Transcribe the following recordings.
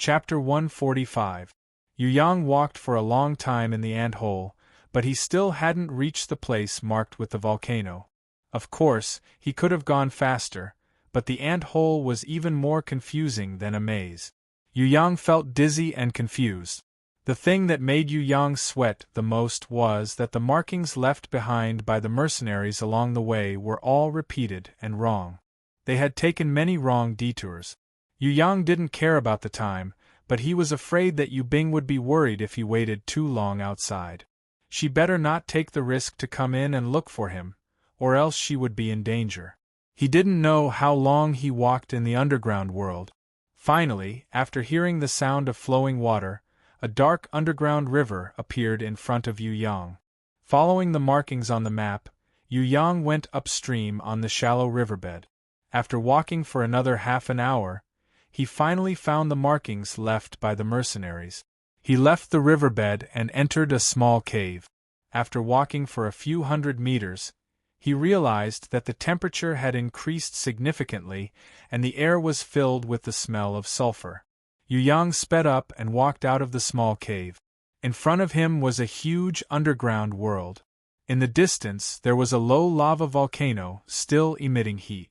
Chapter 145. Yu Yang walked for a long time in the ant-hole, but he still hadn't reached the place marked with the volcano. Of course, he could have gone faster, but the ant-hole was even more confusing than a maze. Yu Yang felt dizzy and confused. The thing that made Yu Yang sweat the most was that the markings left behind by the mercenaries along the way were all repeated and wrong. They had taken many wrong detours. Yu Yang didn't care about the time, but he was afraid that Yu Bing would be worried if he waited too long outside. She better not take the risk to come in and look for him, or else she would be in danger. He didn't know how long he walked in the underground world. Finally, after hearing the sound of flowing water, a dark underground river appeared in front of Yu Yang. Following the markings on the map, Yu Yang went upstream on the shallow riverbed. After walking for another half an hour, he finally found the markings left by the mercenaries. He left the riverbed and entered a small cave. After walking for a few hundred meters, he realized that the temperature had increased significantly and the air was filled with the smell of sulfur. Yu Yang sped up and walked out of the small cave. In front of him was a huge underground world. In the distance there was a low lava volcano still emitting heat.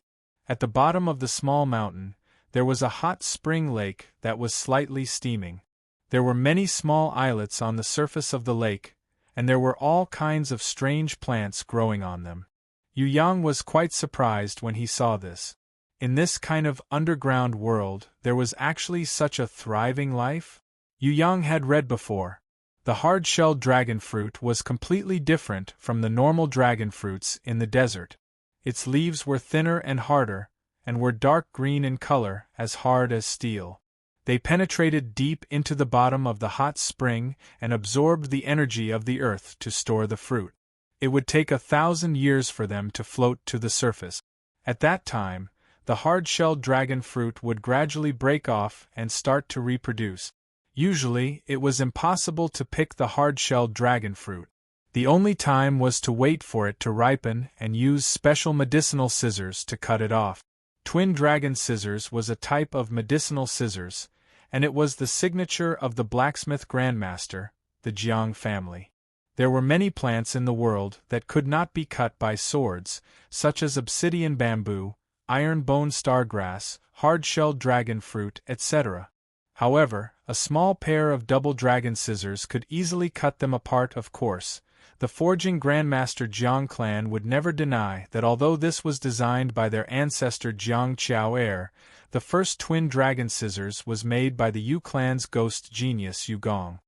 At the bottom of the small mountain, there was a hot spring lake that was slightly steaming. There were many small islets on the surface of the lake, and there were all kinds of strange plants growing on them. Yu Yang was quite surprised when he saw this. In this kind of underground world, there was actually such a thriving life? Yu Yang had read before. The hard-shelled dragon fruit was completely different from the normal dragon fruits in the desert. Its leaves were thinner and harder, and were dark green in color, as hard as steel. They penetrated deep into the bottom of the hot spring and absorbed the energy of the earth to store the fruit. It would take 1,000 years for them to float to the surface. At that time, the hard-shelled dragon fruit would gradually break off and start to reproduce. Usually, it was impossible to pick the hard-shelled dragon fruit. The only time was to wait for it to ripen and use special medicinal scissors to cut it off. Twin dragon scissors was a type of medicinal scissors, and it was the signature of the blacksmith grandmaster, the Jiang family. There were many plants in the world that could not be cut by swords, such as obsidian bamboo, iron bone stargrass, hard-shelled dragon fruit, etc. However, a small pair of double dragon scissors could easily cut them apart. Of course, the forging Grandmaster Jiang clan would never deny that although this was designed by their ancestor Jiang Chao heir, the first twin dragon scissors was made by the Yu clan's ghost genius Yu Gong.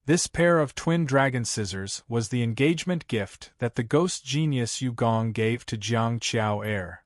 This pair of twin dragon scissors was the engagement gift that the ghost genius Yu Gong gave to Jiang Chao heir.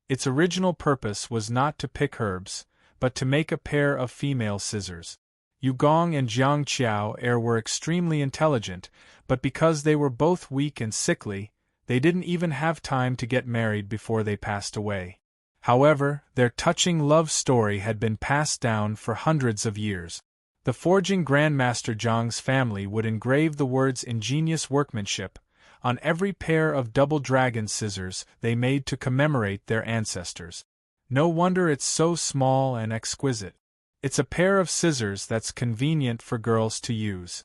Its original purpose was not to pick herbs, but to make a pair of female scissors. Yu Gong and Jiang Chao heir were extremely intelligent, but because they were both weak and sickly, they didn't even have time to get married before they passed away. However, their touching love story had been passed down for hundreds of years. The forging Grandmaster Jiang's family would engrave the words ingenious workmanship on every pair of double dragon scissors they made to commemorate their ancestors. No wonder it's so small and exquisite. It's a pair of scissors that's convenient for girls to use.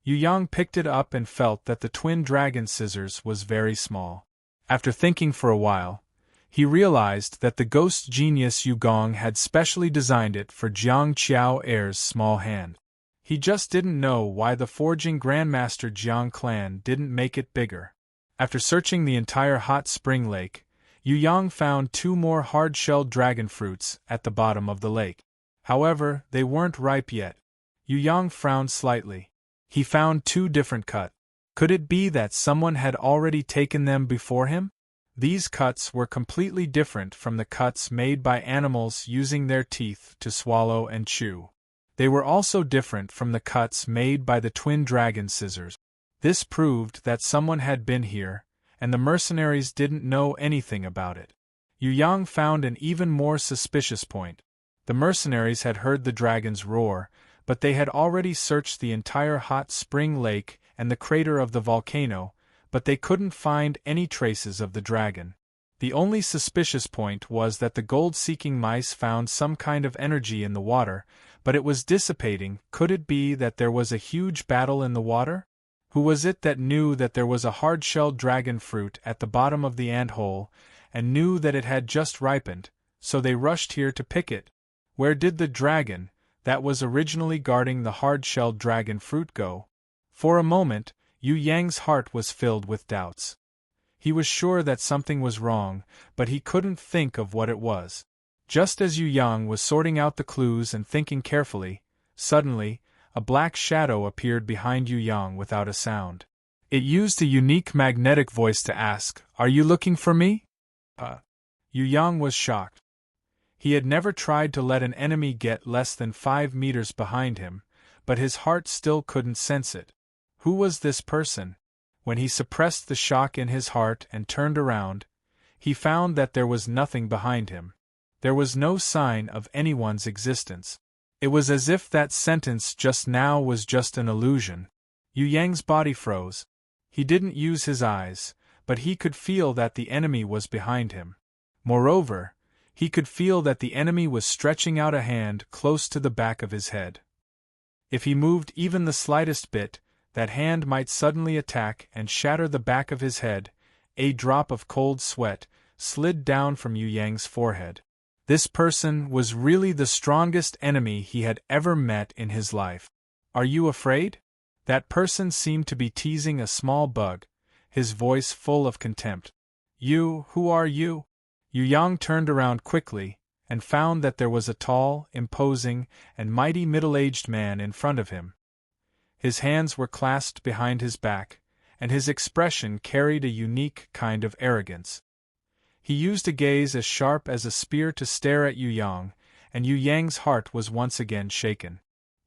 Yu Yang picked it up and felt that the twin dragon scissors was very small. After thinking for a while, he realized that the ghost genius Yu Gong had specially designed it for Jiang Chao heir's small hand. He just didn't know why the forging Grandmaster Jiang clan didn't make it bigger. After searching the entire hot spring lake, Yu Yang found 2 more hard-shelled dragon fruits at the bottom of the lake. However, they weren't ripe yet. Yu Yang frowned slightly. He found 2 different cuts. Could it be that someone had already taken them before him? These cuts were completely different from the cuts made by animals using their teeth to swallow and chew. They were also different from the cuts made by the twin dragon scissors. This proved that someone had been here, and the mercenaries didn't know anything about it. Yu Yang found an even more suspicious point. The mercenaries had heard the dragon's roar, but they had already searched the entire hot spring lake and the crater of the volcano, but they couldn't find any traces of the dragon. The only suspicious point was that the gold-seeking mice found some kind of energy in the water, but it was dissipating. Could it be that there was a huge battle in the water? Who was it that knew that there was a hard-shelled dragon fruit at the bottom of the ant-hole, and knew that it had just ripened, so they rushed here to pick it? Where did the dragon, that was originally guarding the hard-shelled dragon fruit, go? For a moment, Yu Yang's heart was filled with doubts. He was sure that something was wrong, but he couldn't think of what it was. Just as Yu Yang was sorting out the clues and thinking carefully, suddenly, a black shadow appeared behind Yu Yang without a sound. It used a unique magnetic voice to ask, "Are you looking for me?" Yu Yang was shocked. He had never tried to let an enemy get less than 5 meters behind him, but his heart still couldn't sense it. Who was this person? When he suppressed the shock in his heart and turned around, he found that there was nothing behind him. There was no sign of anyone's existence. It was as if that sentence just now was just an illusion. Yu Yang's body froze. He didn't use his eyes, but he could feel that the enemy was behind him. Moreover, he could feel that the enemy was stretching out a hand close to the back of his head. If he moved even the slightest bit, that hand might suddenly attack and shatter the back of his head. A drop of cold sweat slid down from Yu Yang's forehead. This person was really the strongest enemy he had ever met in his life. "Are you afraid?" That person seemed to be teasing a small bug, his voice full of contempt. Who are you?" Yu Yang turned around quickly, and found that there was a tall, imposing, and mighty middle-aged man in front of him. His hands were clasped behind his back, and his expression carried a unique kind of arrogance. He used a gaze as sharp as a spear to stare at Yu Yang, and Yu Yang's heart was once again shaken.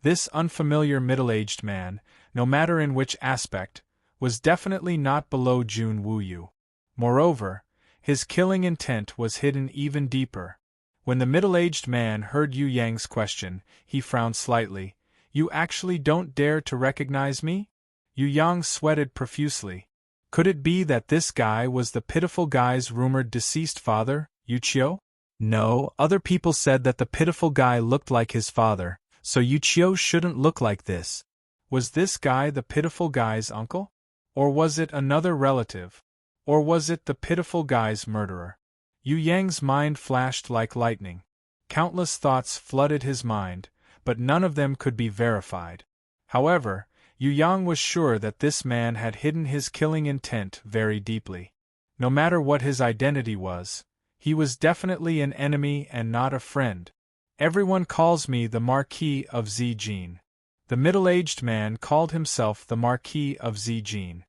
This unfamiliar middle-aged man, no matter in which aspect, was definitely not below Jun Wuyu. Moreover, his killing intent was hidden even deeper. When the middle-aged man heard Yu Yang's question, he frowned slightly. "You actually don't dare to recognize me?" Yu Yang sweated profusely. Could it be that this guy was the pitiful guy's rumored deceased father, Yu Qiu? No, other people said that the pitiful guy looked like his father, so Yu Qiu shouldn't look like this. Was this guy the pitiful guy's uncle? Or was it another relative? Or was it the pitiful guy's murderer? Yu Yang's mind flashed like lightning. Countless thoughts flooded his mind, but none of them could be verified. However, Yu Yang was sure that this man had hidden his killing intent very deeply. No matter what his identity was, he was definitely an enemy and not a friend. "Everyone calls me the Marquis of Zijin." The middle-aged man called himself the Marquis of Zijin.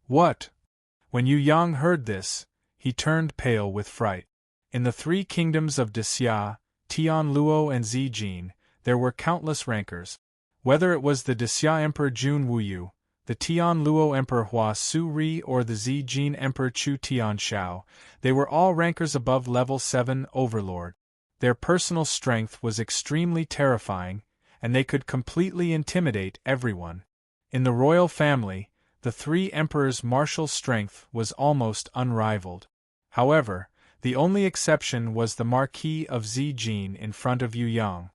What? When Yu Yang heard this, he turned pale with fright. In the 3 kingdoms of Dixia, Tianluo and Zijin, there were countless rankers. Whether it was the Dixia Emperor Jun Wuyu, the Tianluo Emperor Hua Su-ri or the Zijin Emperor Chu Tianshao, they were all rankers above level 7 Overlord. Their personal strength was extremely terrifying, and they could completely intimidate everyone. In the royal family, the 3 emperors' martial strength was almost unrivaled. However, the only exception was the Marquis of Zijin in front of Yu Yang.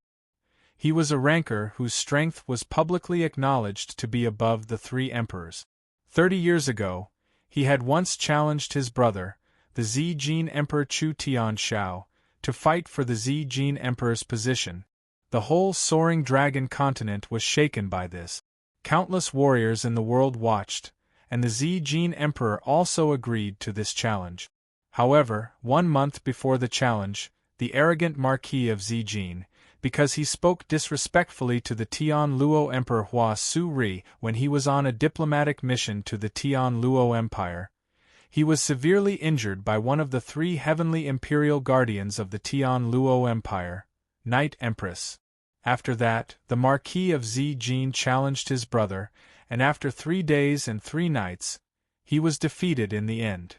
He was a ranker whose strength was publicly acknowledged to be above the 3 emperors. 30 years ago, he had once challenged his brother, the Zijin Emperor Chu Tianshao, to fight for the Zijin Emperor's position. The whole soaring dragon continent was shaken by this. Countless warriors in the world watched, and the Zijin Emperor also agreed to this challenge. However, 1 month before the challenge, the arrogant Marquis of Zijin, because he spoke disrespectfully to the Tianluo Emperor Hua Su-ri when he was on a diplomatic mission to the Tianluo Empire, he was severely injured by one of the 3 heavenly imperial guardians of the Tianluo Empire, Night Empress. After that, the Marquis of Zijin challenged his brother, and after 3 days and 3 nights, he was defeated in the end.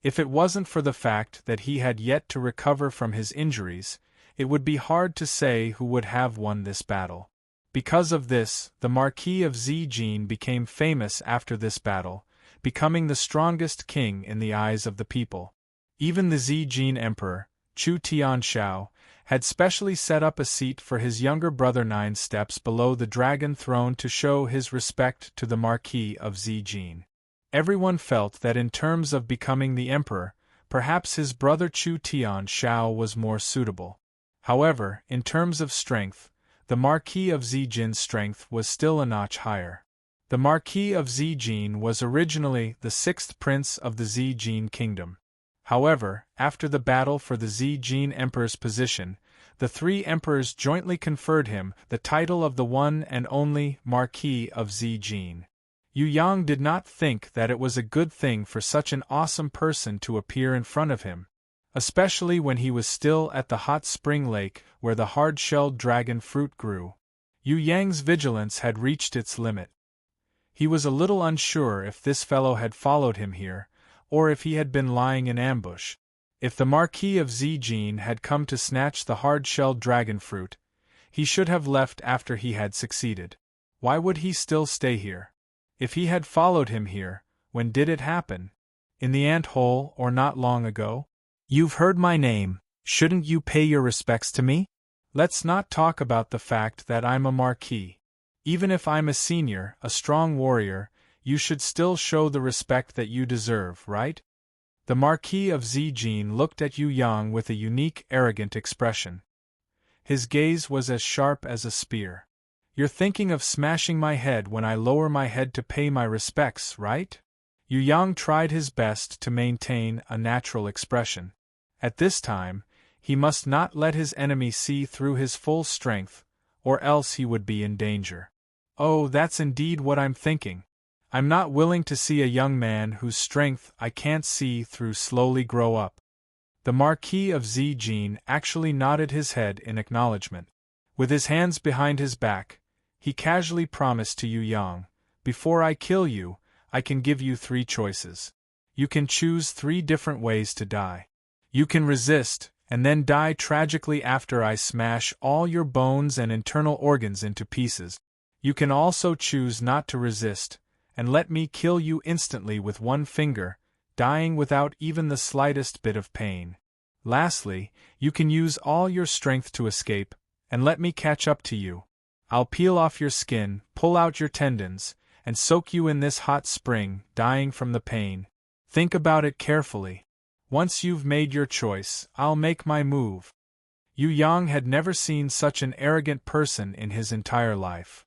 If it wasn't for the fact that he had yet to recover from his injuries, it would be hard to say who would have won this battle. Because of this, the Marquis of Zijin became famous after this battle, becoming the strongest king in the eyes of the people. Even the Zijin Emperor, Chu Tianshao, had specially set up a seat for his younger brother 9 steps below the dragon throne to show his respect to the Marquis of Zijin. Everyone felt that in terms of becoming the emperor, perhaps his brother Chu Tian was more suitable. However, in terms of strength, the Marquis of Zijin's strength was still a notch higher. The Marquis of Zijin was originally the 6th prince of the Zijin kingdom. However, after the battle for the Zijin emperor's position, the 3 emperors jointly conferred him the title of the one and only Marquis of Zijin. Yu Yang did not think that it was a good thing for such an awesome person to appear in front of him, especially when he was still at the hot spring lake where the hard-shelled dragon fruit grew. Yu Yang's vigilance had reached its limit. He was a little unsure if this fellow had followed him here, or if he had been lying in ambush. If the Marquis of Zijin had come to snatch the hard-shelled dragon fruit, he should have left after he had succeeded. Why would he still stay here? If he had followed him here, when did it happen? In the ant-hole or not long ago? You've heard my name, shouldn't you pay your respects to me? Let's not talk about the fact that I'm a marquis. Even if I'm a senior, a strong warrior, you should still show the respect that you deserve, right? The Marquis of Zijin looked at Yu Yang with a unique, arrogant expression. His gaze was as sharp as a spear. You're thinking of smashing my head when I lower my head to pay my respects, right? Yu Yang tried his best to maintain a natural expression. At this time, he must not let his enemy see through his full strength, or else he would be in danger. Oh, that's indeed what I'm thinking. I'm not willing to see a young man whose strength I can't see through slowly grow up. The Marquis of Zijin actually nodded his head in acknowledgement. With his hands behind his back, he casually promised to Yu Yang, "Before I kill you, I can give you 3 choices. You can choose 3 different ways to die. You can resist, and then die tragically after I smash all your bones and internal organs into pieces. You can also choose not to resist, and let me kill you instantly with 1 finger, dying without even the slightest bit of pain. Lastly, you can use all your strength to escape, and let me catch up to you. I'll peel off your skin, pull out your tendons, and soak you in this hot spring, dying from the pain. Think about it carefully. Once you've made your choice, I'll make my move." Yu Yang had never seen such an arrogant person in his entire life.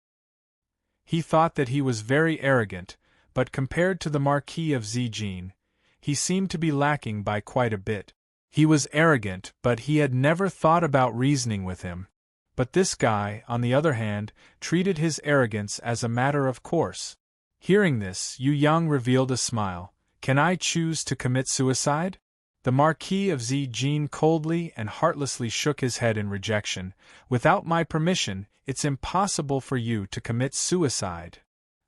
He thought that he was very arrogant, but compared to the Marquis of Zijin, he seemed to be lacking by quite a bit. He was arrogant, but he had never thought about reasoning with him. But this guy, on the other hand, treated his arrogance as a matter of course. Hearing this, Yu Yang revealed a smile. "Can I choose to commit suicide?" The Marquis of Zijin coldly and heartlessly shook his head in rejection. "Without my permission, it's impossible for you to commit suicide.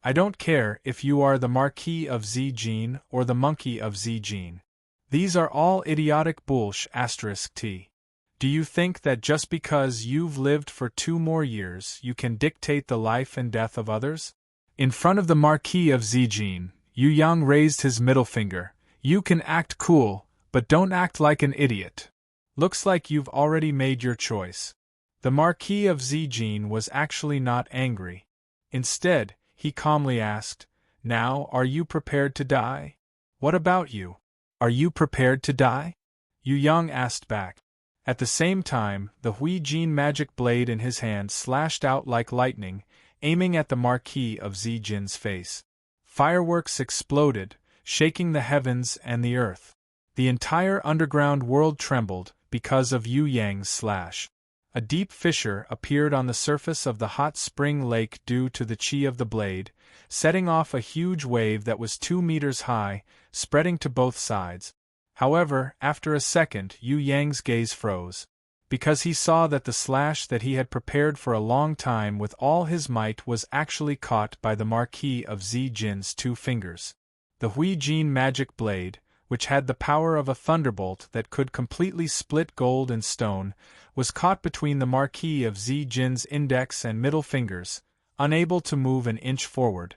I don't care if you are the Marquis of Zijin or the Monkey of Zijin. These are all idiotic bullsh*t. Do you think that just because you've lived for 2 more years you can dictate the life and death of others?" In front of the Marquis of Zijin, Yu Yang raised his middle finger. "You can act cool, but don't act like an idiot. Looks like you've already made your choice." The Marquis of Zijin was actually not angry. Instead, he calmly asked, "Now, are you prepared to die? What about you? Are you prepared to die?" Yu Yang asked back. At the same time, the Huijin magic blade in his hand slashed out like lightning, aiming at the Marquis of Zijin's face. Fireworks exploded, shaking the heavens and the earth. The entire underground world trembled because of Yu Yang's slash. A deep fissure appeared on the surface of the hot spring lake due to the chi of the blade, setting off a huge wave that was 2 meters high, spreading to both sides. However, after a second, Yu Yang's gaze froze, because he saw that the slash that he had prepared for a long time with all his might was actually caught by the Marquis of Zijin's 2 fingers. The Huijin magic blade, which had the power of a thunderbolt that could completely split gold and stone, was caught between the Marquis of Zijin's index and middle fingers, unable to move an inch forward.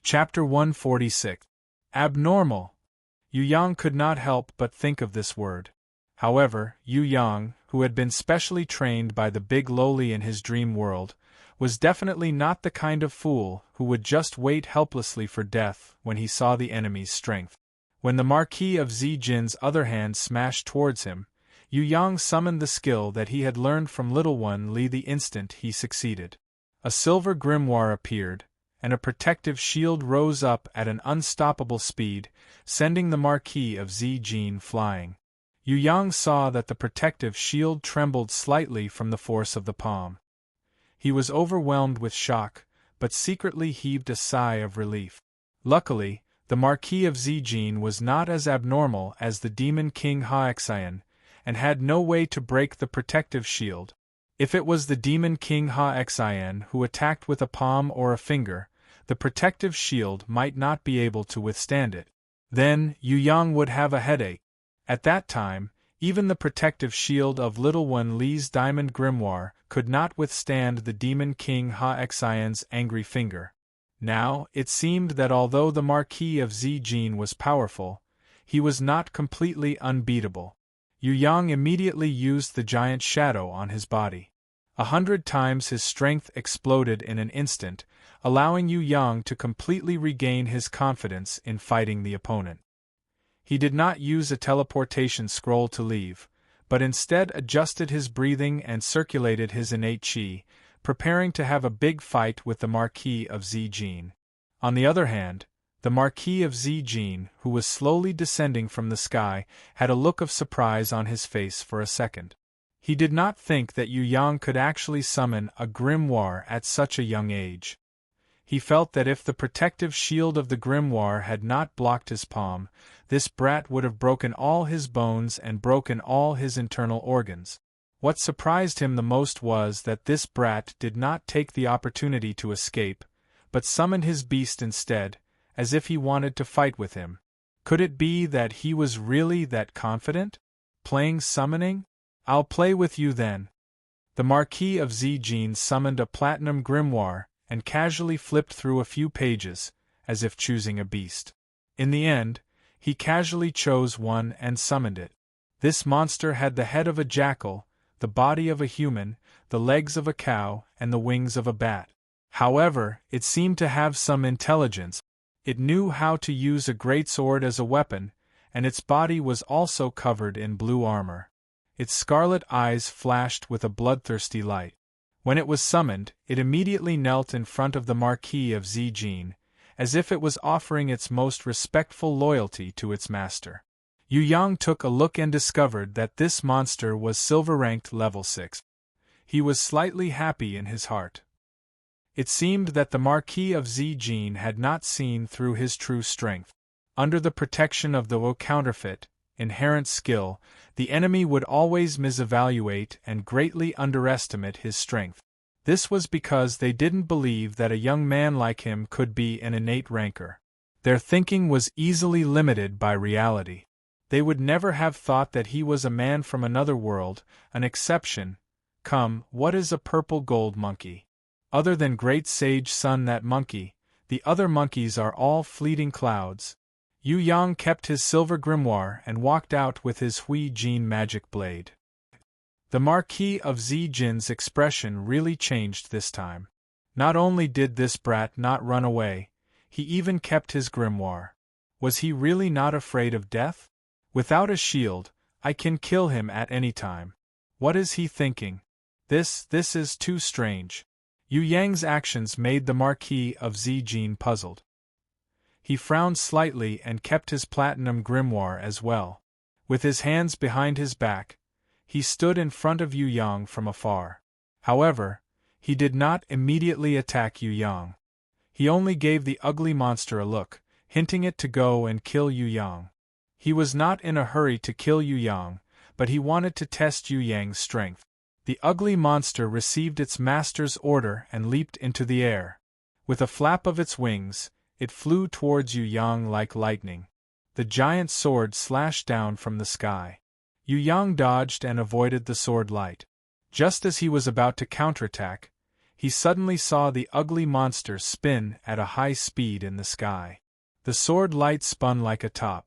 Chapter 146. Abnormal. Yu Yang could not help but think of this word. However, Yu Yang, who had been specially trained by the big loli in his dream world, was definitely not the kind of fool who would just wait helplessly for death when he saw the enemy's strength. When the Marquis of Zijin's other hand smashed towards him, Yu Yang summoned the skill that he had learned from Little One Li the instant he succeeded. A silver grimoire appeared, and a protective shield rose up at an unstoppable speed, sending the Marquis of Zijin flying. Yu Yang saw that the protective shield trembled slightly from the force of the palm. He was overwhelmed with shock, but secretly heaved a sigh of relief. Luckily, the Marquis of Zijin was not as abnormal as the Demon King Haexian, and had no way to break the protective shield. If it was the Demon King Haexian who attacked with a palm or a finger, the protective shield might not be able to withstand it. Then, Yu Yang would have a headache. At that time, even the protective shield of Little One Li's diamond grimoire could not withstand the Demon King Haexian's angry finger. Now, it seemed that although the Marquis of Zijin was powerful, he was not completely unbeatable. Yu Yang immediately used the giant shadow on his body. 100 times his strength exploded in an instant, allowing Yu Yang to completely regain his confidence in fighting the opponent. He did not use a teleportation scroll to leave, but instead adjusted his breathing and circulated his innate qi, preparing to have a big fight with the Marquis of Zijin. On the other hand, the Marquis of Zijin, who was slowly descending from the sky, had a look of surprise on his face for a second. He did not think that Yu Yang could actually summon a grimoire at such a young age. He felt that if the protective shield of the grimoire had not blocked his palm, this brat would have broken all his bones and broken all his internal organs. What surprised him the most was that this brat did not take the opportunity to escape, but summoned his beast instead, as if he wanted to fight with him. Could it be that he was really that confident? Playing summoning? I'll play with you then. The Marquis of Zijin summoned a platinum grimoire, and casually flipped through a few pages, as if choosing a beast. In the end, he casually chose one and summoned it. This monster had the head of a jackal, the body of a human, the legs of a cow, and the wings of a bat. However, it seemed to have some intelligence. It knew how to use a greatsword as a weapon, and its body was also covered in blue armor. Its scarlet eyes flashed with a bloodthirsty light. When it was summoned, it immediately knelt in front of the Marquis of Zijin, as if it was offering its most respectful loyalty to its master. Yu Yang took a look and discovered that this monster was silver-ranked level 6. He was slightly happy in his heart. It seemed that the Marquis of Zijin had not seen through his true strength. Under the protection of the counterfeit, inherent skill, the enemy would always misevaluate and greatly underestimate his strength. This was because they didn't believe that a young man like him could be an innate ranker. Their thinking was easily limited by reality. They would never have thought that he was a man from another world, an exception. Come, what is a purple gold monkey? Other than great sage Sun that monkey, the other monkeys are all fleeting clouds. Yu Yang kept his silver grimoire and walked out with his Hui Jin magic blade. The Marquis of Zijin's expression really changed this time. Not only did this brat not run away, he even kept his grimoire. Was he really not afraid of death? Without a shield, I can kill him at any time. What is he thinking? This is too strange. Yu Yang's actions made the Marquis of Zijin puzzled. He frowned slightly and kept his platinum grimoire as well. With his hands behind his back, he stood in front of Yu Yang from afar. However, he did not immediately attack Yu Yang. He only gave the ugly monster a look, hinting it to go and kill Yu Yang. He was not in a hurry to kill Yu Yang, but he wanted to test Yu Yang's strength. The ugly monster received its master's order and leaped into the air. With a flap of its wings, it flew towards Yu Yang like lightning. The giant sword slashed down from the sky. Yu Yang dodged and avoided the sword light. Just as he was about to counterattack, he suddenly saw the ugly monster spin at a high speed in the sky. The sword light spun like a top.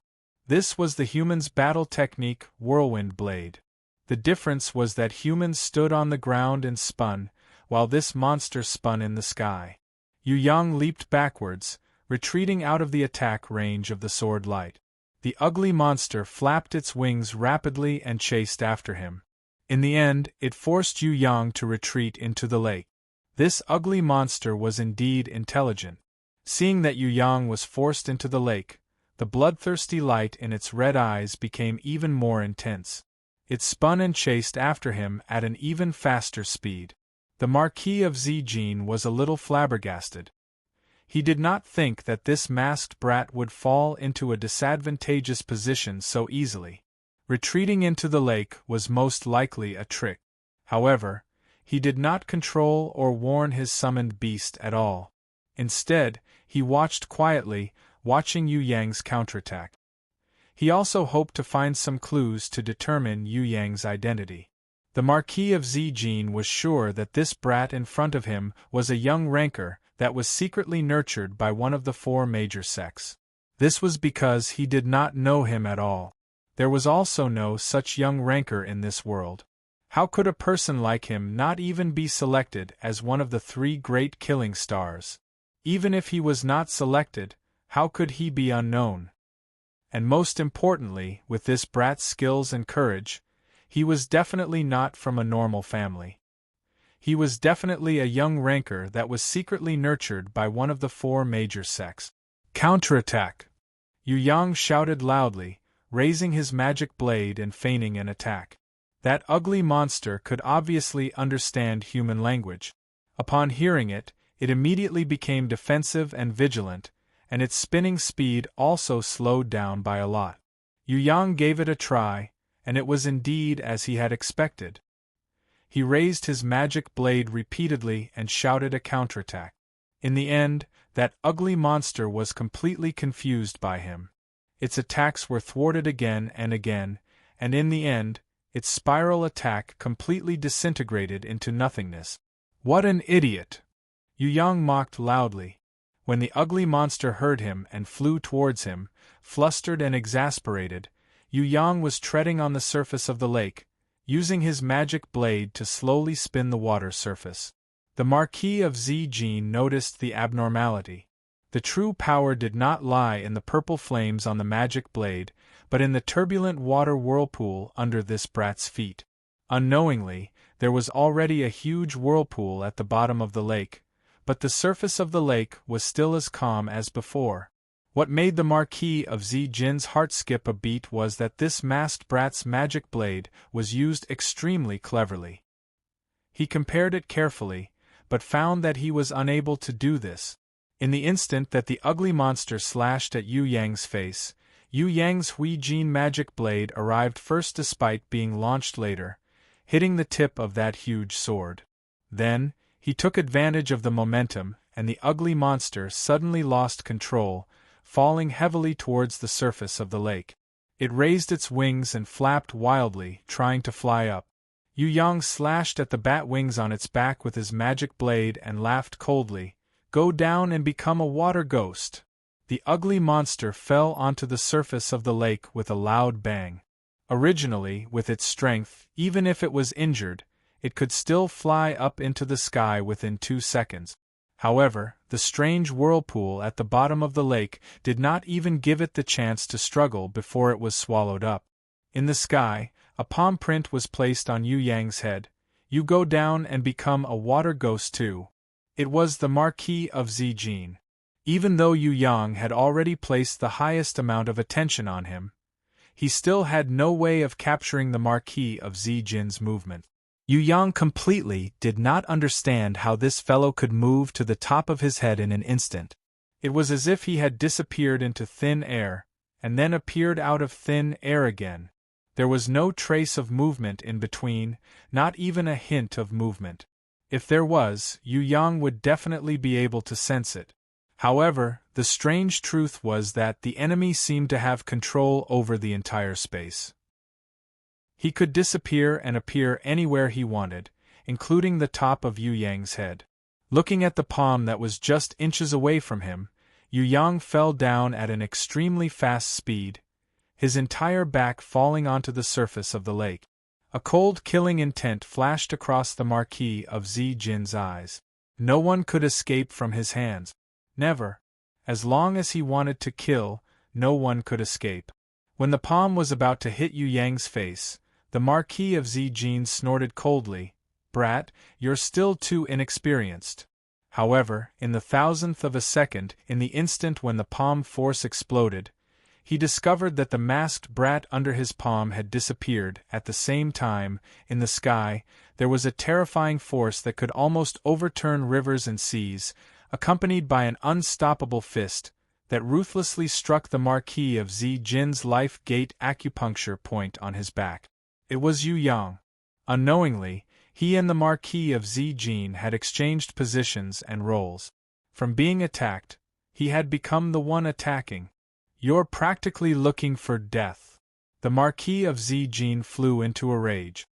This was the human's battle technique, Whirlwind Blade. The difference was that humans stood on the ground and spun, while this monster spun in the sky. Yu Yang leaped backwards, retreating out of the attack range of the sword light. The ugly monster flapped its wings rapidly and chased after him. In the end, it forced Yu Yang to retreat into the lake. This ugly monster was indeed intelligent. Seeing that Yu Yang was forced into the lake, the bloodthirsty light in its red eyes became even more intense. It spun and chased after him at an even faster speed. The Marquis of Zijin was a little flabbergasted. He did not think that this masked brat would fall into a disadvantageous position so easily. Retreating into the lake was most likely a trick. However, he did not control or warn his summoned beast at all. Instead, he watched quietly, watching Yu Yang's counterattack. He also hoped to find some clues to determine Yu Yang's identity. The Marquis of Zijin was sure that this brat in front of him was a young ranker that was secretly nurtured by one of the 4 major sects. This was because he did not know him at all. There was also no such young ranker in this world. How could a person like him not even be selected as one of the 3 great killing stars? Even if he was not selected, how could he be unknown? And most importantly, with this brat's skills and courage, he was definitely not from a normal family. He was definitely a young ranker that was secretly nurtured by one of the 4 major sects. Counterattack! Yu Yang shouted loudly, raising his magic blade and feigning an attack. That ugly monster could obviously understand human language. Upon hearing it, it immediately became defensive and vigilant, and its spinning speed also slowed down by a lot. Yu Yang gave it a try, and it was indeed as he had expected. He raised his magic blade repeatedly and shouted a counterattack. In the end, that ugly monster was completely confused by him. Its attacks were thwarted again, and in the end, its spiral attack completely disintegrated into nothingness. What an idiot! Yu Yang mocked loudly. When the ugly monster heard him and flew towards him, flustered and exasperated, Yu Yang was treading on the surface of the lake, using his magic blade to slowly spin the water surface. The Marquis of Zijin noticed the abnormality. The true power did not lie in the purple flames on the magic blade, but in the turbulent water whirlpool under this brat's feet. Unknowingly, there was already a huge whirlpool at the bottom of the lake, but the surface of the lake was still as calm as before. What made the Marquis of Zijin's heart skip a beat was that this masked brat's magic blade was used extremely cleverly. He compared it carefully, but found that he was unable to do this. In the instant that the ugly monster slashed at Yu Yang's face, Yu Yang's Huijin magic blade arrived first despite being launched later, hitting the tip of that huge sword. Then, he took advantage of the momentum, and the ugly monster suddenly lost control, falling heavily towards the surface of the lake. It raised its wings and flapped wildly, trying to fly up. Yu Yang slashed at the bat wings on its back with his magic blade and laughed coldly. Go down and become a water ghost. The ugly monster fell onto the surface of the lake with a loud bang. Originally, with its strength, even if it was injured, it could still fly up into the sky within 2 seconds. However, the strange whirlpool at the bottom of the lake did not even give it the chance to struggle before it was swallowed up. In the sky, a palm print was placed on Yu Yang's head. You go down and become a water ghost too. It was the Marquis of Zijin. Even though Yu Yang had already placed the highest amount of attention on him, he still had no way of capturing the Marquis of Zijin's movement. Yu Yang completely did not understand how this fellow could move to the top of his head in an instant. It was as if he had disappeared into thin air, and then appeared out of thin air again. There was no trace of movement in between, not even a hint of movement. If there was, Yu Yang would definitely be able to sense it. However, the strange truth was that the enemy seemed to have control over the entire space. He could disappear and appear anywhere he wanted, including the top of Yu Yang's head. Looking at the palm that was just inches away from him, Yu Yang fell down at an extremely fast speed, his entire back falling onto the surface of the lake. A cold, killing intent flashed across the Marquis of Zijin's eyes. No one could escape from his hands. Never. As long as he wanted to kill, no one could escape. When the palm was about to hit Yu Yang's face, the Marquis of Zijin snorted coldly, "Brat, you're still too inexperienced." However, in the thousandth of a second, in the instant when the palm force exploded, he discovered that the masked brat under his palm had disappeared. At the same time, in the sky, there was a terrifying force that could almost overturn rivers and seas, accompanied by an unstoppable fist that ruthlessly struck the Marquis of Zijin's life gate acupuncture point on his back. It was Yu Yang. Unknowingly, he and the Marquis of Zijin had exchanged positions and roles. From being attacked, he had become the one attacking. "You're practically looking for death." The Marquis of Zijin flew into a rage.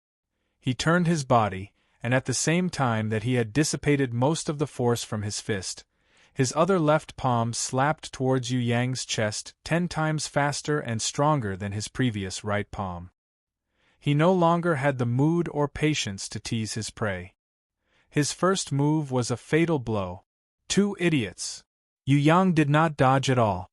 He turned his body, and at the same time that he had dissipated most of the force from his fist, his other left palm slapped towards Yu Yang's chest 10 times faster and stronger than his previous right palm. He no longer had the mood or patience to tease his prey. His first move was a fatal blow. 2 idiots. Yu Yang did not dodge at all.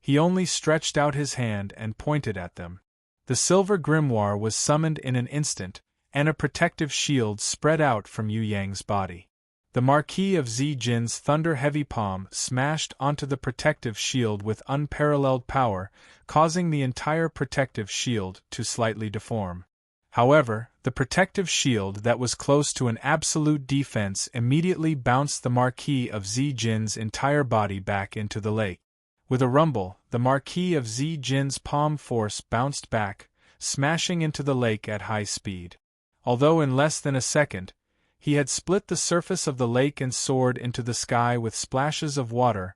He only stretched out his hand and pointed at them. The silver grimoire was summoned in an instant, and a protective shield spread out from Yu Yang's body. The Marquis of Zijin's thunder-heavy palm smashed onto the protective shield with unparalleled power, causing the entire protective shield to slightly deform. However, the protective shield that was close to an absolute defense immediately bounced the Marquis of Zijin's entire body back into the lake. With a rumble, the Marquis of Zijin's palm force bounced back, smashing into the lake at high speed. Although in less than a second, he had split the surface of the lake and soared into the sky with splashes of water,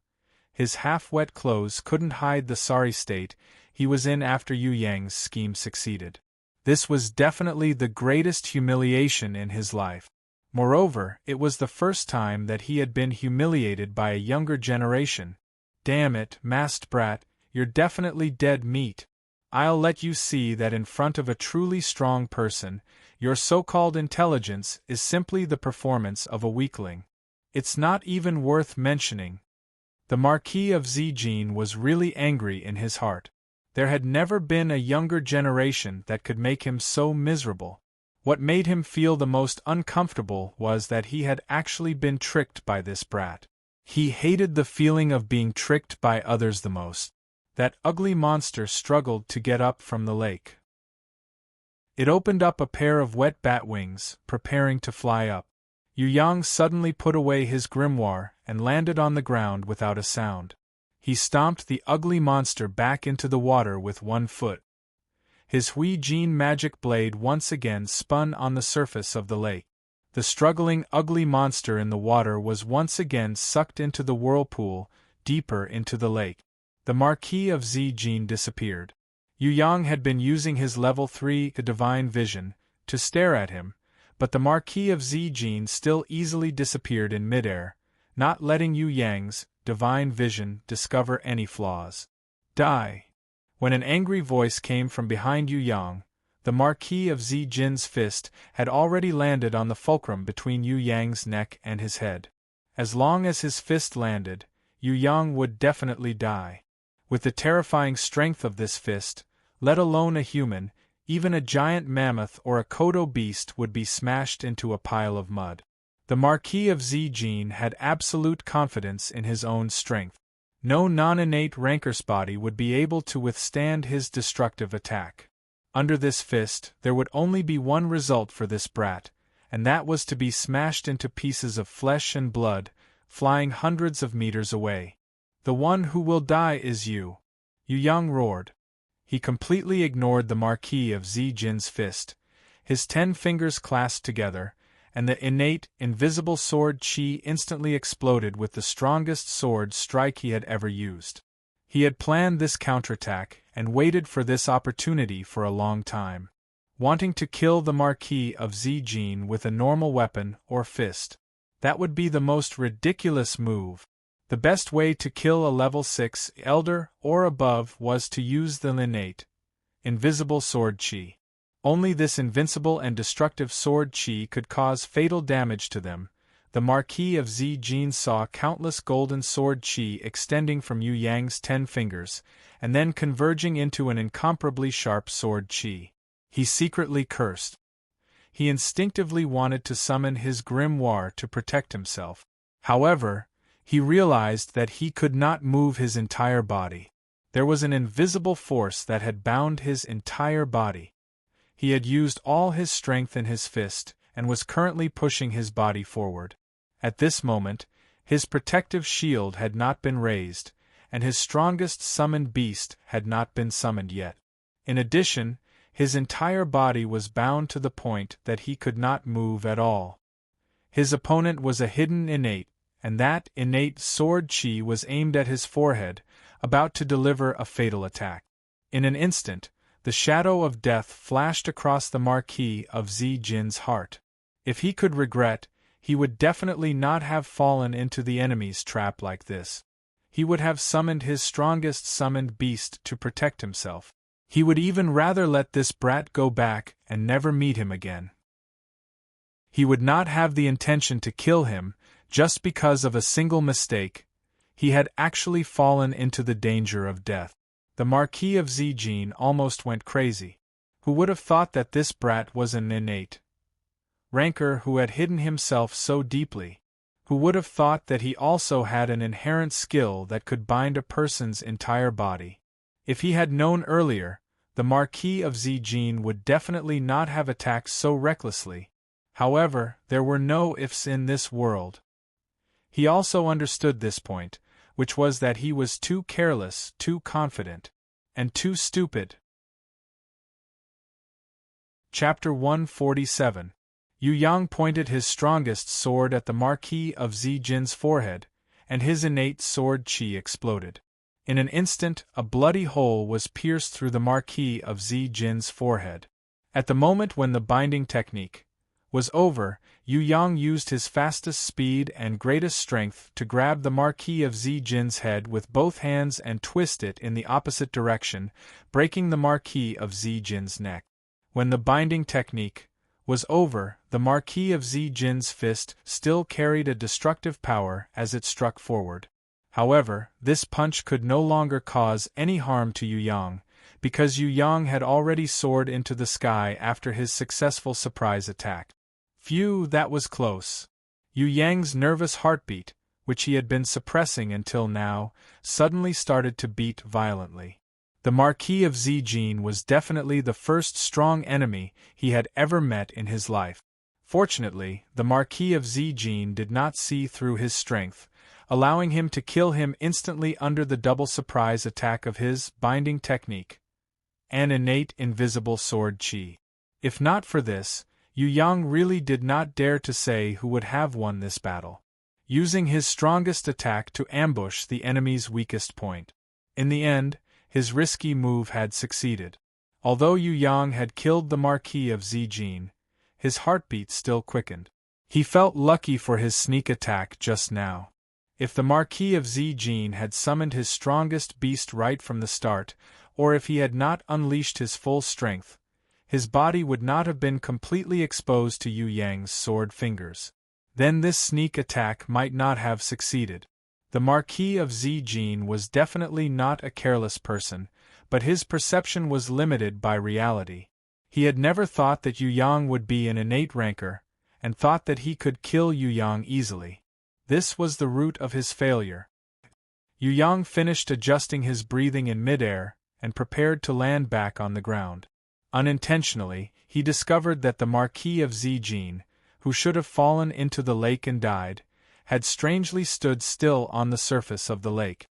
his half-wet clothes couldn't hide the sorry state he was in after Yu Yang's scheme succeeded. This was definitely the greatest humiliation in his life. Moreover, it was the first time that he had been humiliated by a younger generation. "Damn it, masked brat, you're definitely dead meat. I'll let you see that in front of a truly strong person, your so-called intelligence is simply the performance of a weakling. It's not even worth mentioning." The Marquis of Zijin was really angry in his heart. There had never been a younger generation that could make him so miserable. What made him feel the most uncomfortable was that he had actually been tricked by this brat. He hated the feeling of being tricked by others the most. That ugly monster struggled to get up from the lake. It opened up a pair of wet bat wings, preparing to fly up. Yu Yang suddenly put away his grimoire and landed on the ground without a sound. He stomped the ugly monster back into the water with one foot. His Hui Jin magic blade once again spun on the surface of the lake. The struggling ugly monster in the water was once again sucked into the whirlpool, deeper into the lake. The Marquis of Zijin disappeared. Yu Yang had been using his level 3 divine vision to stare at him, but the Marquis of Zijin still easily disappeared in midair, not letting Yu Yang's divine vision discover any flaws. "Die!" When an angry voice came from behind Yu Yang, the Marquis of Zijin's fist had already landed on the fulcrum between Yu Yang's neck and his head. As long as his fist landed, Yu Yang would definitely die. With the terrifying strength of this fist, let alone a human, even a giant mammoth or a Kodo beast would be smashed into a pile of mud. The Marquis of Zijin had absolute confidence in his own strength. No non-innate ranker's body would be able to withstand his destructive attack. Under this fist, there would only be one result for this brat, and that was to be smashed into pieces of flesh and blood, flying hundreds of meters away. "The one who will die is you," Yu Yang roared. He completely ignored the Marquis of Zijin's fist, his 10 fingers clasped together, and the innate, invisible sword chi instantly exploded with the strongest sword strike he had ever used. He had planned this counterattack and waited for this opportunity for a long time, wanting to kill the Marquis of Zijin with a normal weapon or fist. That would be the most ridiculous move. The best way to kill a level 6 elder or above was to use the innate, invisible sword chi. Only this invincible and destructive sword chi could cause fatal damage to them. The Marquis of Zijin saw countless golden sword chi extending from Yu Yang's 10 fingers, and then converging into an incomparably sharp sword chi. He secretly cursed. He instinctively wanted to summon his grimoire to protect himself. However, he realized that he could not move his entire body. There was an invisible force that had bound his entire body. He had used all his strength in his fist, and was currently pushing his body forward. At this moment, his protective shield had not been raised, and his strongest summoned beast had not been summoned yet. In addition, his entire body was bound to the point that he could not move at all. His opponent was a hidden innate, and that innate sword chi was aimed at his forehead, about to deliver a fatal attack. In an instant, the shadow of death flashed across the Marquis of Zijin's heart. If he could regret, he would definitely not have fallen into the enemy's trap like this. He would have summoned his strongest summoned beast to protect himself. He would even rather let this brat go back and never meet him again. He would not have the intention to kill him, just because of a single mistake. He had actually fallen into the danger of death. The Marquis of Zijin almost went crazy. Who would have thought that this brat was an innate rancor who had hidden himself so deeply? Who would have thought that he also had an inherent skill that could bind a person's entire body? If he had known earlier, the Marquis of Zijin would definitely not have attacked so recklessly. However, there were no ifs in this world. He also understood this point, which was that he was too careless, too confident, and too stupid. Chapter 147. Yu Yang pointed his strongest sword at the Marquis of Zijin's forehead, and his innate sword chi exploded. In an instant, a bloody hole was pierced through the Marquis of Zijin's forehead. At the moment when the binding technique was over, Yu Yang used his fastest speed and greatest strength to grab the Marquis of Zijin's head with both hands and twist it in the opposite direction, breaking the Marquis of Zijin's neck. When the binding technique was over, the Marquis of Zijin's fist still carried a destructive power as it struck forward. However, this punch could no longer cause any harm to Yu Yang, because Yu Yang had already soared into the sky after his successful surprise attack. Phew, that was close. Yu Yang's nervous heartbeat, which he had been suppressing until now, suddenly started to beat violently. The Marquis of Zijin was definitely the first strong enemy he had ever met in his life. Fortunately, the Marquis of Zijin did not see through his strength, allowing him to kill him instantly under the double surprise attack of his binding technique, an innate invisible sword chi. If not for this, Yu Yang really did not dare to say who would have won this battle. Using his strongest attack to ambush the enemy's weakest point. In the end, his risky move had succeeded. Although Yu Yang had killed the Marquis of Zijin, his heartbeat still quickened. He felt lucky for his sneak attack just now. If the Marquis of Zijin had summoned his strongest beast right from the start, or if he had not unleashed his full strength, his body would not have been completely exposed to Yu Yang's sword fingers. Then this sneak attack might not have succeeded. The Marquis of Zijin was definitely not a careless person, but his perception was limited by reality. He had never thought that Yu Yang would be an innate rancor, and thought that he could kill Yu Yang easily. This was the root of his failure. Yu Yang finished adjusting his breathing in midair, and prepared to land back on the ground. Unintentionally, he discovered that the Marquis of Zijin, who should have fallen into the lake and died, had strangely stood still on the surface of the lake.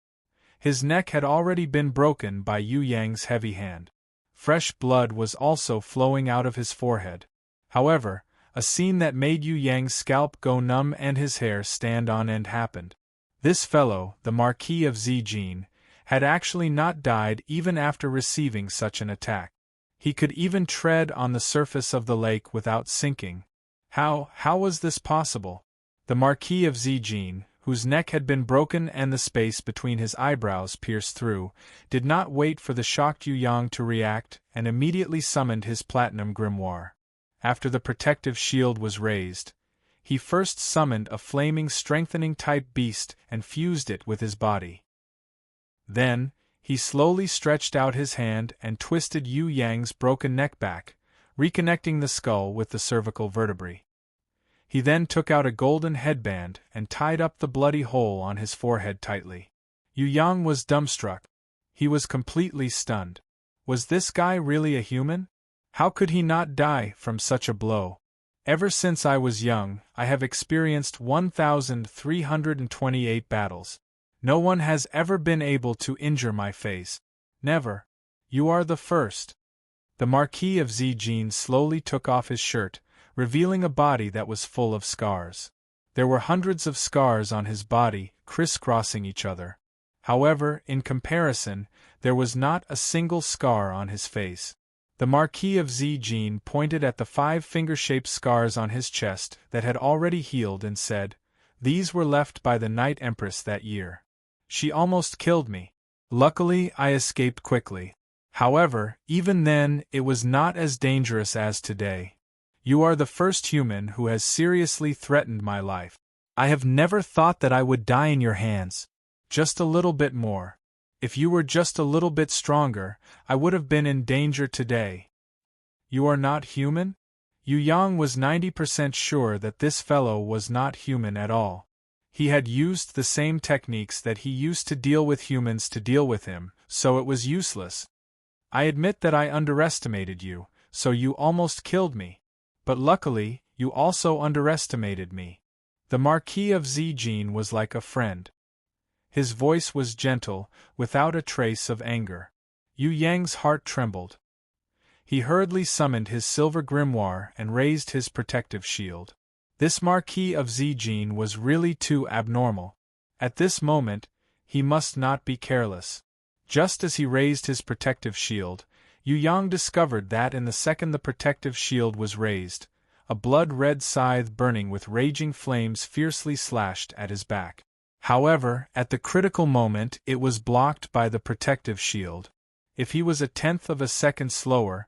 His neck had already been broken by Yu Yang's heavy hand. Fresh blood was also flowing out of his forehead. However, a scene that made Yu Yang's scalp go numb and his hair stand on end happened. This fellow, the Marquis of Zijin, had actually not died even after receiving such an attack. He could even tread on the surface of the lake without sinking. How was this possible? The Marquis of Zijin, whose neck had been broken and the space between his eyebrows pierced through, did not wait for the shocked Yu Yang to react and immediately summoned his platinum grimoire. After the protective shield was raised, he first summoned a flaming strengthening type beast and fused it with his body. Then, he slowly stretched out his hand and twisted Yu Yang's broken neck back, reconnecting the skull with the cervical vertebrae. He then took out a golden headband and tied up the bloody hole on his forehead tightly. Yu Yang was dumbstruck. He was completely stunned. Was this guy really a human? How could he not die from such a blow? Ever since I was young, I have experienced 1,328 battles. No one has ever been able to injure my face. Never. You are the first. The Marquis of Zijin slowly took off his shirt, revealing a body that was full of scars. There were hundreds of scars on his body, crisscrossing each other. However, in comparison, there was not a single scar on his face. The Marquis of Zijin pointed at the 5 finger-shaped scars on his chest that had already healed and said, "These were left by the Night Empress that year. She almost killed me. Luckily, I escaped quickly. However, even then, it was not as dangerous as today. You are the first human who has seriously threatened my life. I have never thought that I would die in your hands. Just a little bit more. If you were just a little bit stronger, I would have been in danger today." You are not human? Yu Yang was 90% sure that this fellow was not human at all. He had used the same techniques that he used to deal with humans to deal with him, so it was useless. I admit that I underestimated you, so you almost killed me. But luckily, you also underestimated me. The Marquis of Zijin was like a friend. His voice was gentle, without a trace of anger. Yu Yang's heart trembled. He hurriedly summoned his silver grimoire and raised his protective shield. This Marquis of Zijin was really too abnormal. At this moment, he must not be careless. Just as he raised his protective shield, Yu Yang discovered that in the second the protective shield was raised, a blood-red scythe burning with raging flames fiercely slashed at his back. However, at the critical moment it was blocked by the protective shield. If he was 1/10 of a second slower,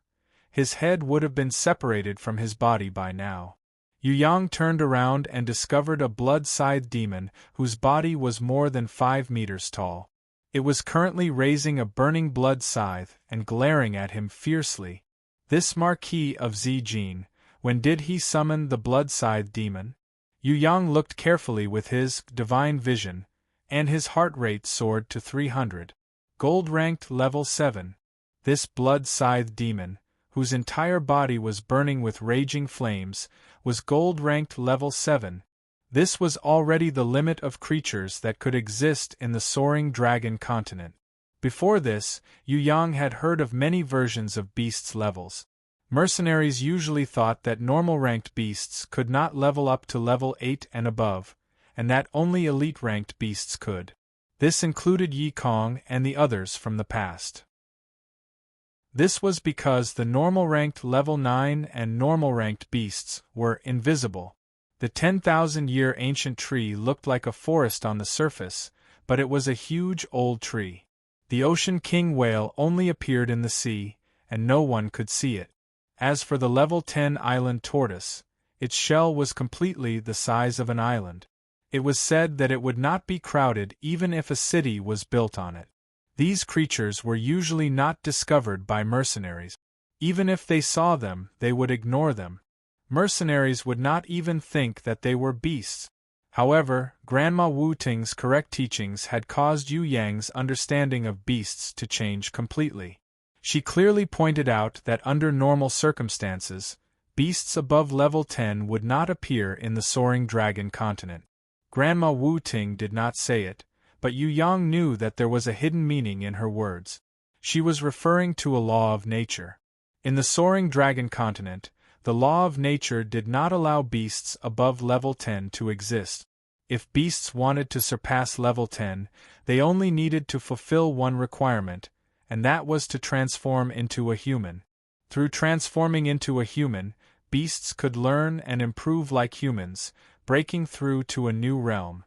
his head would have been separated from his body by now. Yu Yang turned around and discovered a blood-scythe demon whose body was more than 5 meters tall. It was currently raising a burning blood scythe and glaring at him fiercely. This Marquis of Zijin, when did he summon the blood scythe demon? Yu Yang looked carefully with his divine vision, and his heart rate soared to 300. Gold ranked level 7. This blood scythe demon, whose entire body was burning with raging flames, was gold ranked level 7. This was already the limit of creatures that could exist in the soaring dragon continent. Before this, Yu Yang had heard of many versions of beasts' levels. Mercenaries usually thought that normal-ranked beasts could not level up to level 8 and above, and that only elite-ranked beasts could. This included Yi Kong and the others from the past. This was because the normal-ranked level 9 and normal-ranked beasts were invisible. The 10,000-year ancient tree looked like a forest on the surface, but it was a huge old tree. The ocean king whale only appeared in the sea, and no one could see it. As for the level 10 island tortoise, its shell was completely the size of an island. It was said that it would not be crowded even if a city was built on it. These creatures were usually not discovered by mercenaries. Even if they saw them, they would ignore them. Mercenaries would not even think that they were beasts. However, Grandma Wu Ting's correct teachings had caused Yu Yang's understanding of beasts to change completely. She clearly pointed out that under normal circumstances, beasts above level 10 would not appear in the soaring dragon continent. Grandma Wu Ting did not say it, but Yu Yang knew that there was a hidden meaning in her words. She was referring to a law of nature. In the soaring dragon continent, the law of nature did not allow beasts above level 10 to exist. If beasts wanted to surpass level 10, they only needed to fulfill one requirement, and that was to transform into a human. Through transforming into a human, beasts could learn and improve like humans, breaking through to a new realm.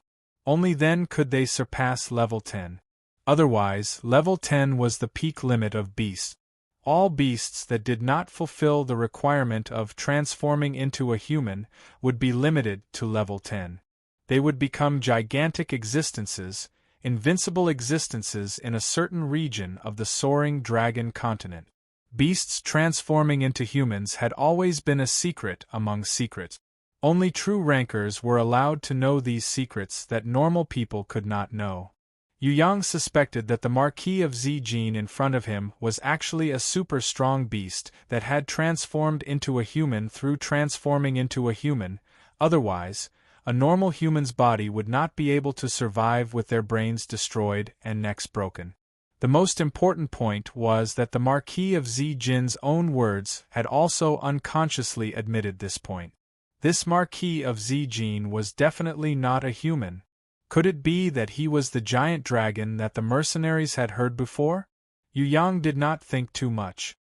Only then could they surpass level 10. Otherwise, level 10 was the peak limit of beasts. All beasts that did not fulfill the requirement of transforming into a human would be limited to level 10. They would become gigantic existences, invincible existences in a certain region of the soaring dragon continent. Beasts transforming into humans had always been a secret among secrets. Only true rankers were allowed to know these secrets that normal people could not know. Yu Yang suspected that the Marquis of Zijin in front of him was actually a super strong beast that had transformed into a human through transforming into a human. Otherwise, a normal human's body would not be able to survive with their brains destroyed and necks broken. The most important point was that the Marquis of Zijin's own words had also unconsciously admitted this point. This Marquis of Zijin was definitely not a human. Could it be that he was the giant dragon that the mercenaries had heard before? Yu Yang did not think too much.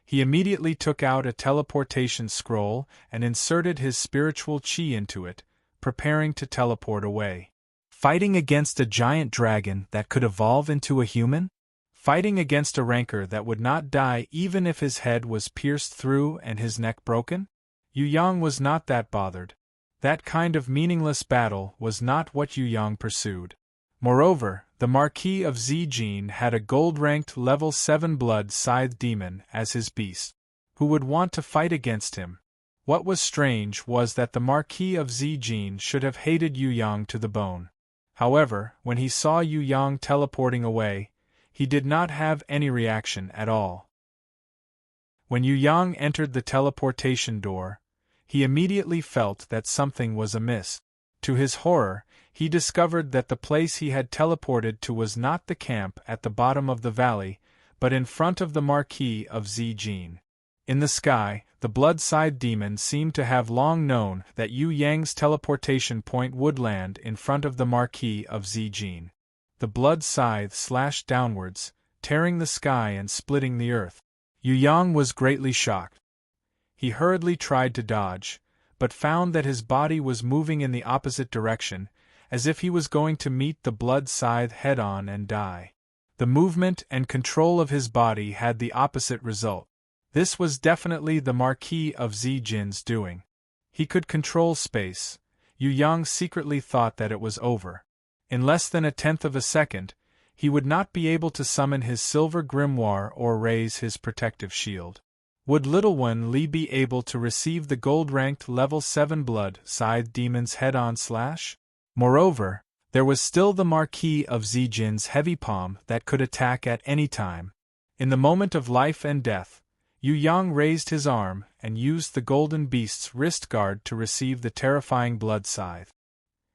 He immediately took out a teleportation scroll and inserted his spiritual chi into it, preparing to teleport away. Fighting against a giant dragon that could evolve into a human? Fighting against a ranker that would not die even if his head was pierced through and his neck broken? Yu Yang was not that bothered. That kind of meaningless battle was not what Yu Yang pursued. Moreover, the Marquis of Zijin had a gold-ranked level 7 blood scythe demon as his beast. Who would want to fight against him? What was strange was that the Marquis of Zijin should have hated Yu Yang to the bone. However, when he saw Yu Yang teleporting away, he did not have any reaction at all. When Yu Yang entered the teleportation door, he immediately felt that something was amiss. To his horror, he discovered that the place he had teleported to was not the camp at the bottom of the valley, but in front of the Marquis of Zijin. In the sky, the blood-scythe demon seemed to have long known that Yu Yang's teleportation point would land in front of the Marquis of Zijin. The blood scythe slashed downwards, tearing the sky and splitting the earth. Yu Yang was greatly shocked. He hurriedly tried to dodge, but found that his body was moving in the opposite direction, as if he was going to meet the blood scythe head-on and die. The movement and control of his body had the opposite result. This was definitely the Marquis of Zijin's doing. He could control space. Yu Yang secretly thought that it was over. In less than 1/10 of a second, he would not be able to summon his silver grimoire or raise his protective shield. Would Little One Li be able to receive the gold-ranked level 7 blood scythe demon's head-on slash? Moreover, there was still the Marquis of Zijin's heavy palm that could attack at any time. In the moment of life and death, Yu Yang raised his arm and used the golden beast's wrist guard to receive the terrifying blood scythe.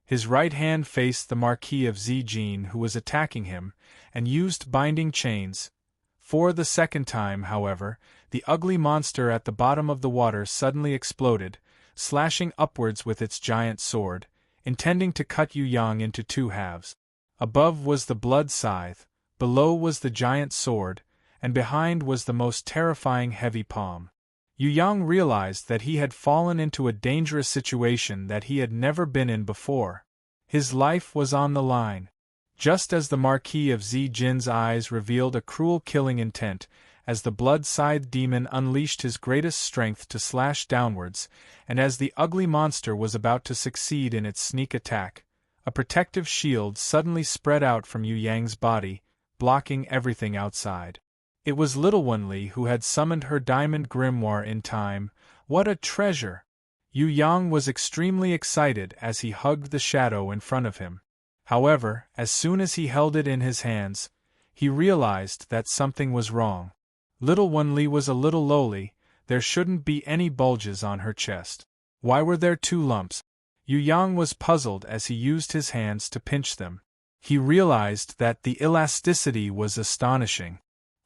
His right hand faced the Marquis of Zijin who was attacking him, and used binding chains. For the second time, however, the ugly monster at the bottom of the water suddenly exploded, slashing upwards with its giant sword, intending to cut Yu Yang into 2 halves. Above was the blood scythe, below was the giant sword, and behind was the most terrifying heavy palm. Yu Yang realized that he had fallen into a dangerous situation that he had never been in before. His life was on the line. Just as the Marquis of Zijin's eyes revealed a cruel killing intent, as the blood-scythe demon unleashed his greatest strength to slash downwards, and as the ugly monster was about to succeed in its sneak attack, a protective shield suddenly spread out from Yu Yang's body, blocking everything outside. It was Little One Li who had summoned her diamond grimoire in time. What a treasure! Yu Yang was extremely excited as he hugged the shadow in front of him. However, as soon as he held it in his hands, he realized that something was wrong. Little One Li was a little lowly, there shouldn't be any bulges on her chest. Why were there 2 lumps? Yu Yang was puzzled as he used his hands to pinch them. He realized that the elasticity was astonishing.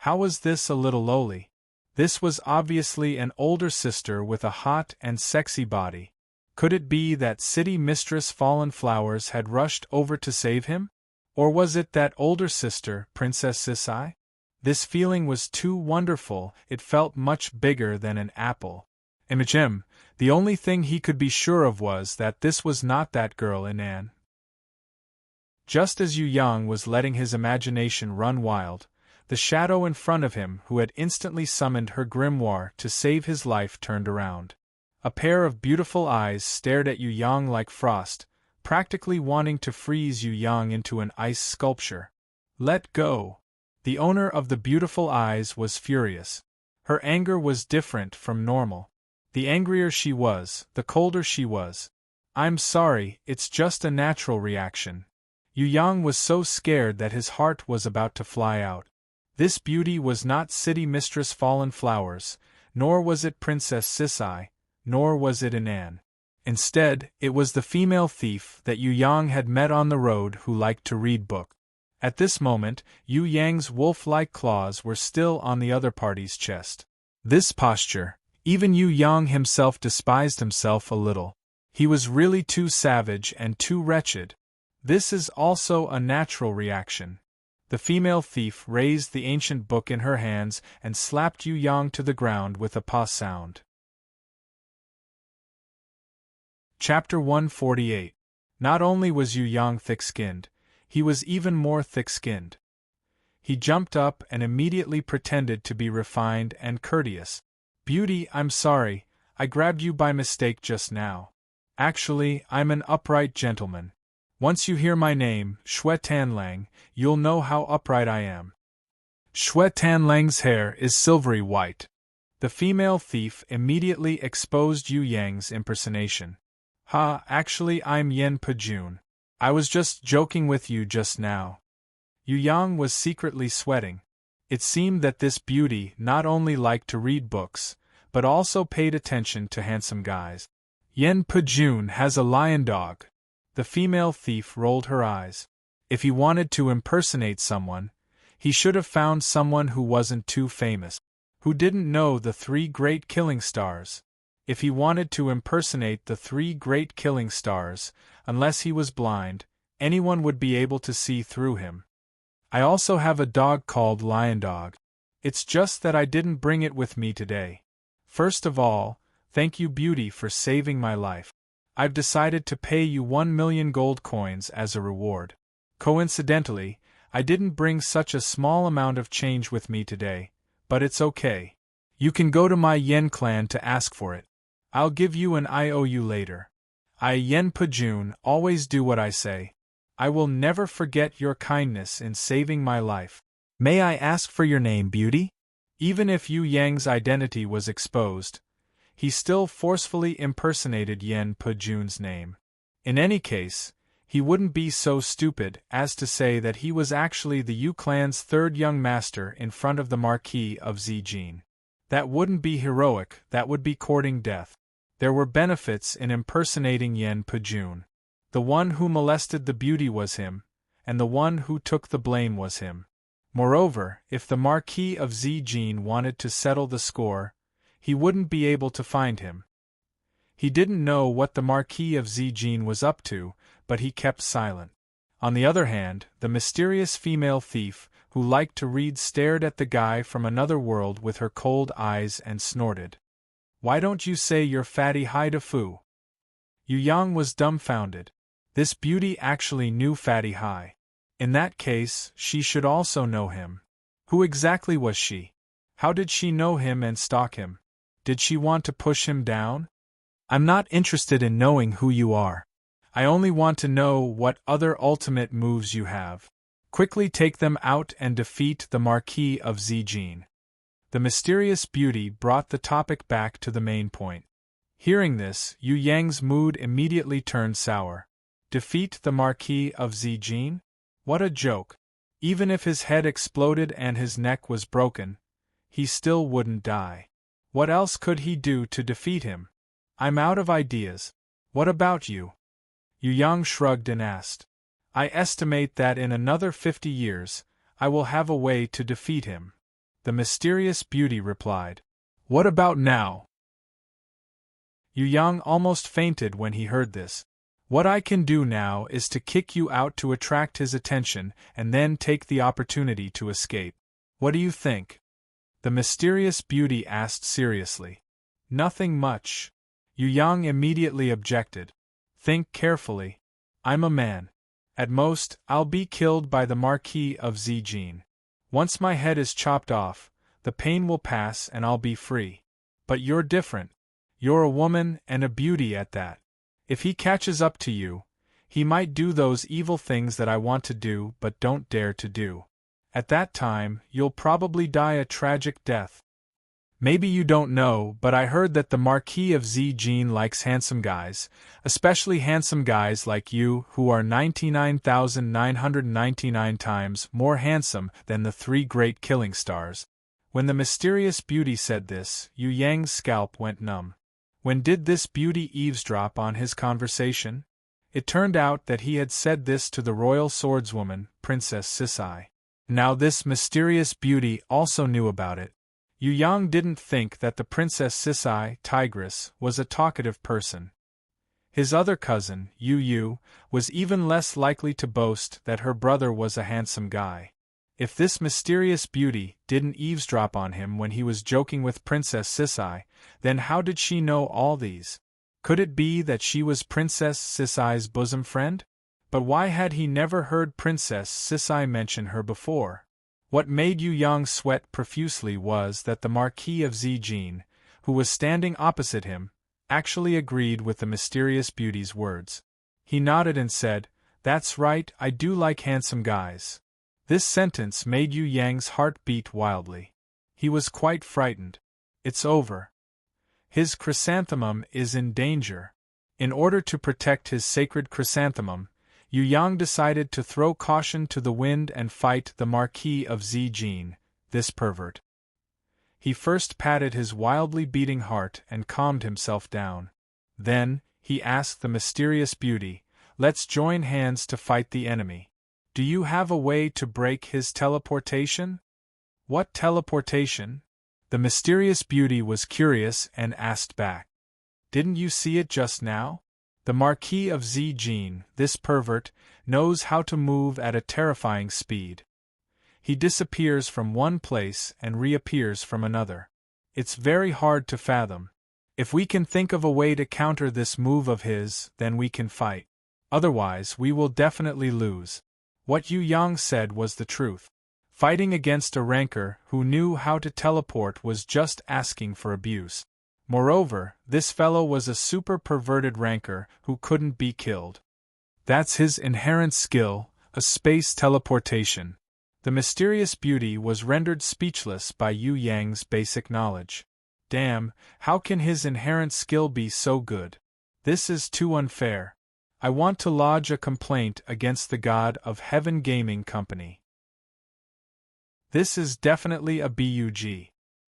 How was this a little lowly? This was obviously an older sister with a hot and sexy body. Could it be that city mistress Fallen Flowers had rushed over to save him? Or was it that older sister, Princess Sisai? This feeling was too wonderful, it felt much bigger than an apple. The only thing he could be sure of was that this was not that girl in An. Just as Yu Yang was letting his imagination run wild, the shadow in front of him, who had instantly summoned her grimoire to save his life, turned around. A pair of beautiful eyes stared at Yu Yang like frost, practically wanting to freeze Yu Yang into an ice sculpture. Let go! The owner of the beautiful eyes was furious. Her anger was different from normal. The angrier she was, the colder she was. I'm sorry, it's just a natural reaction. Yu Yang was so scared that his heart was about to fly out. This beauty was not City Mistress Fallen Flowers, nor was it Princess Sisai, nor was it Inan. Instead, it was the female thief that Yu Yang had met on the road who liked to read book. At this moment, Yu Yang's wolf-like claws were still on the other party's chest. This posture, even Yu Yang himself despised himself a little. He was really too savage and too wretched. This is also a natural reaction. The female thief raised the ancient book in her hands and slapped Yu Yang to the ground with a paw sound. Chapter 148. Not only was Yu Yang thick-skinned, he was even more thick-skinned. He jumped up and immediately pretended to be refined and courteous. Beauty, I'm sorry, I grabbed you by mistake just now. Actually, I'm an upright gentleman. Once you hear my name, Shui Tanlang, you'll know how upright I am. Shui Tanlang's hair is silvery white. The female thief immediately exposed Yu Yang's impersonation. Actually I'm Yen Pejun. I was just joking with you just now. Yu Yang was secretly sweating. It seemed that this beauty not only liked to read books, but also paid attention to handsome guys. Yen Pejun has a lion dog. The female thief rolled her eyes. If he wanted to impersonate someone, he should have found someone who wasn't too famous, who didn't know the 3 great killing stars. If he wanted to impersonate the 3 great killing stars, unless he was blind, anyone would be able to see through him. I also have a dog called Lion Dog. It's just that I didn't bring it with me today. First of all, thank you, Beauty, for saving my life. I've decided to pay you 1 million gold coins as a reward. Coincidentally, I didn't bring such a small amount of change with me today, but it's okay. You can go to my Yen clan to ask for it. I'll give you an IOU later. I, Yen Pejun, always do what I say. I will never forget your kindness in saving my life. May I ask for your name, Beauty? Even if Yu Yang's identity was exposed, he still forcefully impersonated Yen Pejun's name. In any case, he wouldn't be so stupid as to say that he was actually the Yu clan's 3rd young master in front of the Marquis of Zijin. That wouldn't be heroic, that would be courting death. There were benefits in impersonating Yen Pejun. The one who molested the beauty was him, and the one who took the blame was him. Moreover, if the Marquis of Zijin wanted to settle the score, he wouldn't be able to find him. He didn't know what the Marquis of Zijin was up to, but he kept silent. On the other hand, the mysterious female thief, who liked to read, stared at the guy from another world with her cold eyes and snorted. Why don't you say you're Fatty Hai De Fu? Yu Yang was dumbfounded. This beauty actually knew Fatty Hai. In that case, she should also know him. Who exactly was she? How did she know him and stalk him? Did she want to push him down? I'm not interested in knowing who you are. I only want to know what other ultimate moves you have. Quickly take them out and defeat the Marquis of Zijin. The mysterious beauty brought the topic back to the main point. Hearing this, Yu Yang's mood immediately turned sour. Defeat the Marquis of Zijin? What a joke. Even if his head exploded and his neck was broken, he still wouldn't die. What else could he do to defeat him? I'm out of ideas. What about you? Yu Yang shrugged and asked. I estimate that in another 50 years, I will have a way to defeat him. The mysterious beauty replied. What about now? Yu Yang almost fainted when he heard this. What I can do now is to kick you out to attract his attention and then take the opportunity to escape. What do you think? The mysterious beauty asked seriously. Nothing much. Yu Yang immediately objected. Think carefully. I'm a man. At most, I'll be killed by the Marquis of Zijin. Once my head is chopped off, the pain will pass and I'll be free. But you're different. You're a woman and a beauty at that. If he catches up to you, he might do those evil things that I want to do but don't dare to do. At that time, you'll probably die a tragic death. Maybe you don't know, but I heard that the Marquis of Zijin likes handsome guys, especially handsome guys like you who are 99,999 times more handsome than the three great killing stars. When the mysterious beauty said this, Yu Yang's scalp went numb. When did this beauty eavesdrop on his conversation? It turned out that he had said this to the royal swordswoman, Princess Sisai. Now this mysterious beauty also knew about it. Yu Yang didn't think that the Princess Sisai, Tigress, was a talkative person. His other cousin, Yu Yu, was even less likely to boast that her brother was a handsome guy. If this mysterious beauty didn't eavesdrop on him when he was joking with Princess Sisai, then how did she know all these? Could it be that she was Princess Sisai's bosom friend? But why had he never heard Princess Sisai mention her before? What made Yu Yang sweat profusely was that the Marquis of Zijin, who was standing opposite him, actually agreed with the mysterious beauty's words. He nodded and said, "That's right, I do like handsome guys." This sentence made Yu Yang's heart beat wildly. He was quite frightened. It's over. His chrysanthemum is in danger. In order to protect his sacred chrysanthemum, Yu Yang decided to throw caution to the wind and fight the Marquis of Zijin, this pervert. He first patted his wildly beating heart and calmed himself down. Then, he asked the mysterious beauty, "Let's join hands to fight the enemy. Do you have a way to break his teleportation?" "What teleportation?" The mysterious beauty was curious and asked back. "Didn't you see it just now? The Marquis of Zijin, this pervert, knows how to move at a terrifying speed. He disappears from one place and reappears from another. It's very hard to fathom. If we can think of a way to counter this move of his, then we can fight. Otherwise, we will definitely lose." What Yu Yang said was the truth. Fighting against a ranker who knew how to teleport was just asking for abuse. Moreover, this fellow was a super perverted ranker who couldn't be killed. That's his inherent skill, a space teleportation. The mysterious beauty was rendered speechless by Yu Yang's basic knowledge. Damn, how can his inherent skill be so good? This is too unfair. I want to lodge a complaint against the God of Heaven Gaming Company. This is definitely a bug.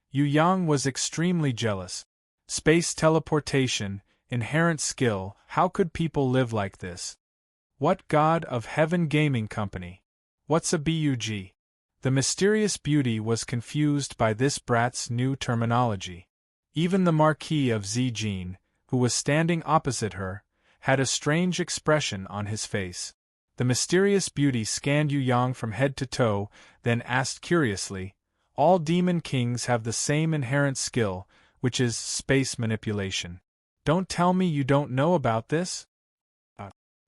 Yu Yang was extremely jealous. Space teleportation, inherent skill, how could people live like this? What God of Heaven Gaming Company? What's a bug? The mysterious beauty was confused by this brat's new terminology. Even the Marquis of Zijin, who was standing opposite her, had a strange expression on his face. The mysterious beauty scanned Yu Yang from head to toe, then asked curiously, "All demon kings have the same inherent skill, which is space manipulation. Don't tell me you don't know about this?"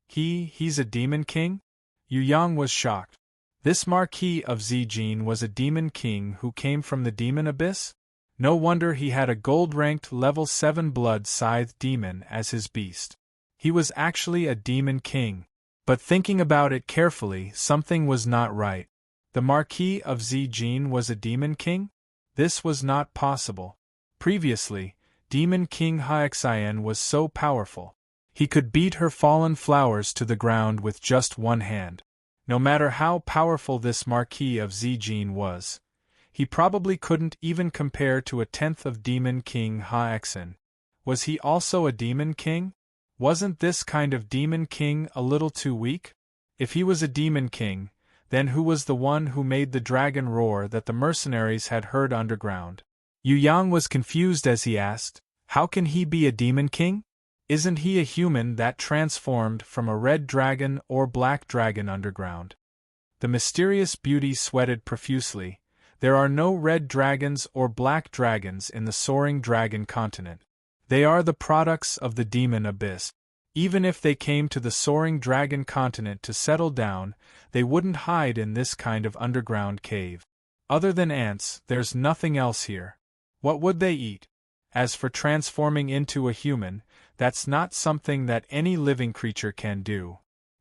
He's a demon king? Yu Yang was shocked. This Marquis of Zijin was a demon king who came from the demon abyss? No wonder he had a gold-ranked level 7 blood-scythe demon as his beast. He was actually a demon king. But thinking about it carefully, something was not right. The Marquis of Zijin was a demon king? This was not possible. Previously, Demon King Haexian was so powerful. He could beat her fallen flowers to the ground with just one hand. No matter how powerful this Marquis of Zijin was, he probably couldn't even compare to a tenth of Demon King Haexian. Was he also a demon king? Wasn't this kind of demon king a little too weak? If he was a demon king, then who was the one who made the dragon roar that the mercenaries had heard underground? Yu Yang was confused as he asked, "How can he be a demon king? Isn't he a human that transformed from a red dragon or black dragon underground?" The mysterious beauty sweated profusely. There are no red dragons or black dragons in the soaring dragon continent. They are the products of the demon abyss. Even if they came to the soaring dragon continent to settle down, they wouldn't hide in this kind of underground cave. Other than ants, there's nothing else here. What would they eat? As for transforming into a human, that's not something that any living creature can do.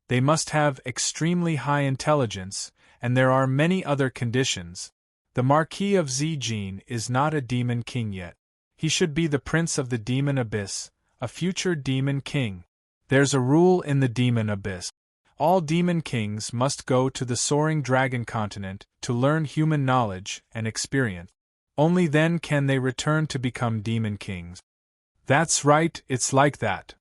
They must have extremely high intelligence, and there are many other conditions. The Marquis of Zijin is not a demon king yet. He should be the prince of the demon abyss, a future demon king. There's a rule in the demon abyss. All demon kings must go to the soaring dragon continent to learn human knowledge and experience. Only then can they return to become demon kings. That's right, it's like that.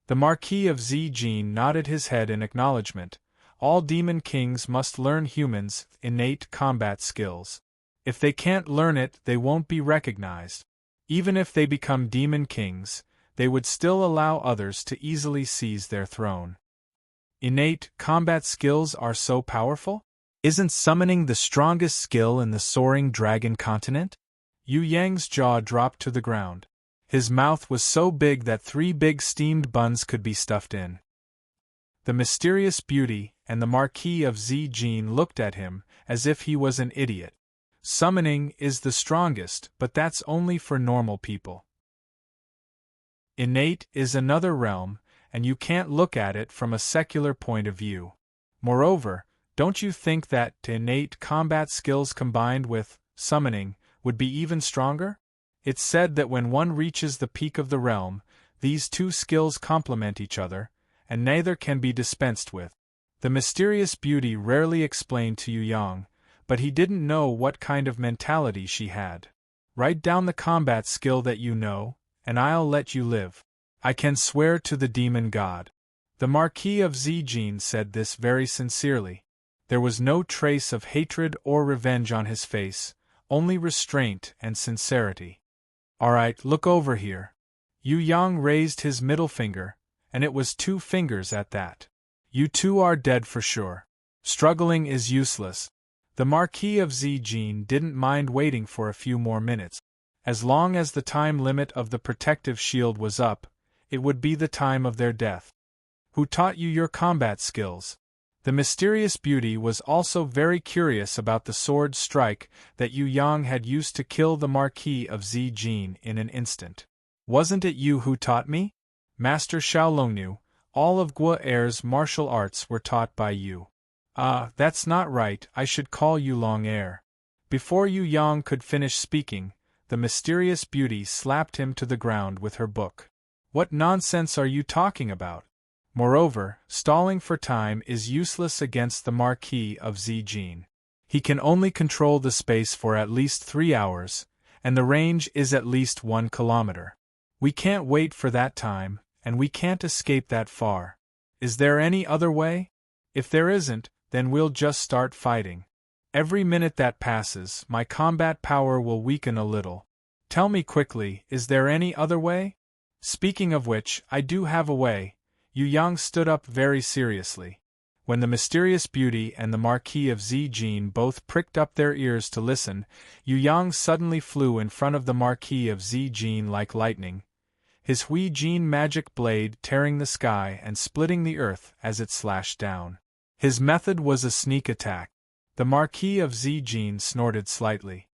The Marquis of Zijin nodded his head in acknowledgement. All demon kings must learn humans' innate combat skills. If they can't learn it, they won't be recognized. Even if they become demon kings, they would still allow others to easily seize their throne. Innate combat skills are so powerful? Isn't summoning the strongest skill in the soaring dragon continent? Yu Yang's jaw dropped to the ground. His mouth was so big that 3 big steamed buns could be stuffed in. The mysterious beauty and the Marquis of Zijin looked at him as if he was an idiot. Summoning is the strongest, but that's only for normal people. Innate is another realm, and you can't look at it from a secular point of view. Moreover, don't you think that innate combat skills combined with summoning would be even stronger? It's said that when one reaches the peak of the realm, these two skills complement each other, and neither can be dispensed with. The mysterious beauty rarely explained to Yu Yang, but he didn't know what kind of mentality she had. Write down the combat skill that you know, and I'll let you live. I can swear to the demon god. The Marquis of Zijin said this very sincerely. There was no trace of hatred or revenge on his face, only restraint and sincerity. All right, look over here. Yu Yang raised his middle finger, and it was 2 fingers at that. You two are dead for sure. Struggling is useless. The Marquis of Zijin didn't mind waiting for a few more minutes. As long as the time limit of the protective shield was up, it would be the time of their death. Who taught you your combat skills? The mysterious beauty was also very curious about the sword strike that Yu Yang had used to kill the Marquis of Zijin in an instant. Wasn't it you who taught me? Master Xiaolongnu, all of Gua Er's martial arts were taught by you. That's not right, I should call you Long Er. Before Yu Yang could finish speaking, the mysterious beauty slapped him to the ground with her book. What nonsense are you talking about? Moreover, stalling for time is useless against the Marquis of Zijin. He can only control the space for at least 3 hours, and the range is at least 1 kilometer. We can't wait for that time, and we can't escape that far. Is there any other way? If there isn't, then we'll just start fighting. Every minute that passes, my combat power will weaken a little. Tell me quickly, is there any other way? Speaking of which, I do have a way. Yu Yang stood up very seriously. When the mysterious beauty and the Marquis of Zijin both pricked up their ears to listen, Yu Yang suddenly flew in front of the Marquis of Zijin like lightning, his Hui Jin magic blade tearing the sky and splitting the earth as it slashed down. His method was a sneak attack. The Marquis of Zijin snorted slightly.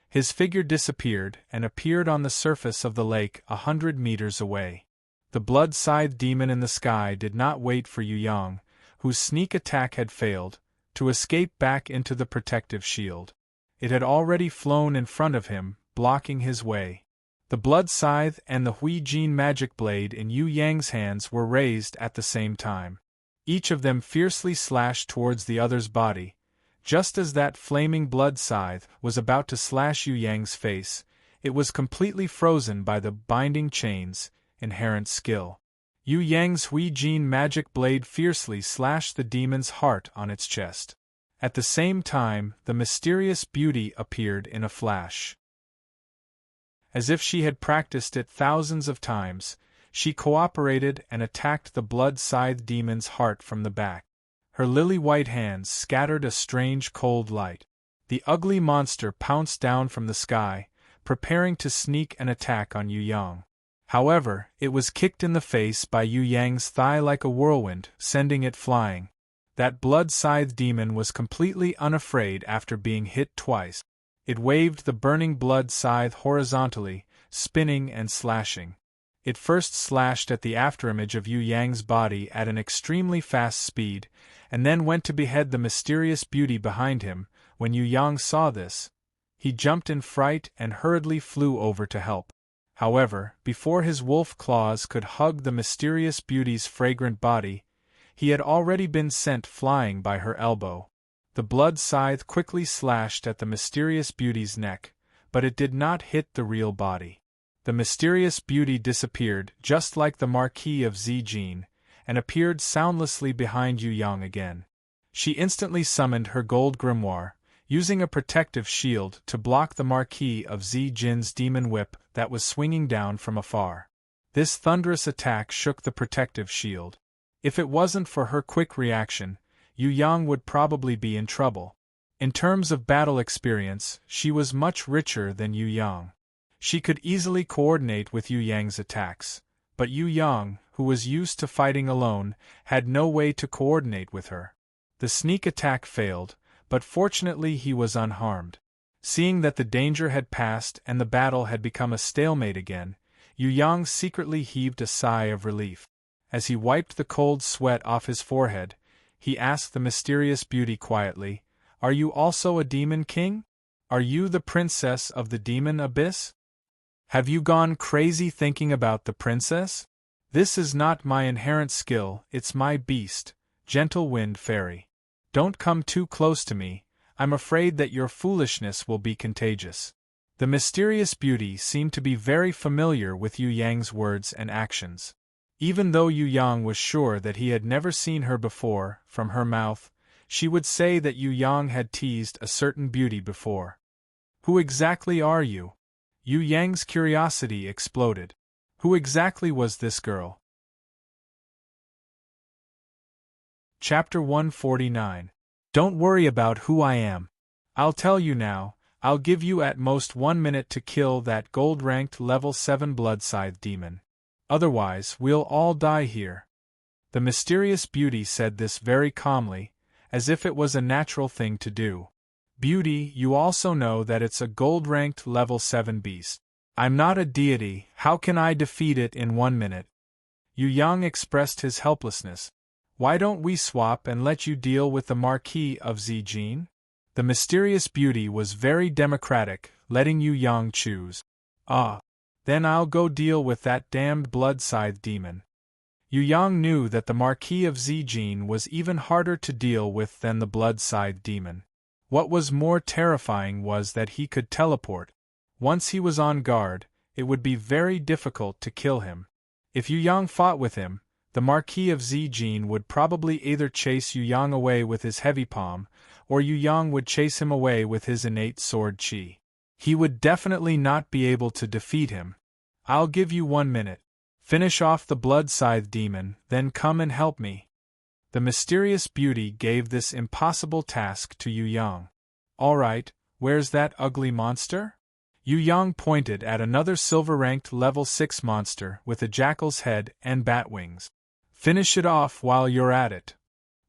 His figure disappeared and appeared on the surface of the lake 100 meters away. The blood-scythe demon in the sky did not wait for Yu Yang, whose sneak attack had failed, to escape back into the protective shield. It had already flown in front of him, blocking his way. The blood scythe and the Hui Jin magic blade in Yu Yang's hands were raised at the same time. Each of them fiercely slashed towards the other's body. Just as that flaming blood scythe was about to slash Yu Yang's face, it was completely frozen by the binding chains, inherent skill. Yu Yang's Hui Jin magic blade fiercely slashed the demon's heart on its chest. At the same time, the mysterious beauty appeared in a flash. As if she had practiced it thousands of times, she cooperated and attacked the blood-scythe demon's heart from the back. Her lily-white hands scattered a strange cold light. The ugly monster pounced down from the sky, preparing to sneak an attack on Yu Yang. However, it was kicked in the face by Yu Yang's thigh like a whirlwind, sending it flying. That blood-scythe demon was completely unafraid after being hit twice. It waved the burning blood scythe horizontally, spinning and slashing. It first slashed at the afterimage of Yu Yang's body at an extremely fast speed, and then went to behead the mysterious beauty behind him. When Yu Yang saw this, he jumped in fright and hurriedly flew over to help. However, before his wolf claws could hug the mysterious beauty's fragrant body, he had already been sent flying by her elbow. The blood scythe quickly slashed at the mysterious beauty's neck, but it did not hit the real body. The mysterious beauty disappeared just like the Marquis of Zijin, and appeared soundlessly behind Yu Yang again. She instantly summoned her gold grimoire, using a protective shield to block the Marquis of Zijin's demon whip that was swinging down from afar. This thunderous attack shook the protective shield. If it wasn't for her quick reaction, Yu Yang would probably be in trouble. In terms of battle experience, she was much richer than Yu Yang. She could easily coordinate with Yu Yang's attacks, but Yu Yang, who was used to fighting alone, had no way to coordinate with her. The sneak attack failed, but fortunately he was unharmed. Seeing that the danger had passed and the battle had become a stalemate again, Yu Yang secretly heaved a sigh of relief. As he wiped the cold sweat off his forehead, he asked the mysterious beauty quietly, "Are you also a demon king? Are you the princess of the demon abyss? Have you gone crazy thinking about the princess? This is not my inherent skill, it's my beast, gentle wind fairy. Don't come too close to me, I'm afraid that your foolishness will be contagious." The mysterious beauty seemed to be very familiar with Yu Yang's words and actions. Even though Yu Yang was sure that he had never seen her before, from her mouth, she would say that Yu Yang had teased a certain beauty before. "Who exactly are you?" Yu Yang's curiosity exploded. Who exactly was this girl? Chapter 149. Don't worry about who I am. I'll tell you now. I'll give you at most 1 minute to kill that gold-ranked level 7 blood-scythe demon. Otherwise, we'll all die here. The mysterious beauty said this very calmly, as if it was a natural thing to do. Beauty, you also know that it's a gold-ranked level 7 beast. I'm not a deity, how can I defeat it in 1 minute? Yu Yang expressed his helplessness. Why don't we swap and let you deal with the Marquis of Zijin? The mysterious beauty was very democratic, letting Yu Yang choose. Then I'll go deal with that damned blood-scythe demon. Yu Yang knew that the Marquis of Zijin was even harder to deal with than the blood-scythe demon. What was more terrifying was that he could teleport. Once he was on guard, it would be very difficult to kill him. If Yu Yang fought with him, the Marquis of Zijin would probably either chase Yu Yang away with his heavy palm, or Yu Yang would chase him away with his innate sword chi. He would definitely not be able to defeat him. I'll give you 1 minute. Finish off the blood-scythe demon, then come and help me. The mysterious beauty gave this impossible task to Yu Yang. All right, where's that ugly monster? Yu Yang pointed at another silver-ranked level 6 monster with a jackal's head and bat wings. Finish it off while you're at it.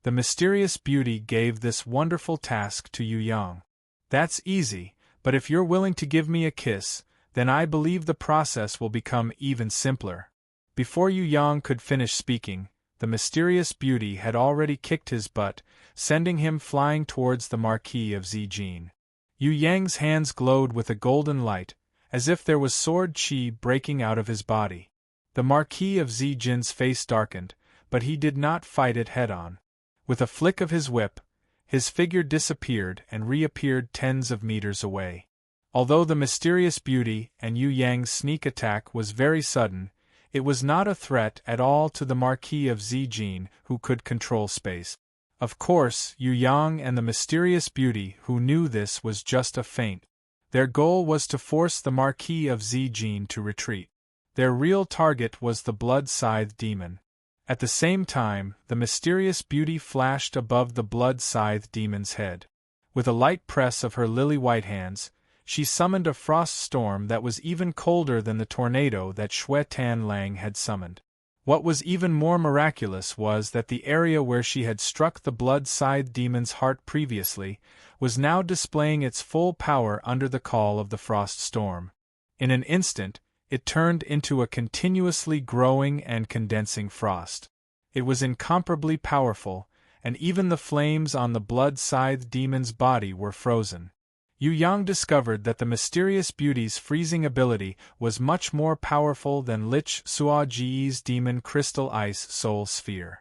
The mysterious beauty gave this wonderful task to Yu Yang. That's easy, but if you're willing to give me a kiss, then I believe the process will become even simpler. Before Yu Yang could finish speaking, the mysterious beauty had already kicked his butt, sending him flying towards the Marquis of Zijin. Yu Yang's hands glowed with a golden light, as if there was sword chi breaking out of his body. The Marquis of Zijin's face darkened, but he did not fight it head-on. With a flick of his whip, his figure disappeared and reappeared tens of meters away. Although the mysterious beauty and Yu Yang's sneak attack was very sudden, it was not a threat at all to the Marquis of Zijin, who could control space. Of course, Yu Yang and the mysterious beauty who knew this was just a feint. Their goal was to force the Marquis of Zijin to retreat. Their real target was the blood-scythe demon. At the same time, the mysterious beauty flashed above the blood-scythe demon's head. With a light press of her lily-white hands, she summoned a frost storm that was even colder than the tornado that Xue Tan Lang had summoned. What was even more miraculous was that the area where she had struck the blood-scythe demon's heart previously was now displaying its full power under the call of the frost storm. In an instant, it turned into a continuously growing and condensing frost. It was incomparably powerful, and even the flames on the blood-scythe demon's body were frozen. Yu Yang discovered that the mysterious beauty's freezing ability was much more powerful than Lich Suoji's demon crystal ice soul sphere.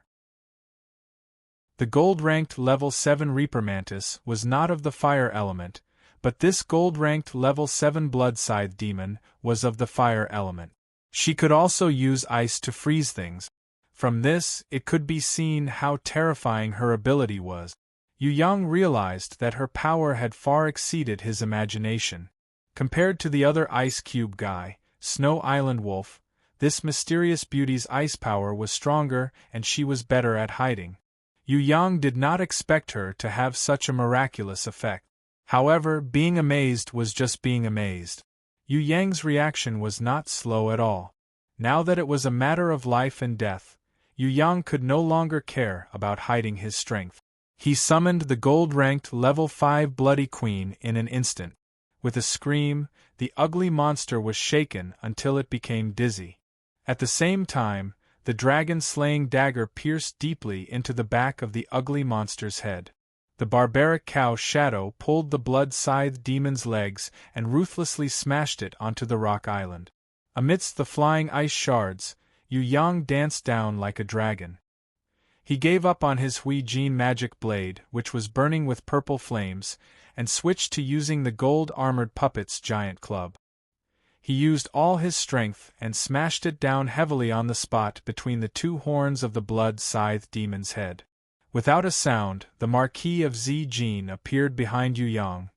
The gold-ranked level 7 Reaper Mantis was not of the fire element, but this gold-ranked level 7 blood-scythe demon was of the fire element. She could also use ice to freeze things. From this, it could be seen how terrifying her ability was. Yu Yang realized that her power had far exceeded his imagination. Compared to the other Ice Cube guy, Snow Island Wolf, this mysterious beauty's ice power was stronger and she was better at hiding. Yu Yang did not expect her to have such a miraculous effect. However, being amazed was just being amazed. Yu Yang's reaction was not slow at all. Now that it was a matter of life and death, Yu Yang could no longer care about hiding his strength. He summoned the gold-ranked level 5 Bloody Queen in an instant. With a scream, the ugly monster was shaken until it became dizzy. At the same time, the dragon-slaying dagger pierced deeply into the back of the ugly monster's head. The barbaric cow Shadow pulled the blood-scythe demon's legs and ruthlessly smashed it onto the rock island. Amidst the flying ice shards, Yu Yang danced down like a dragon. He gave up on his Hui Jin magic blade, which was burning with purple flames, and switched to using the gold-armored puppet's giant club. He used all his strength and smashed it down heavily on the spot between the two horns of the blood-scythe demon's head. Without a sound, the Marquis of Zijin appeared behind Yu Yang,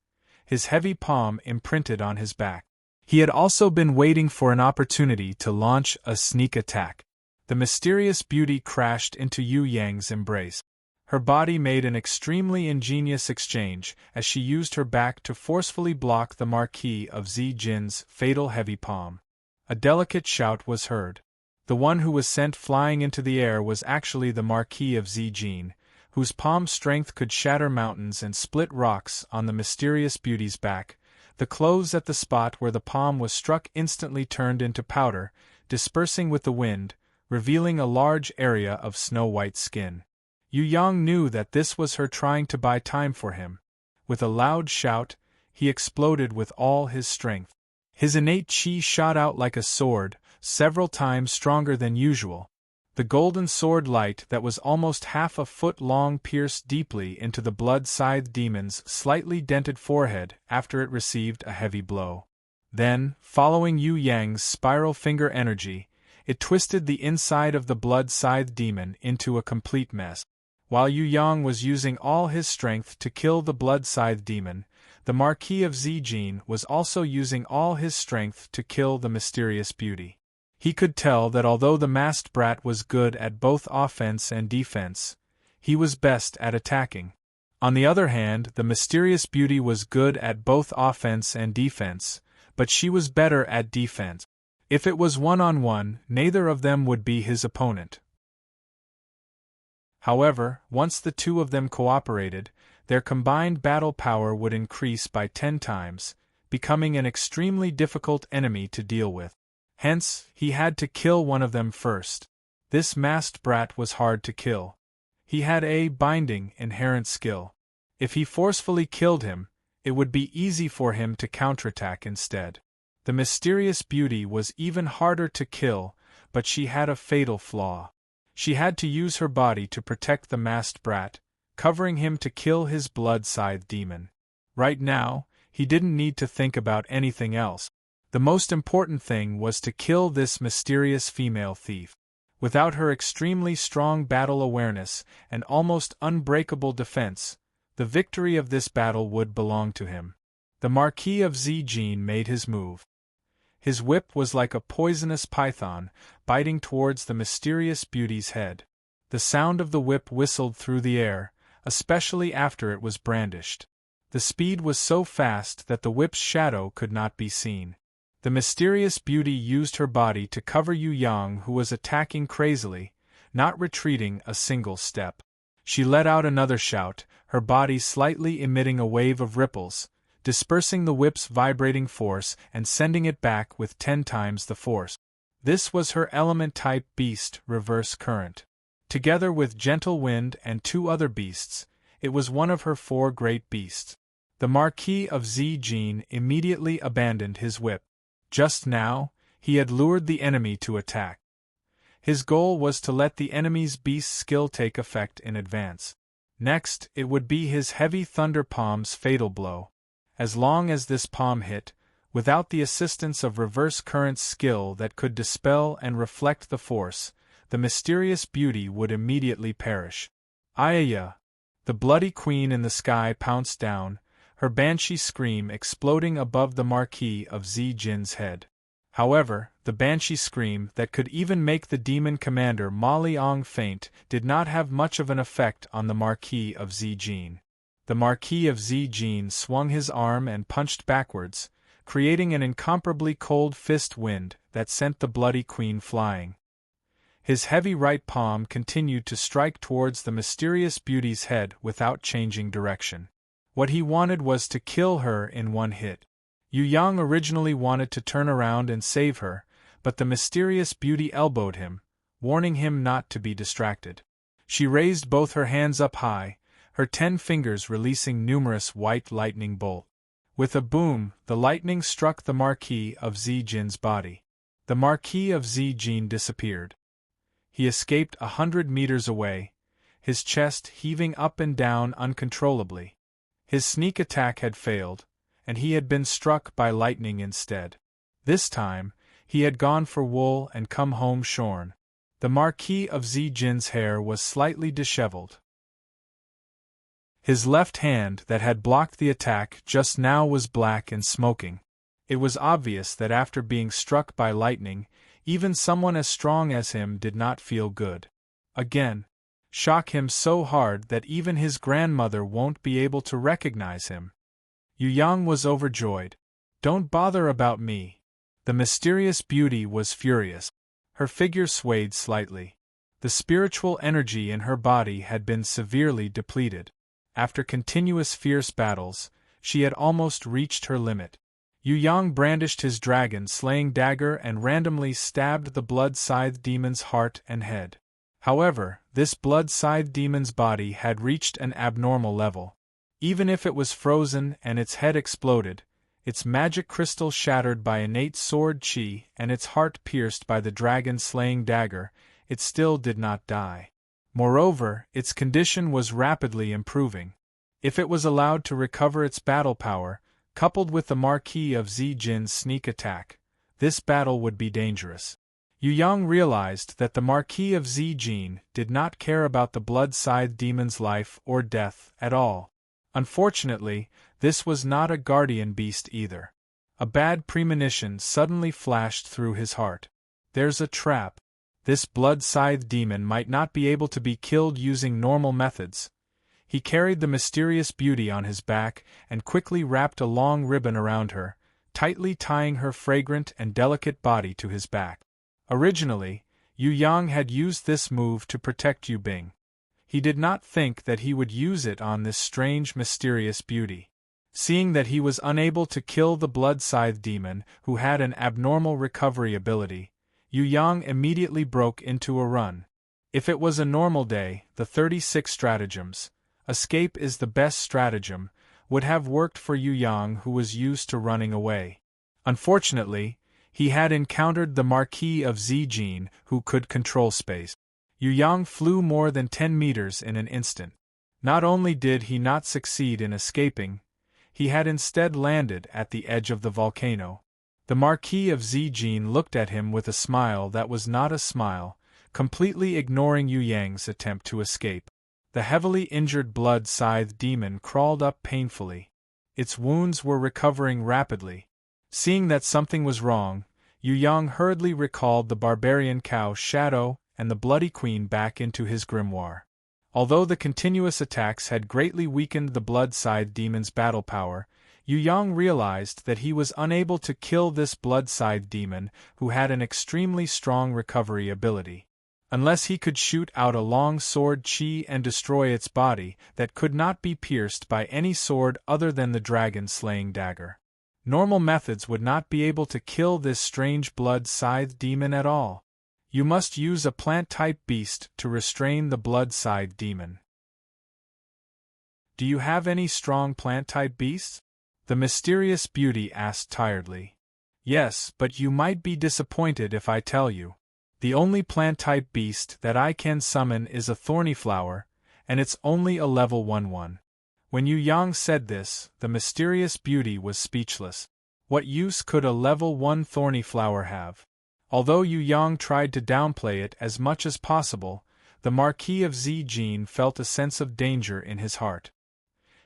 his heavy palm imprinted on his back. He had also been waiting for an opportunity to launch a sneak attack. The mysterious beauty crashed into Yu Yang's embrace. Her body made an extremely ingenious exchange as she used her back to forcefully block the Marquis of Zijin's fatal heavy palm. A delicate shout was heard. The one who was sent flying into the air was actually the Marquis of Zijin, whose palm strength could shatter mountains and split rocks on the mysterious beauty's back. The clothes at the spot where the palm was struck instantly turned into powder, dispersing with the wind, revealing a large area of snow-white skin. Yu Yang knew that this was her trying to buy time for him. With a loud shout, he exploded with all his strength. His innate chi shot out like a sword, several times stronger than usual. The golden sword light that was almost half a foot long pierced deeply into the blood-scythe demon's slightly dented forehead after it received a heavy blow. Then, following Yu Yang's spiral finger energy, it twisted the inside of the blood-scythe demon into a complete mess. While Yu Yang was using all his strength to kill the blood-scythe demon, the Marquis of Zijin was also using all his strength to kill the mysterious beauty. He could tell that although the masked brat was good at both offense and defense, he was best at attacking. On the other hand, the mysterious beauty was good at both offense and defense, but she was better at defense. If it was one-on-one, neither of them would be his opponent. However, once the two of them cooperated, their combined battle power would increase by 10 times, becoming an extremely difficult enemy to deal with. Hence, he had to kill one of them first. This masked brat was hard to kill. He had a binding inherent skill. If he forcefully killed him, it would be easy for him to counterattack instead. The mysterious beauty was even harder to kill, but she had a fatal flaw. She had to use her body to protect the masked brat, covering him to kill his blood-scythe demon. Right now, he didn't need to think about anything else. The most important thing was to kill this mysterious female thief. Without her extremely strong battle awareness and almost unbreakable defense, the victory of this battle would belong to him. The Marquis of Zijin made his move. His whip was like a poisonous python, biting towards the mysterious beauty's head. The sound of the whip whistled through the air, especially after it was brandished. The speed was so fast that the whip's shadow could not be seen. The mysterious beauty used her body to cover Yu Yang, who was attacking crazily, not retreating a single step. She let out another shout, her body slightly emitting a wave of ripples, dispersing the whip's vibrating force and sending it back with 10 times the force. This was her element-type beast, Reverse Current. Together with Gentle Wind and 2 other beasts, it was one of her 4 great beasts. The Marquis of Zijin immediately abandoned his whip. Just now, he had lured the enemy to attack. His goal was to let the enemy's beast skill take effect in advance. Next, it would be his heavy thunder palm's fatal blow. As long as this palm hit, without the assistance of Reverse Current's skill that could dispel and reflect the force, the mysterious beauty would immediately perish. Ayaya! The bloody queen in the sky pounced down, her banshee scream exploding above the Marquis of Zijin's head. However, the banshee scream that could even make the demon commander Ma Liang faint did not have much of an effect on the Marquis of Zijin. The Marquis of Zijin swung his arm and punched backwards, creating an incomparably cold fist wind that sent the bloody queen flying. His heavy right palm continued to strike towards the mysterious beauty's head without changing direction. What he wanted was to kill her in one hit. Yu Yang originally wanted to turn around and save her, but the mysterious beauty elbowed him, warning him not to be distracted. She raised both her hands up high, her 10 fingers releasing numerous white lightning bolts. With a boom, the lightning struck the Marquis of Zijin's body. The Marquis of Zijin disappeared. He escaped 100 meters away, his chest heaving up and down uncontrollably. His sneak attack had failed, and he had been struck by lightning instead. This time, he had gone for wool and come home shorn. The Marquis of Zijin's hair was slightly disheveled. His left hand that had blocked the attack just now was black and smoking. It was obvious that after being struck by lightning, even someone as strong as him did not feel good. Again, shock him so hard that even his grandmother won't be able to recognize him. Yu Yang was overjoyed. "Don't bother about me." The mysterious beauty was furious. Her figure swayed slightly. The spiritual energy in her body had been severely depleted. After continuous fierce battles, she had almost reached her limit. Yu Yang brandished his dragon-slaying dagger and randomly stabbed the blood-scythe demon's heart and head. However, this blood-scythe demon's body had reached an abnormal level. Even if it was frozen and its head exploded, its magic crystal shattered by innate sword chi and its heart pierced by the dragon-slaying dagger, it still did not die. Moreover, its condition was rapidly improving. If it was allowed to recover its battle power, coupled with the Marquis of Zijin's sneak attack, this battle would be dangerous. Yu Yang realized that the Marquis of Zijin did not care about the blood-scythe demon's life or death at all. Unfortunately, this was not a guardian beast either. A bad premonition suddenly flashed through his heart. There's a trap. This blood-scythe demon might not be able to be killed using normal methods. He carried the mysterious beauty on his back and quickly wrapped a long ribbon around her, tightly tying her fragrant and delicate body to his back. Originally, Yu Yang had used this move to protect Yu Bing. He did not think that he would use it on this strange mysterious beauty. Seeing that he was unable to kill the blood-scythe demon who had an abnormal recovery ability, Yu Yang immediately broke into a run. If it was a normal day, the 36 stratagems, escape is the best stratagem, would have worked for Yu Yang, who was used to running away. Unfortunately, he had encountered the Marquis of Zijin, who could control space. Yu Yang flew more than 10 meters in an instant. Not only did he not succeed in escaping, he had instead landed at the edge of the volcano. The Marquis of Zijin looked at him with a smile that was not a smile, completely ignoring Yu Yang's attempt to escape. The heavily injured blood-scythe demon crawled up painfully. Its wounds were recovering rapidly. Seeing that something was wrong, Yu Yang hurriedly recalled the barbarian cow Shadow and the bloody queen back into his grimoire. Although the continuous attacks had greatly weakened the blood-scythe demon's battle power, Yu Yang realized that he was unable to kill this blood-scythe demon, who had an extremely strong recovery ability. Unless he could shoot out a long sword chi and destroy its body that could not be pierced by any sword other than the dragon-slaying dagger. Normal methods would not be able to kill this strange blood-scythe demon at all. You must use a plant-type beast to restrain the blood-scythe demon. Do you have any strong plant-type beasts? The mysterious beauty asked tiredly. Yes, but you might be disappointed if I tell you. The only plant-type beast that I can summon is a thorny flower, and it's only a level 1/1. When Yu Yang said this, the mysterious beauty was speechless. What use could a level 1 thorny flower have? Although Yu Yang tried to downplay it as much as possible, the Marquis of Zijin felt a sense of danger in his heart.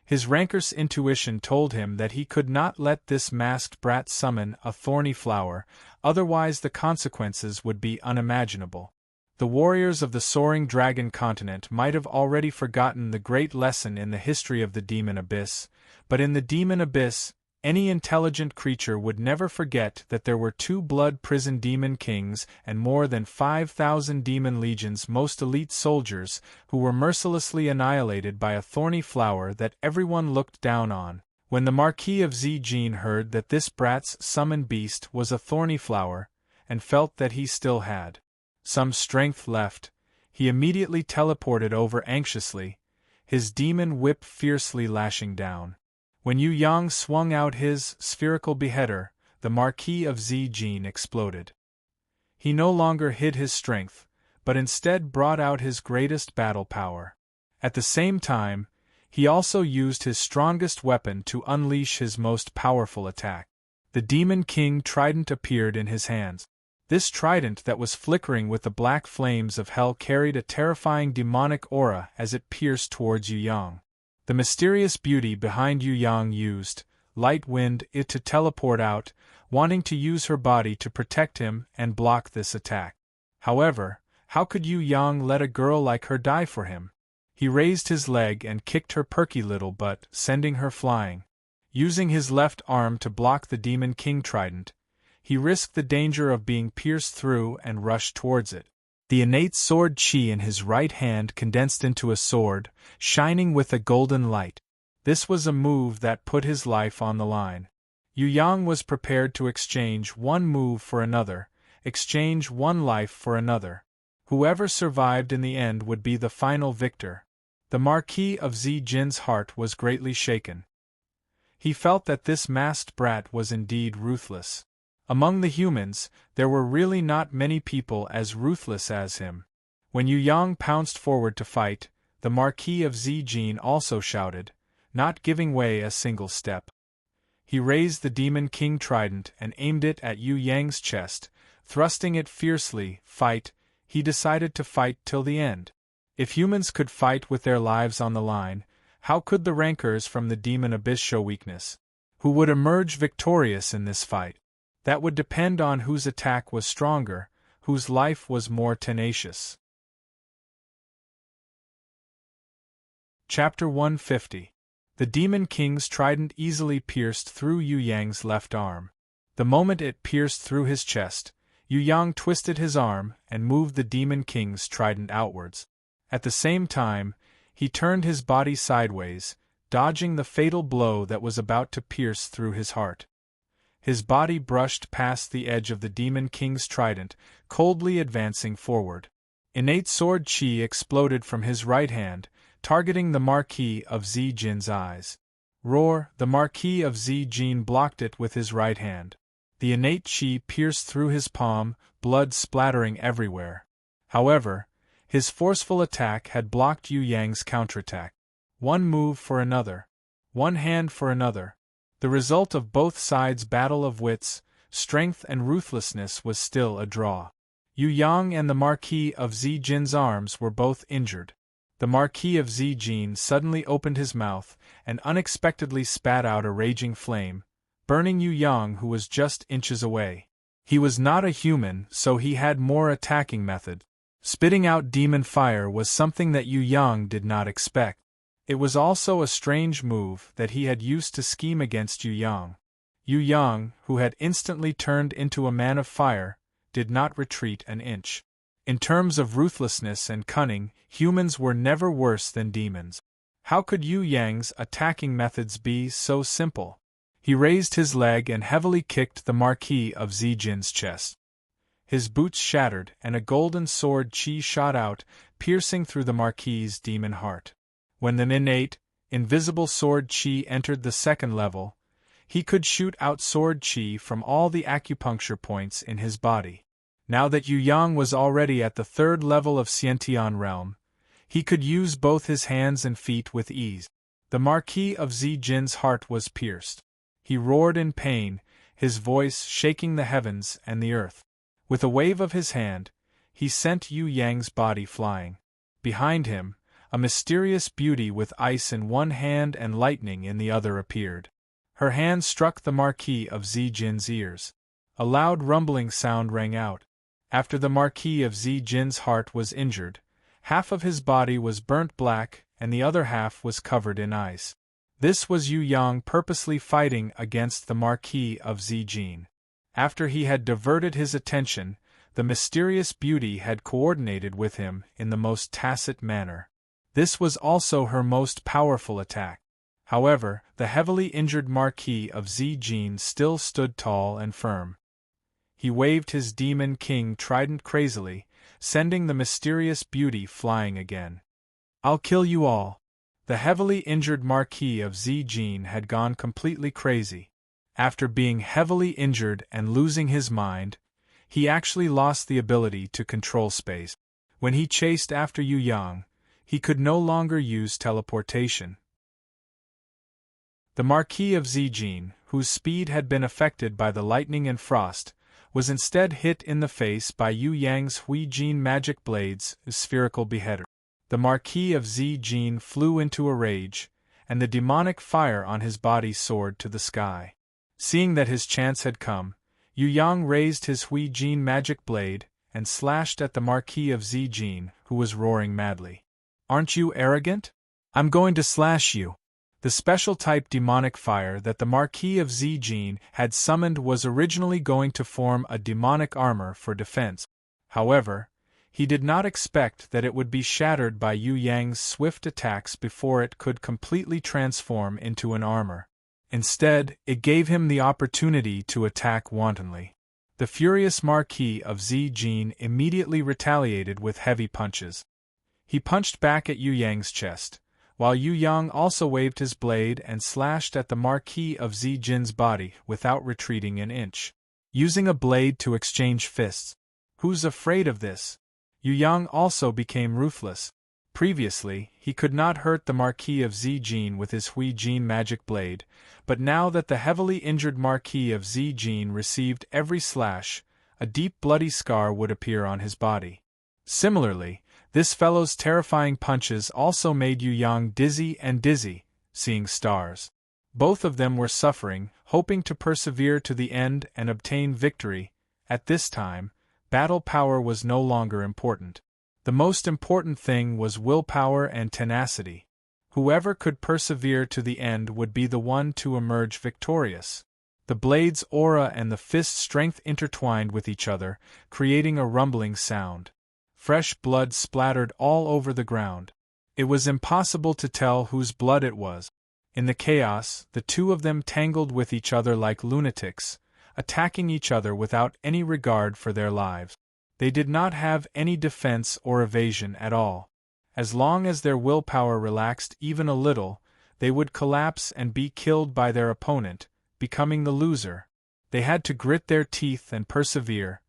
His rancorous intuition told him that he could not let this masked brat summon a thorny flower, otherwise the consequences would be unimaginable. The warriors of the soaring dragon continent might have already forgotten the great lesson in the history of the demon abyss, but in the demon abyss, any intelligent creature would never forget that there were 2 blood prison demon kings and more than 5,000 demon legions, most elite soldiers, who were mercilessly annihilated by a thorny flower that everyone looked down on. When the Marquis of Zijin heard that this brat's summoned beast was a thorny flower, and felt that he still had some strength left, he immediately teleported over anxiously, his demon whip fiercely lashing down. When Yu Yang swung out his spherical beheader, the Marquis of Zijin exploded. He no longer hid his strength, but instead brought out his greatest battle power. At the same time, he also used his strongest weapon to unleash his most powerful attack. The Demon King trident appeared in his hands. This trident that was flickering with the black flames of hell carried a terrifying demonic aura as it pierced towards Yu Yang. The mysterious beauty behind Yu Yang used light wind it to teleport out, wanting to use her body to protect him and block this attack. However, how could Yu Yang let a girl like her die for him? He raised his leg and kicked her perky little butt, sending her flying. Using his left arm to block the Demon King trident, he risked the danger of being pierced through and rushed towards it. The innate sword chi in his right hand condensed into a sword, shining with a golden light. This was a move that put his life on the line. Yu Yang was prepared to exchange one move for another, exchange one life for another. Whoever survived in the end would be the final victor. The Marquis of Zijin's heart was greatly shaken. He felt that this masked brat was indeed ruthless. Among the humans, there were really not many people as ruthless as him. When Yu Yang pounced forward to fight, the Marquis of Zijin also shouted, not giving way a single step. He raised the Demon King trident and aimed it at Yu Yang's chest, thrusting it fiercely. Fight, he decided to fight till the end. If humans could fight with their lives on the line, how could the rankers from the Demon Abyss show weakness? Who would emerge victorious in this fight? That would depend on whose attack was stronger, whose life was more tenacious. Chapter 150. The Demon King's trident easily pierced through Yu Yang's left arm. The moment it pierced through his chest, Yu Yang twisted his arm and moved the Demon King's trident outwards. At the same time, he turned his body sideways, dodging the fatal blow that was about to pierce through his heart. His body brushed past the edge of the Demon King's trident, coldly advancing forward. Innate sword chi exploded from his right hand, targeting the Marquis of Zijin's eyes. Roar! The Marquis of Zijin blocked it with his right hand. The innate chi pierced through his palm, blood splattering everywhere. However, his forceful attack had blocked Yu Yang's counterattack. One move for another. One hand for another. The result of both sides' battle of wits, strength and ruthlessness was still a draw. Yu Yang and the Marquis of Zijin's arms were both injured. The Marquis of Zijin suddenly opened his mouth and unexpectedly spat out a raging flame, burning Yu Yang, who was just inches away. He was not a human, so he had more attacking method. Spitting out demon fire was something that Yu Yang did not expect. It was also a strange move that he had used to scheme against Yu Yang. Yu Yang, who had instantly turned into a man of fire, did not retreat an inch. In terms of ruthlessness and cunning, humans were never worse than demons. How could Yu Yang's attacking methods be so simple? He raised his leg and heavily kicked the Marquis of Zijin's chest. His boots shattered, and a golden sword qi shot out, piercing through the Marquis's demon heart. When the innate, invisible sword qi entered the second level, he could shoot out sword qi from all the acupuncture points in his body. Now that Yu Yang was already at the third level of Xiantian realm, he could use both his hands and feet with ease. The Marquis of Zijin's heart was pierced. He roared in pain, his voice shaking the heavens and the earth. With a wave of his hand, he sent Yu Yang's body flying. Behind him, a mysterious beauty with ice in one hand and lightning in the other appeared. Her hand struck the Marquis of Zijin's ears. A loud rumbling sound rang out. After the Marquis of Zijin's heart was injured, half of his body was burnt black and the other half was covered in ice. This was Yu Yang purposely fighting against the Marquis of Zijin. After he had diverted his attention, the mysterious beauty had coordinated with him in the most tacit manner. This was also her most powerful attack. However, the heavily injured Marquis of Zijin still stood tall and firm. He waved his demon king trident crazily, sending the mysterious beauty flying again. "I'll kill you all." The heavily injured Marquis of Zijin had gone completely crazy. After being heavily injured and losing his mind, he actually lost the ability to control space. When he chased after Yu Yang, he could no longer use teleportation. The Marquis of Zijin, whose speed had been affected by the lightning and frost, was instead hit in the face by Yu Yang's Huijin magic blades, spherical beheader. The Marquis of Zijin flew into a rage, and the demonic fire on his body soared to the sky. Seeing that his chance had come, Yu Yang raised his Huijin magic blade and slashed at the Marquis of Zijin, who was roaring madly. "Aren't you arrogant? I'm going to slash you." The special type demonic fire that the Marquis of Zijin had summoned was originally going to form a demonic armor for defense. However, he did not expect that it would be shattered by Yu Yang's swift attacks before it could completely transform into an armor. Instead, it gave him the opportunity to attack wantonly. The furious Marquis of Zijin immediately retaliated with heavy punches. He punched back at Yu Yang's chest, while Yu Yang also waved his blade and slashed at the Marquis of Zijin's body without retreating an inch. Using a blade to exchange fists. Who's afraid of this? Yu Yang also became ruthless. Previously, he could not hurt the Marquis of Zijin with his Huijin magic blade, but now that the heavily injured Marquis of Zijin received every slash, a deep bloody scar would appear on his body. Similarly, this fellow's terrifying punches also made Yu Yang dizzy, seeing stars. Both of them were suffering, hoping to persevere to the end and obtain victory. At this time, battle power was no longer important. The most important thing was willpower and tenacity. Whoever could persevere to the end would be the one to emerge victorious. The blade's aura and the fist's strength intertwined with each other, creating a rumbling sound. Fresh blood splattered all over the ground. It was impossible to tell whose blood it was. In the chaos, the two of them tangled with each other like lunatics, attacking each other without any regard for their lives. They did not have any defense or evasion at all. As long as their willpower relaxed even a little, they would collapse and be killed by their opponent, becoming the loser. They had to grit their teeth and persevere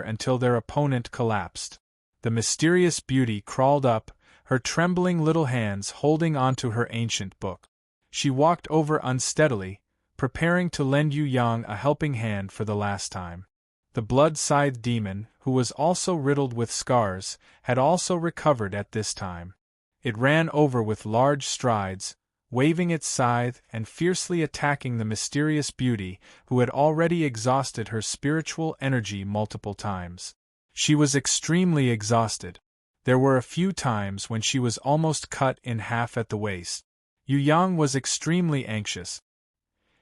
until their opponent collapsed. The mysterious beauty crawled up, her trembling little hands holding onto her ancient book. She walked over unsteadily, preparing to lend Yu Yang a helping hand for the last time. The blood-scythed demon, who was also riddled with scars, had also recovered at this time. It ran over with large strides, waving its scythe and fiercely attacking the mysterious beauty, who had already exhausted her spiritual energy multiple times. She was extremely exhausted. There were a few times when she was almost cut in half at the waist. Yu Yang was extremely anxious.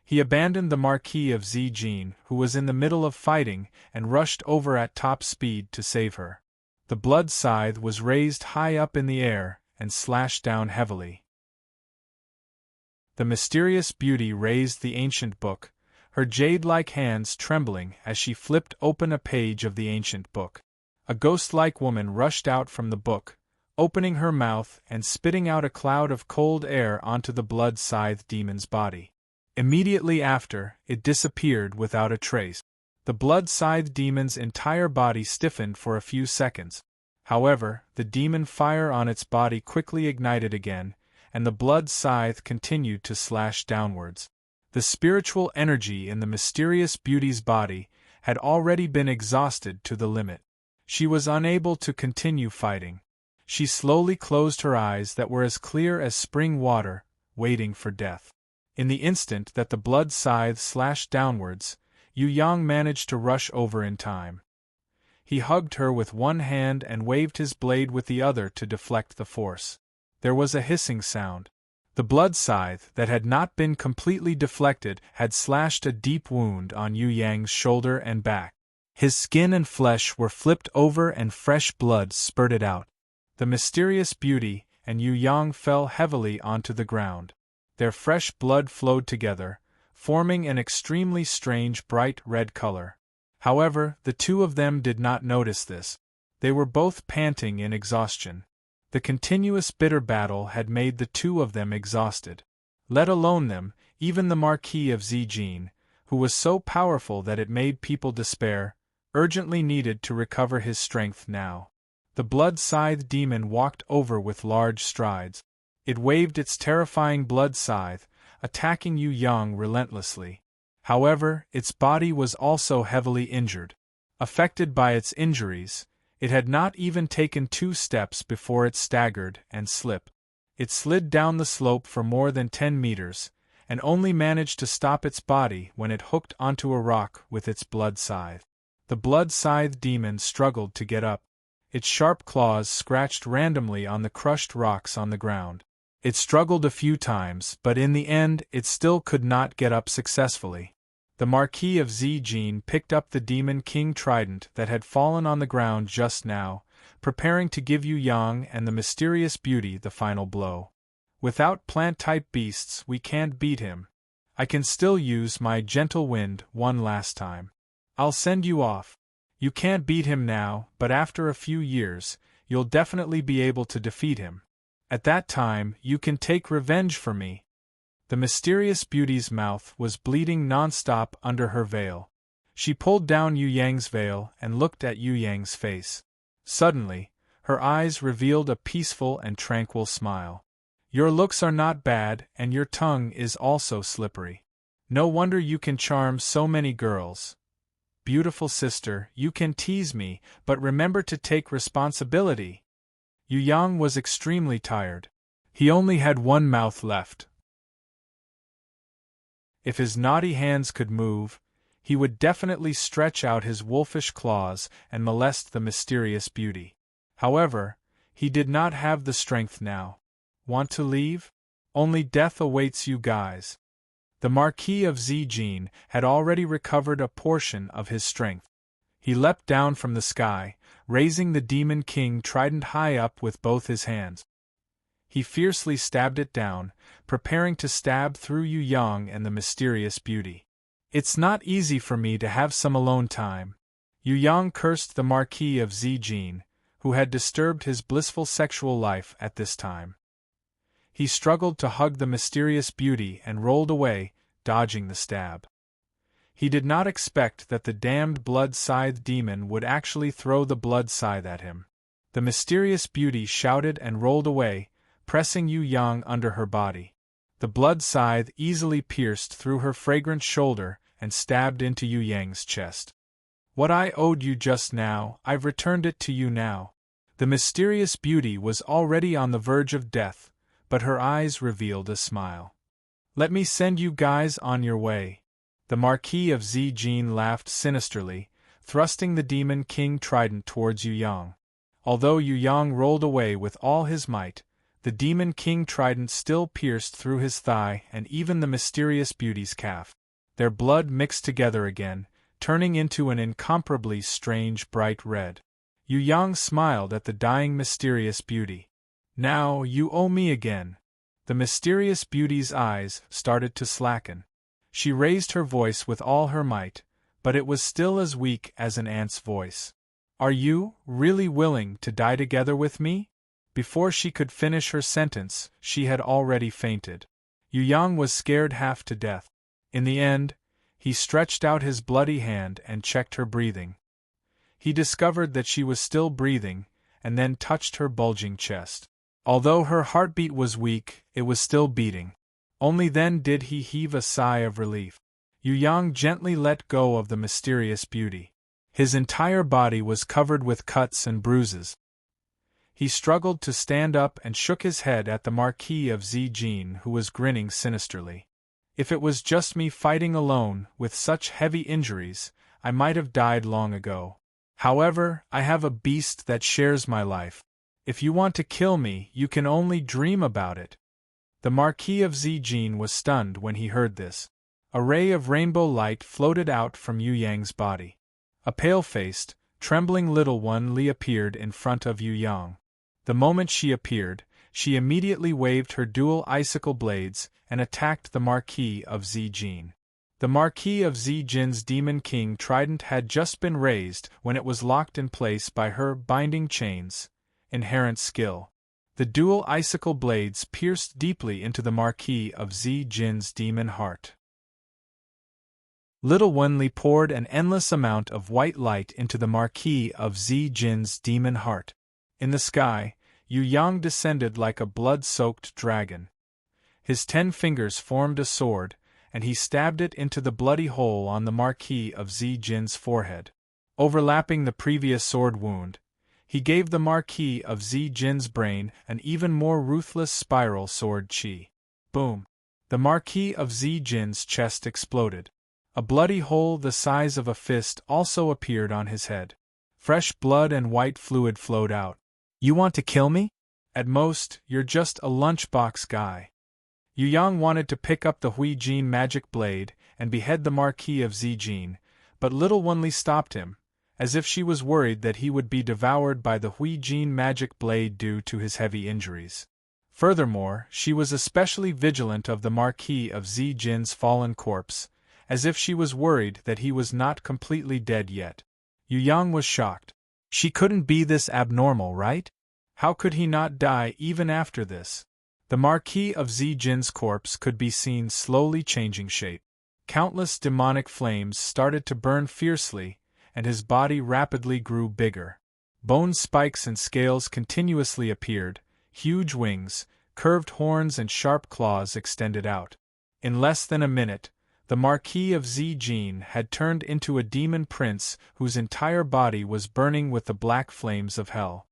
He abandoned the Marquis of Zijin, who was in the middle of fighting, and rushed over at top speed to save her. The blood scythe was raised high up in the air and slashed down heavily. The mysterious beauty raised the ancient book, her jade-like hands trembling as she flipped open a page of the ancient book. A ghost-like woman rushed out from the book, opening her mouth and spitting out a cloud of cold air onto the blood-scythe demon's body. Immediately after, it disappeared without a trace. The blood-scythe demon's entire body stiffened for a few seconds. However, the demon fire on its body quickly ignited again, and the blood scythe continued to slash downwards. The spiritual energy in the mysterious beauty's body had already been exhausted to the limit. She was unable to continue fighting. She slowly closed her eyes that were as clear as spring water, waiting for death. In the instant that the blood scythe slashed downwards, Yu Yang managed to rush over in time. He hugged her with one hand and waved his blade with the other to deflect the force. There was a hissing sound. The blood scythe that had not been completely deflected had slashed a deep wound on Yu Yang's shoulder and back. His skin and flesh were flipped over and fresh blood spurted out. The mysterious beauty and Yu Yang fell heavily onto the ground. Their fresh blood flowed together, forming an extremely strange bright red color. However, the two of them did not notice this. They were both panting in exhaustion. The continuous bitter battle had made the two of them exhausted. Let alone them, even the Marquis of Zijin, who was so powerful that it made people despair, urgently needed to recover his strength now. The blood scythe demon walked over with large strides. It waved its terrifying blood scythe, attacking Yu Yang relentlessly. However, its body was also heavily injured. Affected by its injuries, it had not even taken 2 steps before it staggered and slipped. It slid down the slope for more than 10 meters, and only managed to stop its body when it hooked onto a rock with its blood scythe. The blood scythe demon struggled to get up. Its sharp claws scratched randomly on the crushed rocks on the ground. It struggled a few times, but in the end it still could not get up successfully. The Marquis of Zijin picked up the Demon King trident that had fallen on the ground just now, preparing to give Yu Yang and the mysterious beauty the final blow. Without plant-type beasts we can't beat him. I can still use my gentle wind one last time. I'll send you off. You can't beat him now, but after a few years, you'll definitely be able to defeat him. At that time, you can take revenge for me. The mysterious beauty's mouth was bleeding non-stop under her veil. She pulled down Yu Yang's veil and looked at Yu Yang's face. Suddenly, her eyes revealed a peaceful and tranquil smile. Your looks are not bad, and your tongue is also slippery. No wonder you can charm so many girls. Beautiful sister, you can tease me, but remember to take responsibility. Yu Yang was extremely tired. He only had one mouth left. If his naughty hands could move, he would definitely stretch out his wolfish claws and molest the mysterious beauty. However, he did not have the strength now. Want to leave? Only death awaits you guys. The Marquis of Zijin had already recovered a portion of his strength. He leapt down from the sky, raising the Demon King trident high up with both his hands. He fiercely stabbed it down, preparing to stab through Yu Yang and the mysterious beauty. It's not easy for me to have some alone time. Yu Yang cursed the Marquis of Zijin, who had disturbed his blissful sexual life at this time. He struggled to hug the mysterious beauty and rolled away, dodging the stab. He did not expect that the damned blood scythe demon would actually throw the blood scythe at him. The mysterious beauty shouted and rolled away, pressing Yu Yang under her body. The blood scythe easily pierced through her fragrant shoulder and stabbed into Yu Yang's chest. What I owed you just now, I've returned it to you now. The mysterious beauty was already on the verge of death, but her eyes revealed a smile. Let me send you guys on your way. The Marquis of Zijin laughed sinisterly, thrusting the Demon King trident towards Yu Yang. Although Yu Yang rolled away with all his might, the Demon King trident still pierced through his thigh and even the mysterious beauty's calf. Their blood mixed together again, turning into an incomparably strange bright red. Yu Yang smiled at the dying mysterious beauty. "Now you owe me again." The mysterious beauty's eyes started to slacken. She raised her voice with all her might, but it was still as weak as an ant's voice. "Are you really willing to die together with me?" Before she could finish her sentence, she had already fainted. Yu Yang was scared half to death. In the end, he stretched out his bloody hand and checked her breathing. He discovered that she was still breathing, and then touched her bulging chest. Although her heartbeat was weak, it was still beating. Only then did he heave a sigh of relief. Yu Yang gently let go of the mysterious beauty. His entire body was covered with cuts and bruises. He struggled to stand up and shook his head at the Marquis of Zijin, who was grinning sinisterly. "If it was just me fighting alone, with such heavy injuries, I might have died long ago. However, I have a beast that shares my life. If you want to kill me, you can only dream about it." The Marquis of Zijin was stunned when he heard this. A ray of rainbow light floated out from Yu Yang's body. A pale-faced, trembling little one Li appeared in front of Yu Yang. The moment she appeared, she immediately waved her dual icicle blades and attacked the Marquis of Zijin. The Marquis of Zijin's Demon King trident had just been raised when it was locked in place by her binding chains. Inherent skill. The dual icicle blades pierced deeply into the Marquis of Zijin's demon heart. Little Wenli poured an endless amount of white light into the Marquis of Zijin's demon heart. In the sky, Yu Yang descended like a blood-soaked dragon. His 10 fingers formed a sword, and he stabbed it into the bloody hole on the Marquis of Zijin's forehead. Overlapping the previous sword wound, he gave the Marquis of Zijin's brain an even more ruthless spiral sword chi. Boom! The Marquis of Zijin's chest exploded. A bloody hole the size of a fist also appeared on his head. Fresh blood and white fluid flowed out. "You want to kill me? At most, you're just a lunchbox guy." Yu Yang wanted to pick up the Hui Jin magic blade and behead the Marquis of Zijin, but little Wenli stopped him, as if she was worried that he would be devoured by the Hui Jin magic blade due to his heavy injuries. Furthermore, she was especially vigilant of the Marquis of Zijin's fallen corpse, as if she was worried that he was not completely dead yet. Yu Yang was shocked. She couldn't be this abnormal, right? How could he not die even after this? The Marquis of Zijin's corpse could be seen slowly changing shape. Countless demonic flames started to burn fiercely, and his body rapidly grew bigger. Bone spikes and scales continuously appeared, huge wings, curved horns and sharp claws extended out. In less than a minute, the Marquis of Zijin had turned into a demon prince whose entire body was burning with the black flames of hell.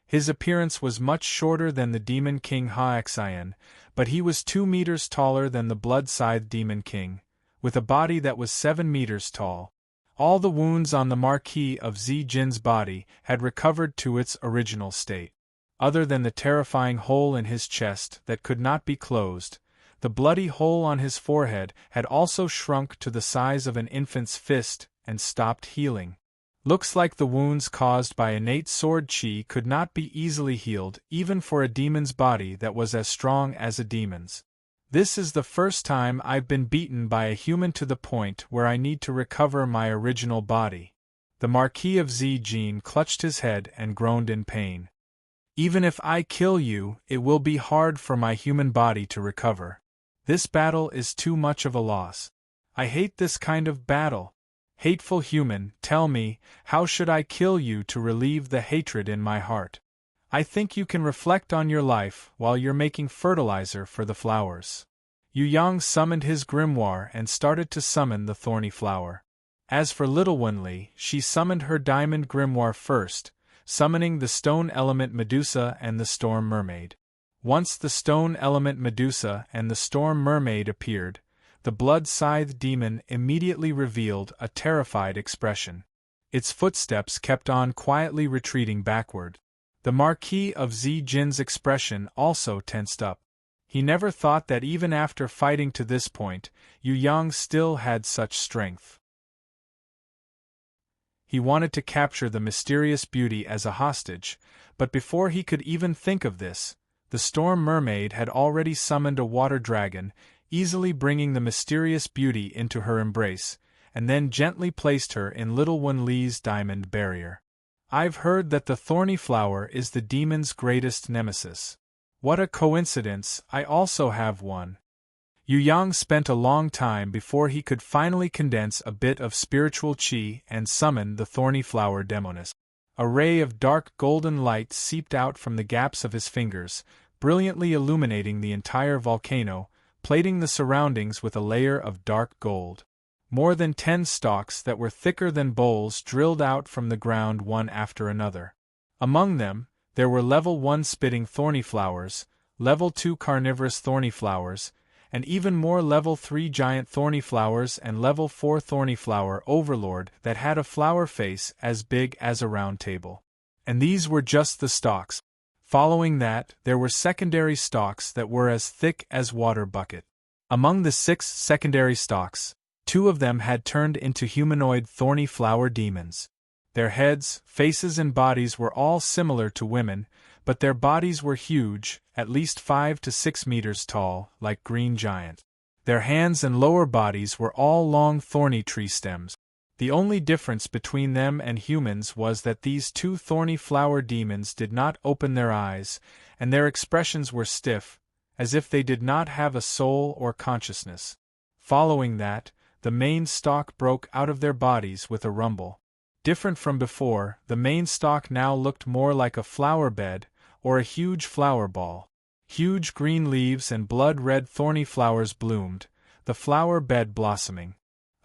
His appearance was much shorter than the Demon King Haoxian, but he was 2 meters taller than the blood-scythed Demon King, with a body that was 7 meters tall. All the wounds on the Marquis of Zijin's body had recovered to its original state. Other than the terrifying hole in his chest that could not be closed, the bloody hole on his forehead had also shrunk to the size of an infant's fist and stopped healing. Looks like the wounds caused by innate sword chi could not be easily healed even for a demon's body that was as strong as a demon's. This is the first time I've been beaten by a human to the point where I need to recover my original body. The Marquis of Zijin clutched his head and groaned in pain. Even if I kill you, it will be hard for my human body to recover. This battle is too much of a loss. I hate this kind of battle. Hateful human, tell me, how should I kill you to relieve the hatred in my heart? I think you can reflect on your life while you're making fertilizer for the flowers. Yu Yang summoned his grimoire and started to summon the thorny flower. As for little Wenli, she summoned her diamond grimoire first, summoning the stone element Medusa and the storm mermaid. Once the stone element Medusa and the storm mermaid appeared, the blood-scythed demon immediately revealed a terrified expression. Its footsteps kept on quietly retreating backward. The Marquis of Zijin's expression also tensed up. He never thought that even after fighting to this point, Yu Yang still had such strength. He wanted to capture the mysterious beauty as a hostage, but before he could even think of this, the Storm Mermaid had already summoned a water dragon, easily bringing the mysterious beauty into her embrace, and then gently placed her in Little Wan Li's diamond barrier. I've heard that the thorny flower is the demon's greatest nemesis. What a coincidence, I also have one. Yu Yang spent a long time before he could finally condense a bit of spiritual qi and summon the thorny flower demoness. A ray of dark golden light seeped out from the gaps of his fingers, brilliantly illuminating the entire volcano, plating the surroundings with a layer of dark gold. More than 10 stalks that were thicker than bowls drilled out from the ground one after another. Among them, there were level 1 spitting thorny flowers, level 2 carnivorous thorny flowers, and even more level 3 giant thorny flowers and level 4 thorny flower overlord that had a flower face as big as a round table. And these were just the stalks. Following that, there were secondary stalks that were as thick as water bucket. Among the 6 secondary stalks, 2 of them had turned into humanoid thorny flower demons. Their heads, faces and bodies were all similar to women, but their bodies were huge, at least 5 to 6 meters tall, like green giant. Their hands and lower bodies were all long thorny tree stems. The only difference between them and humans was that these 2 thorny flower demons did not open their eyes, and their expressions were stiff, as if they did not have a soul or consciousness. Following that, the main stalk broke out of their bodies with a rumble. Different from before, the main stalk now looked more like a flower bed, or a huge flower ball. Huge green leaves and blood-red thorny flowers bloomed, the flower bed blossoming.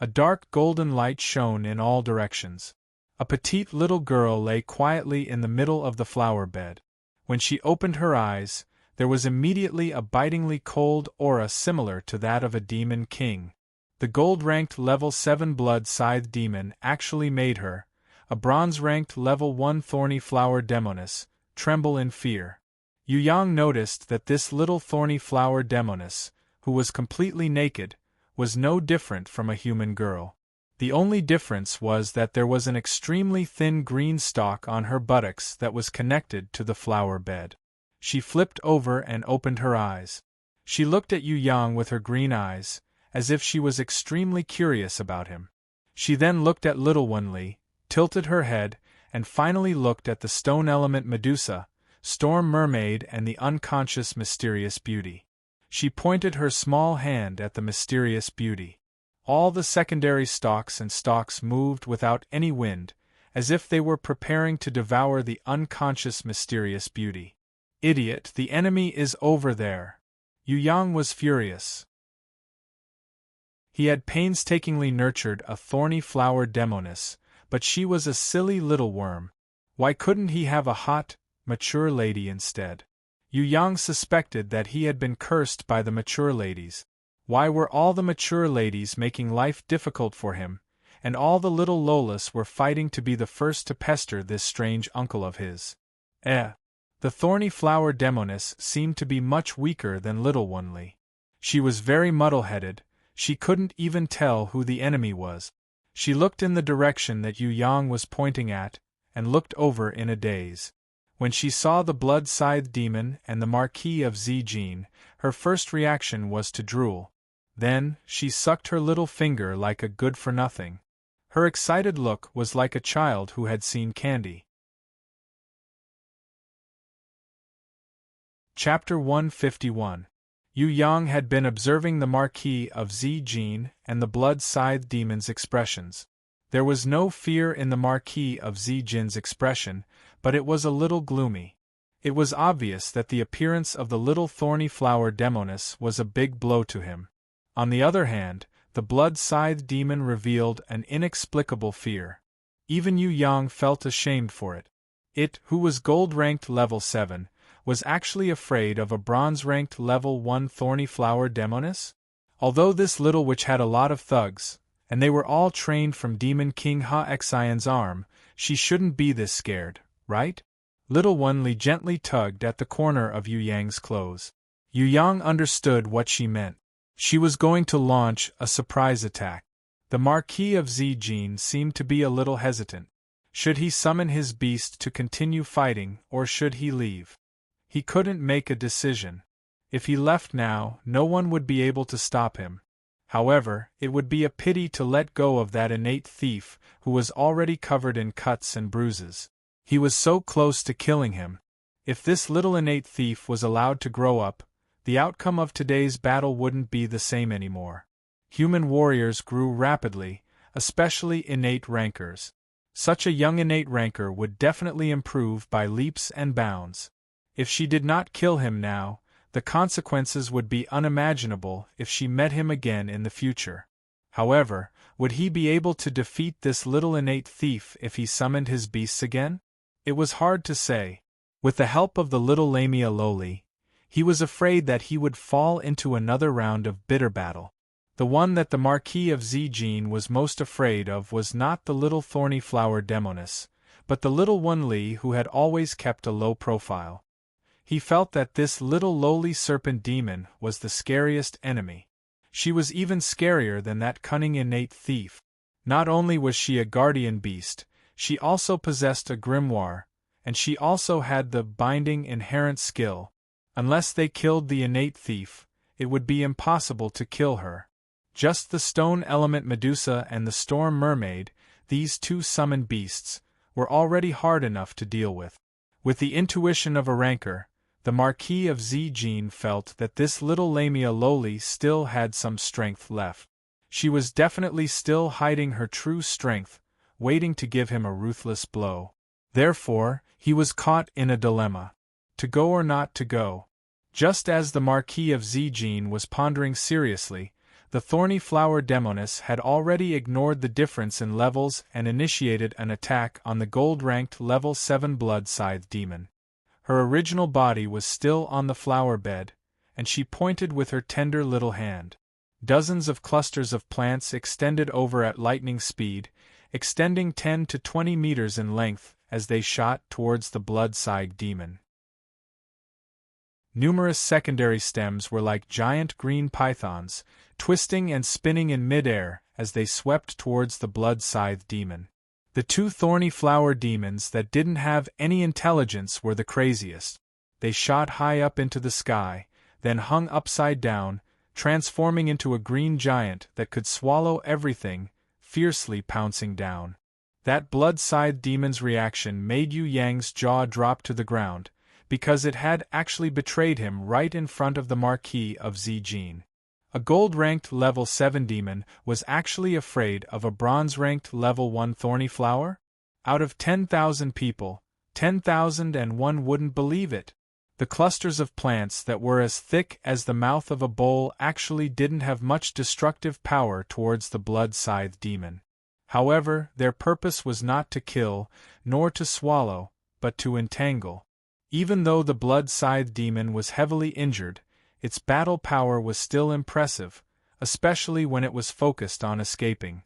A dark golden light shone in all directions. A petite little girl lay quietly in the middle of the flower bed. When she opened her eyes, there was immediately a bitingly cold aura similar to that of a demon king. The gold-ranked level 7 blood-scythe demon actually made her, a bronze-ranked level 1 thorny flower demoness, tremble in fear. Yu Yang noticed that this little thorny flower demoness, who was completely naked, was no different from a human girl. The only difference was that there was an extremely thin green stalk on her buttocks that was connected to the flower bed. She flipped over and opened her eyes. She looked at Yu Yang with her green eyes, as if she was extremely curious about him. She then looked at Little Wan Li, tilted her head, and finally looked at the stone element Medusa, Storm Mermaid and the unconscious mysterious beauty. She pointed her small hand at the mysterious beauty. All the secondary stalks and stalks moved without any wind, as if they were preparing to devour the unconscious mysterious beauty. Idiot, the enemy is over there. Yu Yang was furious. He had painstakingly nurtured a thorny flower demoness, but she was a silly little worm. Why couldn't he have a hot, mature lady instead? Yu Yang suspected that he had been cursed by the mature ladies. Why were all the mature ladies making life difficult for him, and all the little Lolas were fighting to be the first to pester this strange uncle of his? The thorny flower demoness seemed to be much weaker than Little Wan Li. She was very muddle-headed. She couldn't even tell who the enemy was. She looked in the direction that Yu Yang was pointing at, and looked over in a daze. When she saw the blood-scythe demon and the Marquis of Zijin, her first reaction was to drool. Then, she sucked her little finger like a good-for-nothing. Her excited look was like a child who had seen candy. Chapter 151. Yu Yang had been observing the Marquis of Zijin and the blood-scythe demon's expressions. There was no fear in the Marquis of Zijin's expression, but it was a little gloomy. It was obvious that the appearance of the little thorny flower demoness was a big blow to him. On the other hand, the blood-scythe demon revealed an inexplicable fear. Even Yu Yang felt ashamed for it. It, who was gold-ranked level 7, was actually afraid of a bronze-ranked level 1 thorny flower demoness? Although this little witch had a lot of thugs, and they were all trained from Demon King Ha Xian's arm. She shouldn't be this scared, right? Little One Li gently tugged at the corner of Yu Yang's clothes. Yu Yang understood what she meant. She was going to launch a surprise attack. The Marquis of Zijin seemed to be a little hesitant. Should he summon his beast to continue fighting, or should he leave? He couldn't make a decision. If he left now, no one would be able to stop him. However, it would be a pity to let go of that innate thief who was already covered in cuts and bruises. He was so close to killing him. If this little innate thief was allowed to grow up, the outcome of today's battle wouldn't be the same anymore. Human warriors grew rapidly, especially innate rankers. Such a young innate ranker would definitely improve by leaps and bounds. If she did not kill him now, the consequences would be unimaginable if she met him again in the future. However, would he be able to defeat this little innate thief if he summoned his beasts again? It was hard to say. With the help of the little Lamia Loli, he was afraid that he would fall into another round of bitter battle. The one that the Marquis of Zijin was most afraid of was not the little thorny flower demoness, but the little One Li who had always kept a low profile. He felt that this little lowly serpent demon was the scariest enemy. She was even scarier than that cunning innate thief. Not only was she a guardian beast, she also possessed a grimoire, and she also had the binding inherent skill. Unless they killed the innate thief, it would be impossible to kill her. Just the stone element Medusa and the storm mermaid, these two summoned beasts, were already hard enough to deal with. With the intuition of a ranker, the Marquis of Zijin felt that this little Lamia Loli still had some strength left. She was definitely still hiding her true strength, waiting to give him a ruthless blow. Therefore, he was caught in a dilemma. To go or not to go. Just as the Marquis of Zijin was pondering seriously, the thorny flower demoness had already ignored the difference in levels and initiated an attack on the gold-ranked level 7 blood scythe demon. Her original body was still on the flower bed, and she pointed with her tender little hand. Dozens of clusters of plants extended over at lightning speed, extending 10 to 20 meters in length as they shot towards the blood scythe demon. Numerous secondary stems were like giant green pythons, twisting and spinning in midair as they swept towards the blood scythe demon. The two thorny flower demons that didn't have any intelligence were the craziest. They shot high up into the sky, then hung upside down, transforming into a green giant that could swallow everything, fiercely pouncing down. That blood scythe demon's reaction made Yu Yang's jaw drop to the ground, because it had actually betrayed him right in front of the Marquis of Zijin. A gold-ranked level 7 demon was actually afraid of a bronze-ranked level 1 thorny flower? Out of 10,000 people, 10,001 wouldn't believe it. The clusters of plants that were as thick as the mouth of a bowl actually didn't have much destructive power towards the blood scythe demon. However, their purpose was not to kill, nor to swallow, but to entangle. Even though the blood scythe demon was heavily injured, its battle power was still impressive, especially when it was focused on escaping.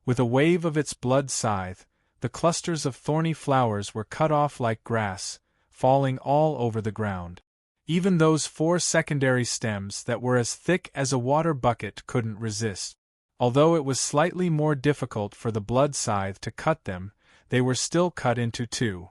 With a wave of its blood scythe, the clusters of thorny flowers were cut off like grass, falling all over the ground. Even those 4 secondary stems that were as thick as a water bucket couldn't resist. Although it was slightly more difficult for the blood scythe to cut them, they were still cut into 2.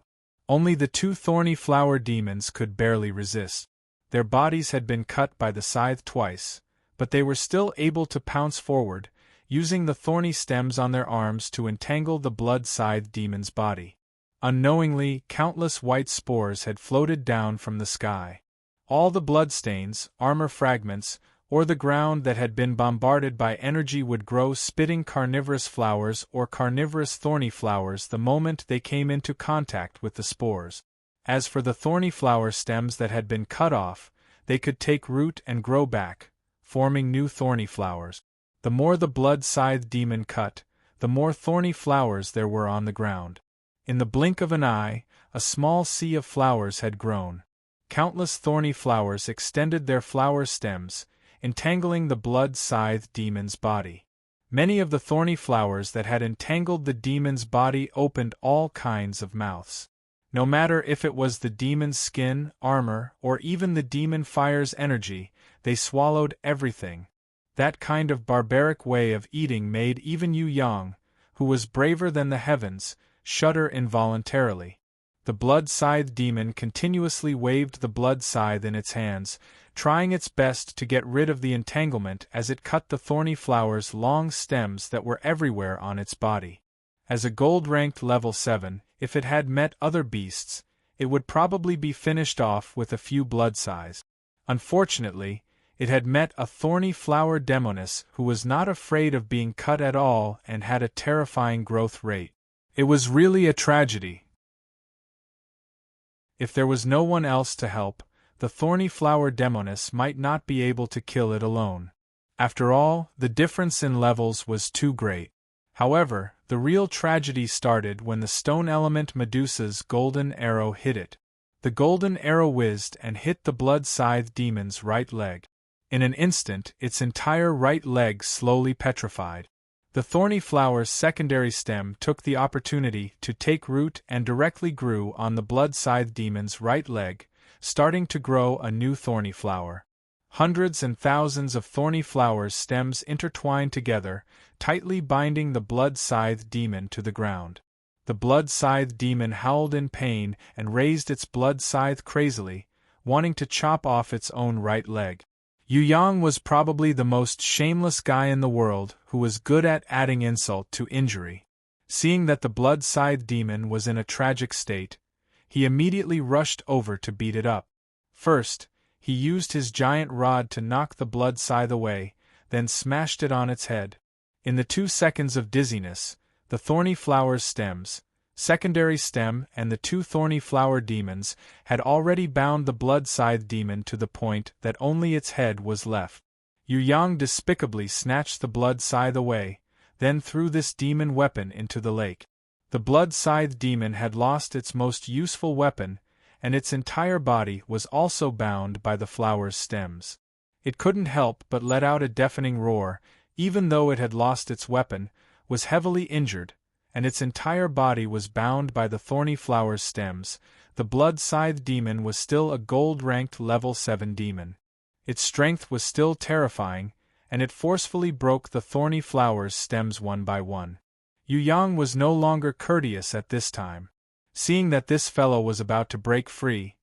Only the 2 thorny flower demons could barely resist. Their bodies had been cut by the scythe twice, but they were still able to pounce forward, using the thorny stems on their arms to entangle the blood scythe demon's body. Unknowingly, countless white spores had floated down from the sky. All the bloodstains, armor fragments, or the ground that had been bombarded by energy would grow spitting carnivorous flowers or carnivorous thorny flowers the moment they came into contact with the spores. As for the thorny flower stems that had been cut off, they could take root and grow back, forming new thorny flowers. The more the blood scythe demon cut, the more thorny flowers there were on the ground. In the blink of an eye, a small sea of flowers had grown. Countless thorny flowers extended their flower stems, entangling the blood scythe demon's body. Many of the thorny flowers that had entangled the demon's body opened all kinds of mouths. No matter if it was the demon's skin, armor, or even the demon fire's energy, they swallowed everything. That kind of barbaric way of eating made even Yu Yang, who was braver than the heavens, shudder involuntarily. The blood-scythe demon continuously waved the blood scythe in its hands, trying its best to get rid of the entanglement as it cut the thorny flower's long stems that were everywhere on its body. As a gold-ranked level 7, if it had met other beasts, it would probably be finished off with a few blood scythes. Unfortunately, it had met a thorny flower demoness who was not afraid of being cut at all and had a terrifying growth rate. It was really a tragedy. If there was no one else to help, the thorny flower demoness might not be able to kill it alone. After all, the difference in levels was too great. However, the real tragedy started when the stone element Medusa's golden arrow hit it. The golden arrow whizzed and hit the blood-scythe demon's right leg. In an instant, its entire right leg slowly petrified. The thorny flower's secondary stem took the opportunity to take root and directly grew on the blood-scythe demon's right leg, starting to grow a new thorny flower. Hundreds and thousands of thorny flowers' stems intertwined together, tightly binding the blood-scythe demon to the ground. The blood-scythe demon howled in pain and raised its blood scythe crazily, wanting to chop off its own right leg. Yu Yang was probably the most shameless guy in the world who was good at adding insult to injury. Seeing that the blood-scythe demon was in a tragic state, he immediately rushed over to beat it up. First, he used his giant rod to knock the blood scythe away, then smashed it on its head. In the 2 seconds of dizziness, the thorny flower's stems, secondary stem and the 2 thorny flower demons had already bound the blood-scythe demon to the point that only its head was left. Yu Yang despicably snatched the blood-scythe away, then threw this demon weapon into the lake. The blood-scythe demon had lost its most useful weapon, and its entire body was also bound by the flower's stems. It couldn't help but let out a deafening roar, even though it had lost its weapon, was heavily injured, and its entire body was bound by the thorny flower's stems. The blood-scythe demon was still a gold-ranked level 7 demon. Its strength was still terrifying, and it forcefully broke the thorny flower's stems one by one. Yu Yang was no longer courteous at this time. Seeing that this fellow was about to break free,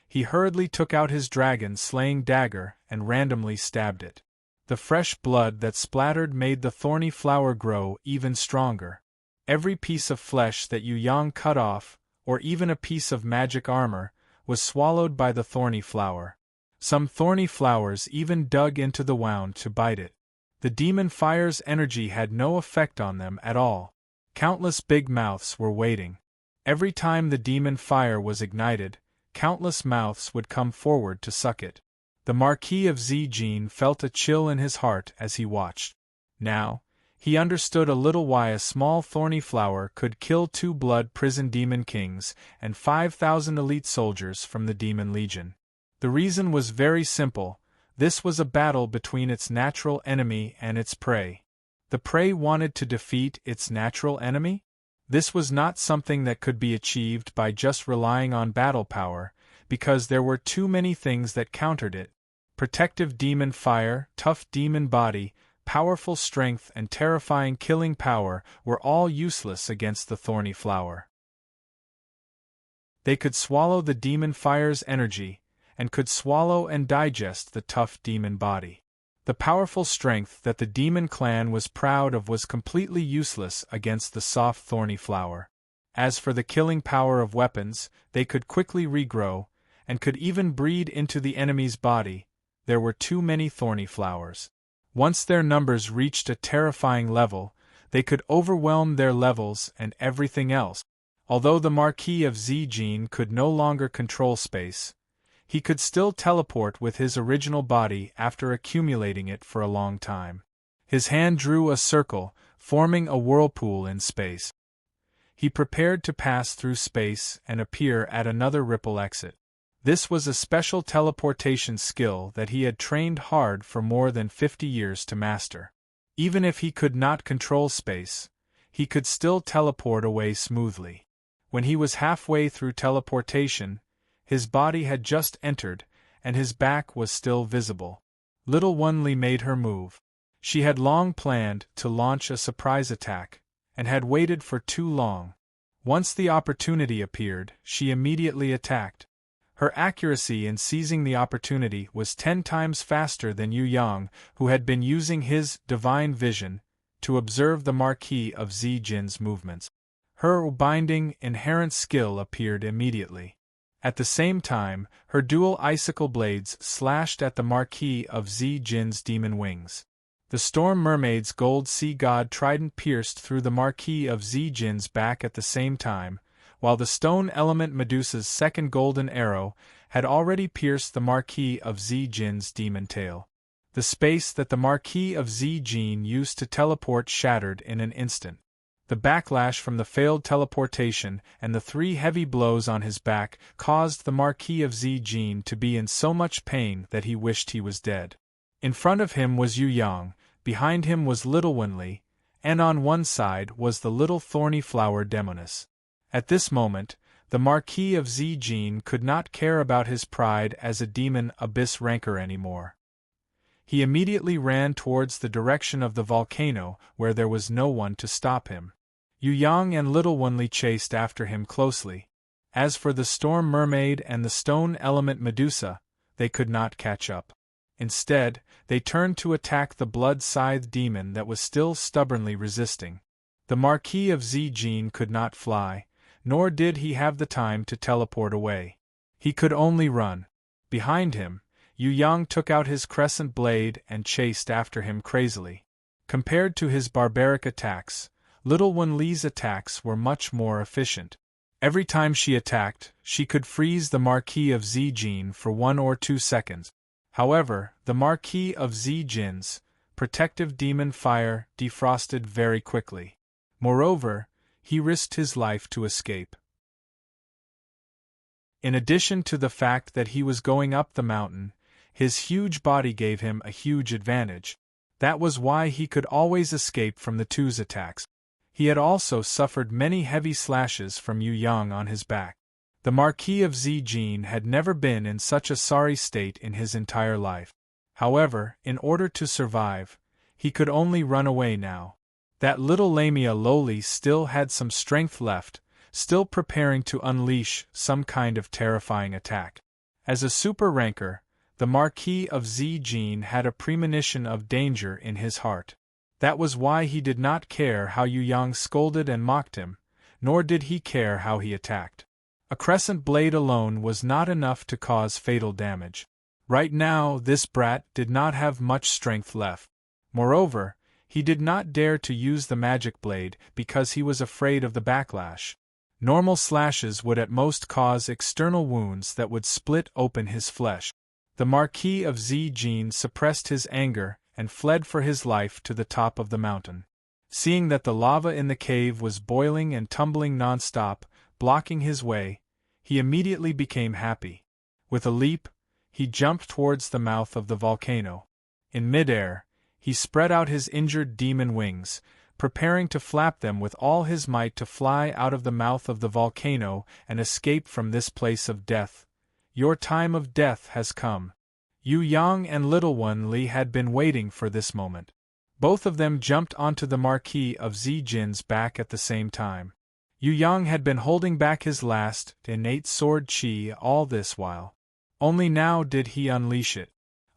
he hurriedly took out his dragon-slaying dagger and randomly stabbed it. The fresh blood that splattered made the thorny flower grow even stronger. Every piece of flesh that Yu Yang cut off, or even a piece of magic armor, was swallowed by the thorny flower. Some thorny flowers even dug into the wound to bite it. The demon fire's energy had no effect on them at all. Countless big mouths were waiting. Every time the demon fire was ignited, countless mouths would come forward to suck it. The Marquis of Zijin felt a chill in his heart as he watched. Now, he understood a little why a small thorny flower could kill 2 blood prison demon kings and 5,000 elite soldiers from the Demon Legion. The reason was very simple: this was a battle between its natural enemy and its prey. The prey wanted to defeat its natural enemy? This was not something that could be achieved by just relying on battle power, because there were too many things that countered it. Protective demon fire, tough demon body, powerful strength and terrifying killing power were all useless against the thorny flower. They could swallow the demon fire's energy, and could swallow and digest the tough demon body. The powerful strength that the demon clan was proud of was completely useless against the soft thorny flower. As for the killing power of weapons, they could quickly regrow, and could even breed into the enemy's body. There were too many thorny flowers. Once their numbers reached a terrifying level, they could overwhelm their levels and everything else. Although the Marquis of Zijin could no longer control space, he could still teleport with his original body after accumulating it for a long time. His hand drew a circle, forming a whirlpool in space. He prepared to pass through space and appear at another ripple exit. This was a special teleportation skill that he had trained hard for more than 50 years to master. Even if he could not control space, he could still teleport away smoothly. When he was halfway through teleportation, his body had just entered, and his back was still visible. Little Wunli made her move. She had long planned to launch a surprise attack, and had waited for too long. Once the opportunity appeared, she immediately attacked. Her accuracy in seizing the opportunity was 10 times faster than Yu Yang, who had been using his divine vision to observe the Marquis of Zijin's movements. Her binding, inherent skill appeared immediately. At the same time, her dual icicle blades slashed at the Marquis of Zijin's demon wings. The Storm Mermaid's gold sea god trident pierced through the Marquis of Zijin's back at the same time, while the stone element Medusa's second golden arrow had already pierced the Marquis of Zijin's demon tail. The space that the Marquis of Zijin used to teleport shattered in an instant. The backlash from the failed teleportation and the 3 heavy blows on his back caused the Marquis of Zijin to be in so much pain that he wished he was dead. In front of him was Yu Yang, behind him was Little Wunli, and on one side was the little thorny flower Demoness. At this moment, the Marquis of Zijin could not care about his pride as a demon abyss ranker anymore. He immediately ran towards the direction of the volcano, where there was no one to stop him. Yu Yang and Little Wunli chased after him closely. As for the Storm Mermaid and the stone element Medusa, they could not catch up. Instead, they turned to attack the blood-scythe demon that was still stubbornly resisting. The Marquis of Zijin could not fly, nor did he have the time to teleport away. He could only run. Behind him, Yu Yang took out his crescent blade and chased after him crazily. Compared to his barbaric attacks, Little Wunli's attacks were much more efficient. Every time she attacked, she could freeze the Marquis of Zijin for 1 or 2 seconds. However, the Marquis of Zijin's protective demon fire defrosted very quickly. Moreover, he risked his life to escape. In addition to the fact that he was going up the mountain, his huge body gave him a huge advantage. That was why he could always escape from the two's attacks. He had also suffered many heavy slashes from Yu Yang on his back. The Marquis of Zijin had never been in such a sorry state in his entire life. However, in order to survive, he could only run away now. That little Lamia Loli still had some strength left, still preparing to unleash some kind of terrifying attack. As a super ranker, the Marquis of Zijin had a premonition of danger in his heart. That was why he did not care how Yu Yang scolded and mocked him, nor did he care how he attacked. A crescent blade alone was not enough to cause fatal damage. Right now, this brat did not have much strength left. Moreover, he did not dare to use the magic blade because he was afraid of the backlash. Normal slashes would at most cause external wounds that would split open his flesh. The Marquis of Zijin suppressed his anger and fled for his life to the top of the mountain. Seeing that the lava in the cave was boiling and tumbling non-stop, blocking his way, he immediately became happy. With a leap, he jumped towards the mouth of the volcano. In midair, he spread out his injured demon wings, preparing to flap them with all his might to fly out of the mouth of the volcano and escape from this place of death. Your time of death has come. Yu Yang and Little Wunli had been waiting for this moment. Both of them jumped onto the Marquis of Zijin's back at the same time. Yu Yang had been holding back his last, innate sword chi all this while. Only now did he unleash it.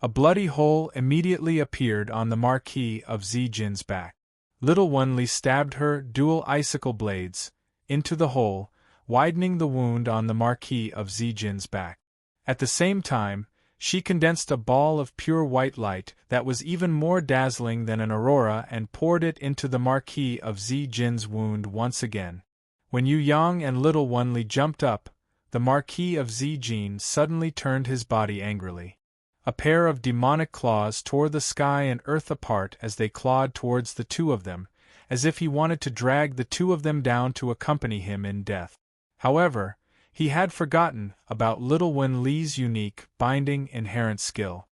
A bloody hole immediately appeared on the Marquis of Zijin's back. Little Wunli stabbed her dual icicle blades into the hole, widening the wound on the Marquis of Zijin's back. At the same time, she condensed a ball of pure white light that was even more dazzling than an aurora and poured it into the Marquis of Zijin's wound once again. When Yu Yang and Little Wunli jumped up, the Marquis of Zijin suddenly turned his body angrily. A pair of demonic claws tore the sky and earth apart as they clawed towards the two of them, as if he wanted to drag the two of them down to accompany him in death. However, he had forgotten about Little Wunli's unique, binding, inherent skill.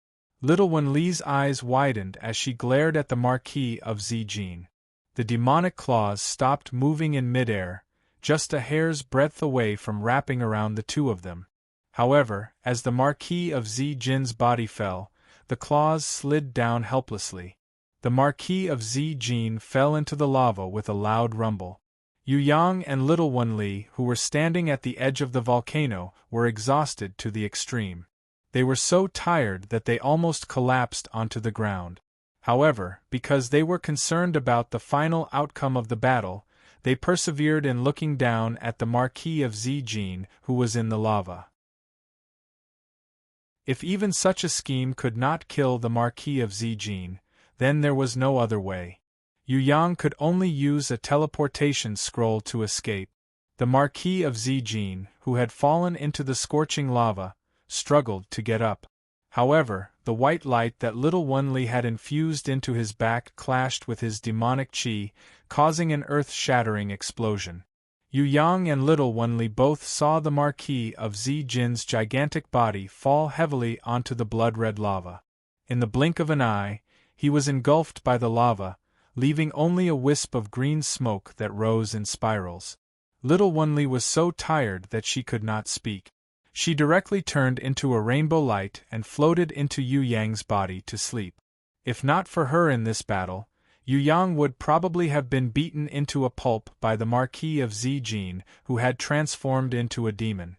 Little Wen Li's eyes widened as she glared at the Marquis of Zijin. The demonic claws stopped moving in midair, just a hair's breadth away from wrapping around the two of them. However, as the Marquis of Zijin's body fell, the claws slid down helplessly. The Marquis of Zijin fell into the lava with a loud rumble. Yu Yang and Little Wen Li, who were standing at the edge of the volcano, were exhausted to the extreme. They were so tired that they almost collapsed onto the ground. However, because they were concerned about the final outcome of the battle, they persevered in looking down at the Marquis of Zijin, who was in the lava. If even such a scheme could not kill the Marquis of Zijin, then there was no other way. Yu Yang could only use a teleportation scroll to escape. The Marquis of Zijin, who had fallen into the scorching lava, struggled to get up. However, the white light that Little Wen Li had infused into his back clashed with his demonic qi, causing an earth-shattering explosion. Yu Yang and Little Wen Li both saw the Marquis of Zijin's gigantic body fall heavily onto the blood-red lava. In the blink of an eye, he was engulfed by the lava, leaving only a wisp of green smoke that rose in spirals. Little Wen Li was so tired that she could not speak. She directly turned into a rainbow light and floated into Yu Yang's body to sleep. If not for her in this battle, Yu Yang would probably have been beaten into a pulp by the Marquis of Zijin, who had transformed into a demon.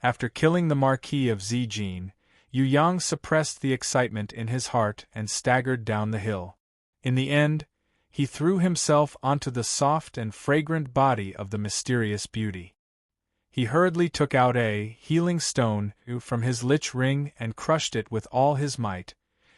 After killing the Marquis of Zijin, Yu Yang suppressed the excitement in his heart and staggered down the hill. In the end, he threw himself onto the soft and fragrant body of the mysterious beauty. He hurriedly took out a healing stone from his lich ring and crushed it with all his might,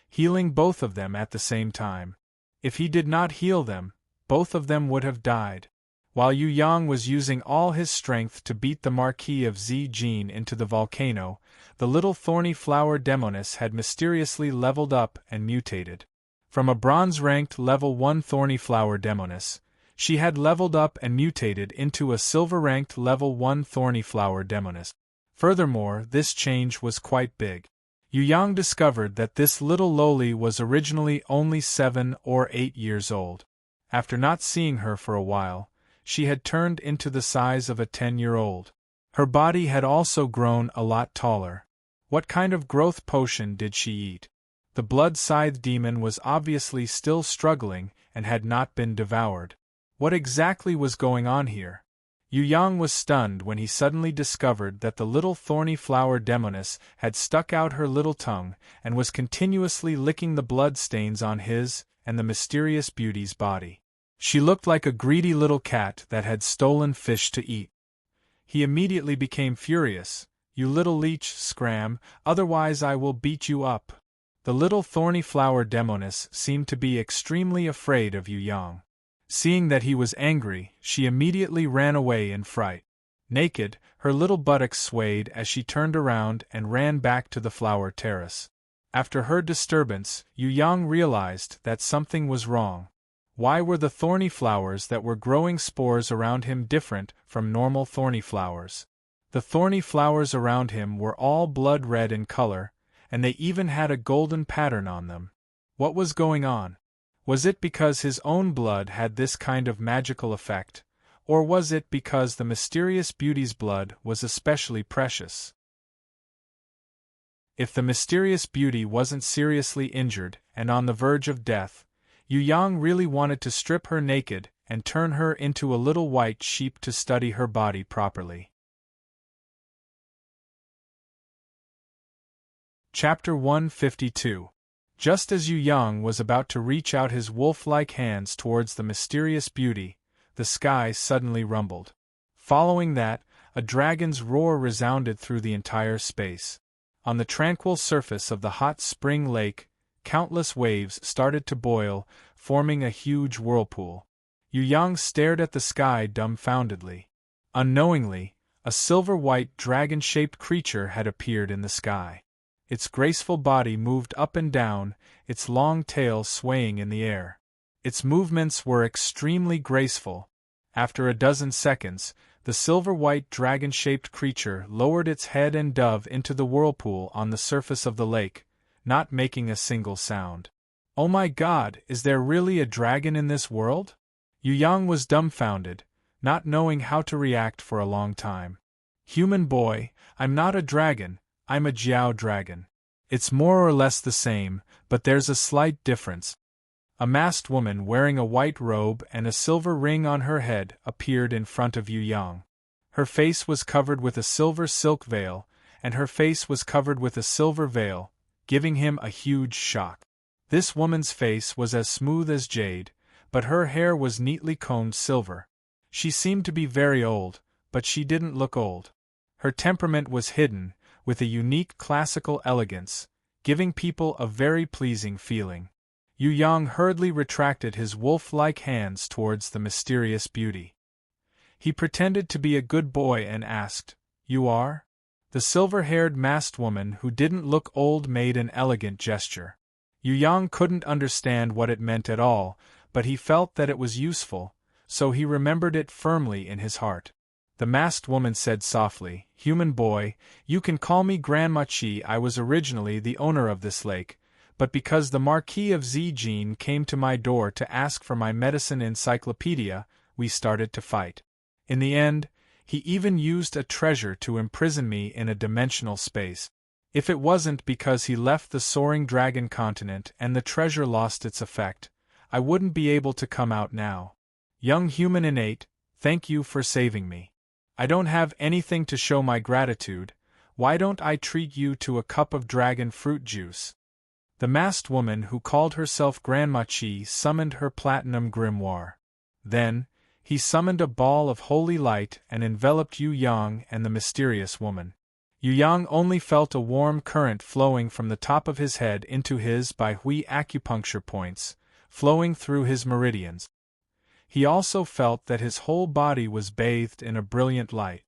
healing both of them at the same time. If he did not heal them, both of them would have died. While Yu Yang was using all his strength to beat the Marquis of Zijin into the volcano, the little thorny flower demoness had mysteriously leveled up and mutated. From a bronze-ranked level 1 thorny flower demoness, she had leveled up and mutated into a silver-ranked level 1 thorny flower demoness. Furthermore, this change was quite big. Yu Yang discovered that this little loli was originally only 7 or 8 years old. After not seeing her for a while, she had turned into the size of a 10-year-old. Her body had also grown a lot taller. What kind of growth potion did she eat? The blood-scythe demon was obviously still struggling and had not been devoured. What exactly was going on here? Yu Yang was stunned when he suddenly discovered that the little thorny flower demoness had stuck out her little tongue and was continuously licking the blood stains on his and the mysterious beauty's body. She looked like a greedy little cat that had stolen fish to eat. He immediately became furious. "You little leech, scram, otherwise I will beat you up." The little thorny flower demoness seemed to be extremely afraid of Yu Yang. Seeing that he was angry, she immediately ran away in fright. Naked, her little buttocks swayed as she turned around and ran back to the flower terrace. After her disturbance, Yu Yang realized that something was wrong. Why were the thorny flowers that were growing spores around him different from normal thorny flowers? The thorny flowers around him were all blood red in color, and they even had a golden pattern on them. What was going on? Was it because his own blood had this kind of magical effect, or was it because the mysterious beauty's blood was especially precious? If the mysterious beauty wasn't seriously injured and on the verge of death, Yu Yang really wanted to strip her naked and turn her into a little white sheep to study her body properly. Chapter 152. Just as Yu Yang was about to reach out his wolf-like hands towards the mysterious beauty, the sky suddenly rumbled. Following that, a dragon's roar resounded through the entire space. On the tranquil surface of the hot spring lake, countless waves started to boil, forming a huge whirlpool. Yu Yang stared at the sky dumbfoundedly. Unknowingly, a silver-white dragon-shaped creature had appeared in the sky. Its graceful body moved up and down, its long tail swaying in the air. Its movements were extremely graceful. After a dozen seconds, the silver-white dragon-shaped creature lowered its head and dove into the whirlpool on the surface of the lake, not making a single sound. "Oh my God, is there really a dragon in this world?" Yu Yang was dumbfounded, not knowing how to react for a long time. "Human boy, I'm not a dragon, I'm a Jiao dragon. It's more or less the same, but there's a slight difference." A masked woman wearing a white robe and a silver ring on her head appeared in front of Yu Yang. Her face was covered with a silver silk veil, and her face was covered with a silver veil, giving him a huge shock. This woman's face was as smooth as jade, but her hair was neatly combed silver. She seemed to be very old, but she didn't look old. Her temperament was hidden, with a unique classical elegance, giving people a very pleasing feeling. Yu Yang hurriedly retracted his wolf-like hands towards the mysterious beauty. He pretended to be a good boy and asked, "You are?" The silver-haired masked woman who didn't look old made an elegant gesture. Yu Yang couldn't understand what it meant at all, but he felt that it was useful, so he remembered it firmly in his heart. The masked woman said softly, "Human boy, you can call me Grandma Chi. I was originally the owner of this lake, but because the Marquis of Zijin came to my door to ask for my medicine encyclopedia, we started to fight. In the end, he even used a treasure to imprison me in a dimensional space. If it wasn't because he left the soaring dragon continent and the treasure lost its effect, I wouldn't be able to come out now. Young human innate, thank you for saving me. I don't have anything to show my gratitude. Why don't I treat you to a cup of dragon fruit juice?" The masked woman who called herself Grandma Chi summoned her platinum grimoire. Then, he summoned a ball of holy light and enveloped Yu Yang and the mysterious woman. Yu Yang only felt a warm current flowing from the top of his head into his Bai Hui acupuncture points, flowing through his meridians. He also felt that his whole body was bathed in a brilliant light.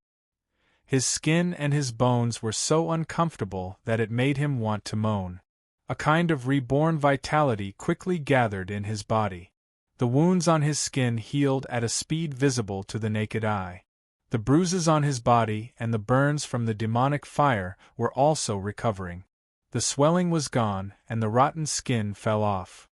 His skin and his bones were so uncomfortable that it made him want to moan. A kind of reborn vitality quickly gathered in his body. The wounds on his skin healed at a speed visible to the naked eye. The bruises on his body and the burns from the demonic fire were also recovering. The swelling was gone and the rotten skin fell off.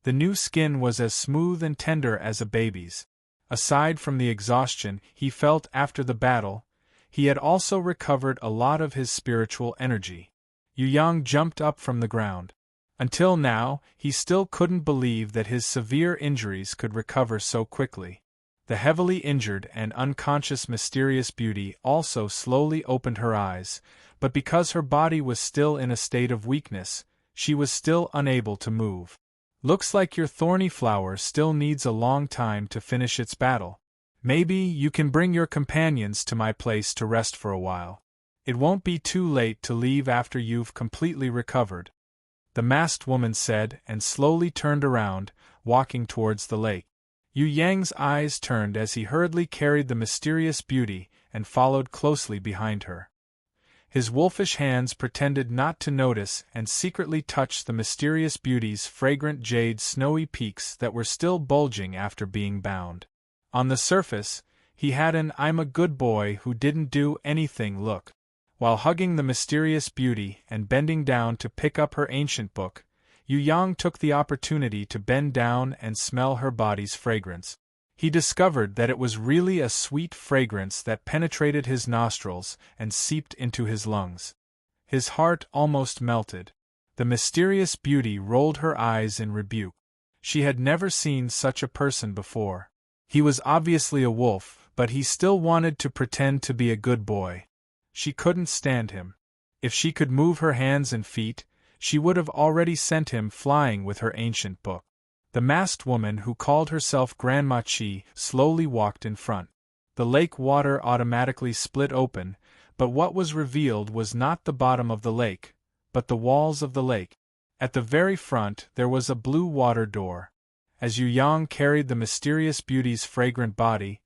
The new skin was as smooth and tender as a baby's. Aside from the exhaustion he felt after the battle, he had also recovered a lot of his spiritual energy. Yu Yang jumped up from the ground. Until now, he still couldn't believe that his severe injuries could recover so quickly. The heavily injured and unconscious mysterious beauty also slowly opened her eyes, but because her body was still in a state of weakness, she was still unable to move. "Looks like your thorny flower still needs a long time to finish its battle. Maybe you can bring your companions to my place to rest for a while. It won't be too late to leave after you've completely recovered," the masked woman said and slowly turned around, walking towards the lake. Yu Yang's eyes turned as he hurriedly carried the mysterious beauty and followed closely behind her. His wolfish hands pretended not to notice and secretly touched the mysterious beauty's fragrant jade snowy peaks that were still bulging after being bound. On the surface, he had an "I'm a good boy who didn't do anything" look. While hugging the mysterious beauty and bending down to pick up her ancient book, Yu Yang took the opportunity to bend down and smell her body's fragrance. He discovered that it was really a sweet fragrance that penetrated his nostrils and seeped into his lungs. His heart almost melted. The mysterious beauty rolled her eyes in rebuke. She had never seen such a person before. He was obviously a wolf, but he still wanted to pretend to be a good boy. She couldn't stand him. If she could move her hands and feet, she would have already sent him flying with her ancient book. The masked woman who called herself Grandma Chi slowly walked in front. The lake water automatically split open, but what was revealed was not the bottom of the lake, but the walls of the lake. At the very front there was a blue water door. As Yu Yang carried the mysterious beauty's fragrant body,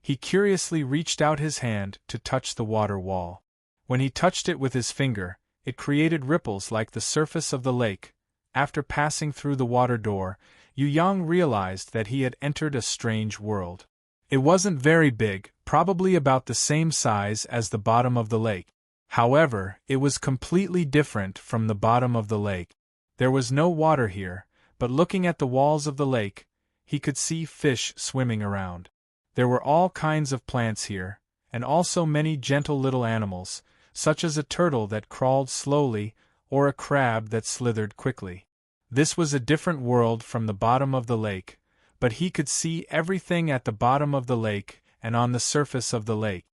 he curiously reached out his hand to touch the water wall. When he touched it with his finger, it created ripples like the surface of the lake. After passing through the water door, Yu Yang realized that he had entered a strange world. It wasn't very big, probably about the same size as the bottom of the lake. However, it was completely different from the bottom of the lake. There was no water here, but looking at the walls of the lake, he could see fish swimming around. There were all kinds of plants here, and also many gentle little animals, such as a turtle that crawled slowly, or a crab that slithered quickly. This was a different world from the bottom of the lake, but he could see everything at the bottom of the lake and on the surface of the lake.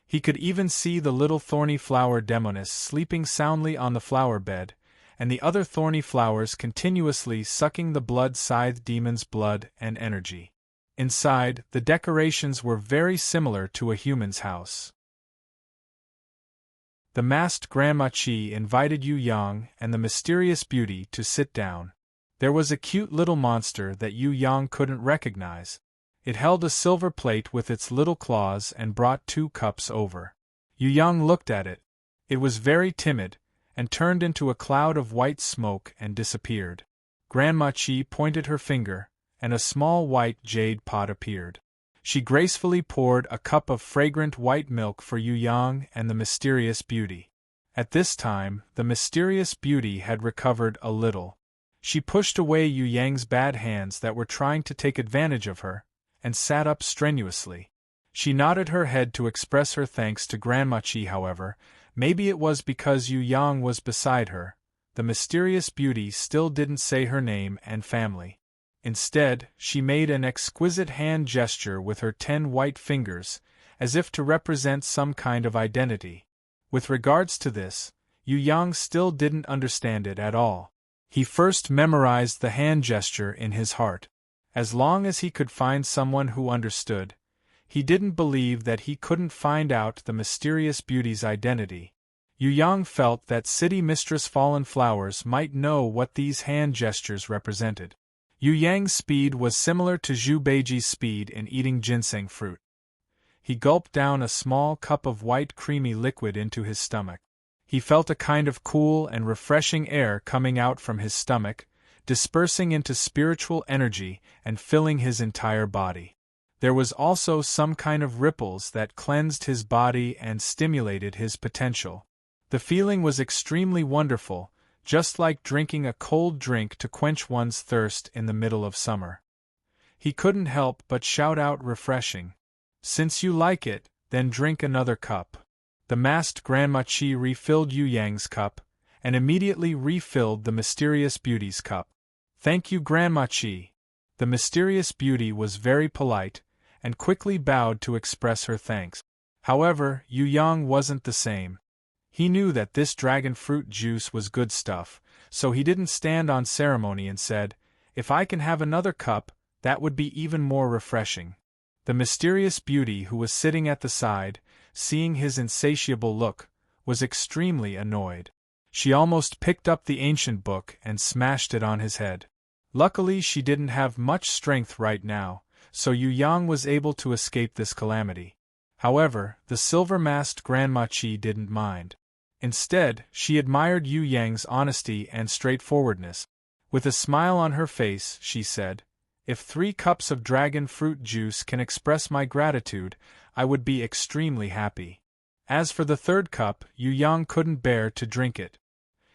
He could even see the little thorny flower demonis sleeping soundly on the flower bed, and the other thorny flowers continuously sucking the blood-scythed demon's blood and energy. Inside, the decorations were very similar to a human's house. The masked Grandma Chi invited Yu Yang and the mysterious beauty to sit down. There was a cute little monster that Yu Yang couldn't recognize. It held a silver plate with its little claws and brought 2 cups over. Yu Yang looked at it. It was very timid, and turned into a cloud of white smoke and disappeared. Grandma Chi pointed her finger, and a small white jade pot appeared. She gracefully poured a cup of fragrant white milk for Yu Yang and the mysterious beauty. At this time, the mysterious beauty had recovered a little. She pushed away Yu Yang's bad hands that were trying to take advantage of her, and sat up strenuously. She nodded her head to express her thanks to Grandma Chi. However, maybe it was because Yu Yang was beside her, the mysterious beauty still didn't say her name and family. Instead, she made an exquisite hand gesture with her 10 white fingers, as if to represent some kind of identity. With regards to this, Yu Yang still didn't understand it at all. He first memorized the hand gesture in his heart. As long as he could find someone who understood, he didn't believe that he couldn't find out the mysterious beauty's identity. Yu Yang felt that City Mistress Fallen Flowers might know what these hand gestures represented. Yu Yang's speed was similar to Zhu Beiji's speed in eating ginseng fruit. He gulped down a small cup of white creamy liquid into his stomach. He felt a kind of cool and refreshing air coming out from his stomach, dispersing into spiritual energy and filling his entire body. There was also some kind of ripples that cleansed his body and stimulated his potential. The feeling was extremely wonderful, just like drinking a cold drink to quench one's thirst in the middle of summer. He couldn't help but shout out refreshing. "Since you like it, then drink another cup." The masked Grandma Chi refilled Yu Yang's cup, and immediately refilled the mysterious beauty's cup. "Thank you, Grandma Chi." The mysterious beauty was very polite, and quickly bowed to express her thanks. However, Yu Yang wasn't the same. He knew that this dragon fruit juice was good stuff, so he didn't stand on ceremony and said, "If I can have another cup, that would be even more refreshing." The mysterious beauty who was sitting at the side, seeing his insatiable look, was extremely annoyed. She almost picked up the ancient book and smashed it on his head. Luckily she didn't have much strength right now, so Yu Yang was able to escape this calamity. However, the silver-masked Grandma Chi didn't mind. Instead, she admired Yu Yang's honesty and straightforwardness. With a smile on her face, she said, "If 3 cups of dragon fruit juice can express my gratitude, I would be extremely happy." As for the 3rd cup, Yu Yang couldn't bear to drink it.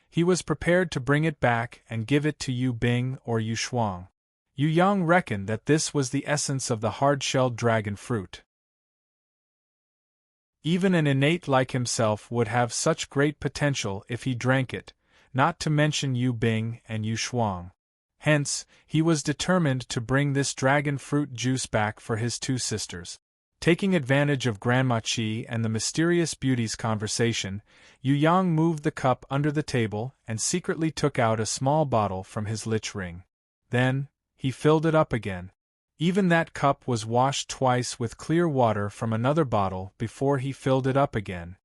He was prepared to bring it back and give it to Yu Bing or Yu Shuang. Yu Yang reckoned that this was the essence of the hard-shelled dragon fruit. Even an innate like himself would have such great potential if he drank it, not to mention Yu Bing and Yu Shuang. Hence, he was determined to bring this dragon fruit juice back for his 2 sisters. Taking advantage of Grandma Chi and the mysterious beauty's conversation, Yu Yang moved the cup under the table and secretly took out a small bottle from his lich ring. Then, he filled it up again. Even that cup was washed twice with clear water from another bottle before he filled it up again.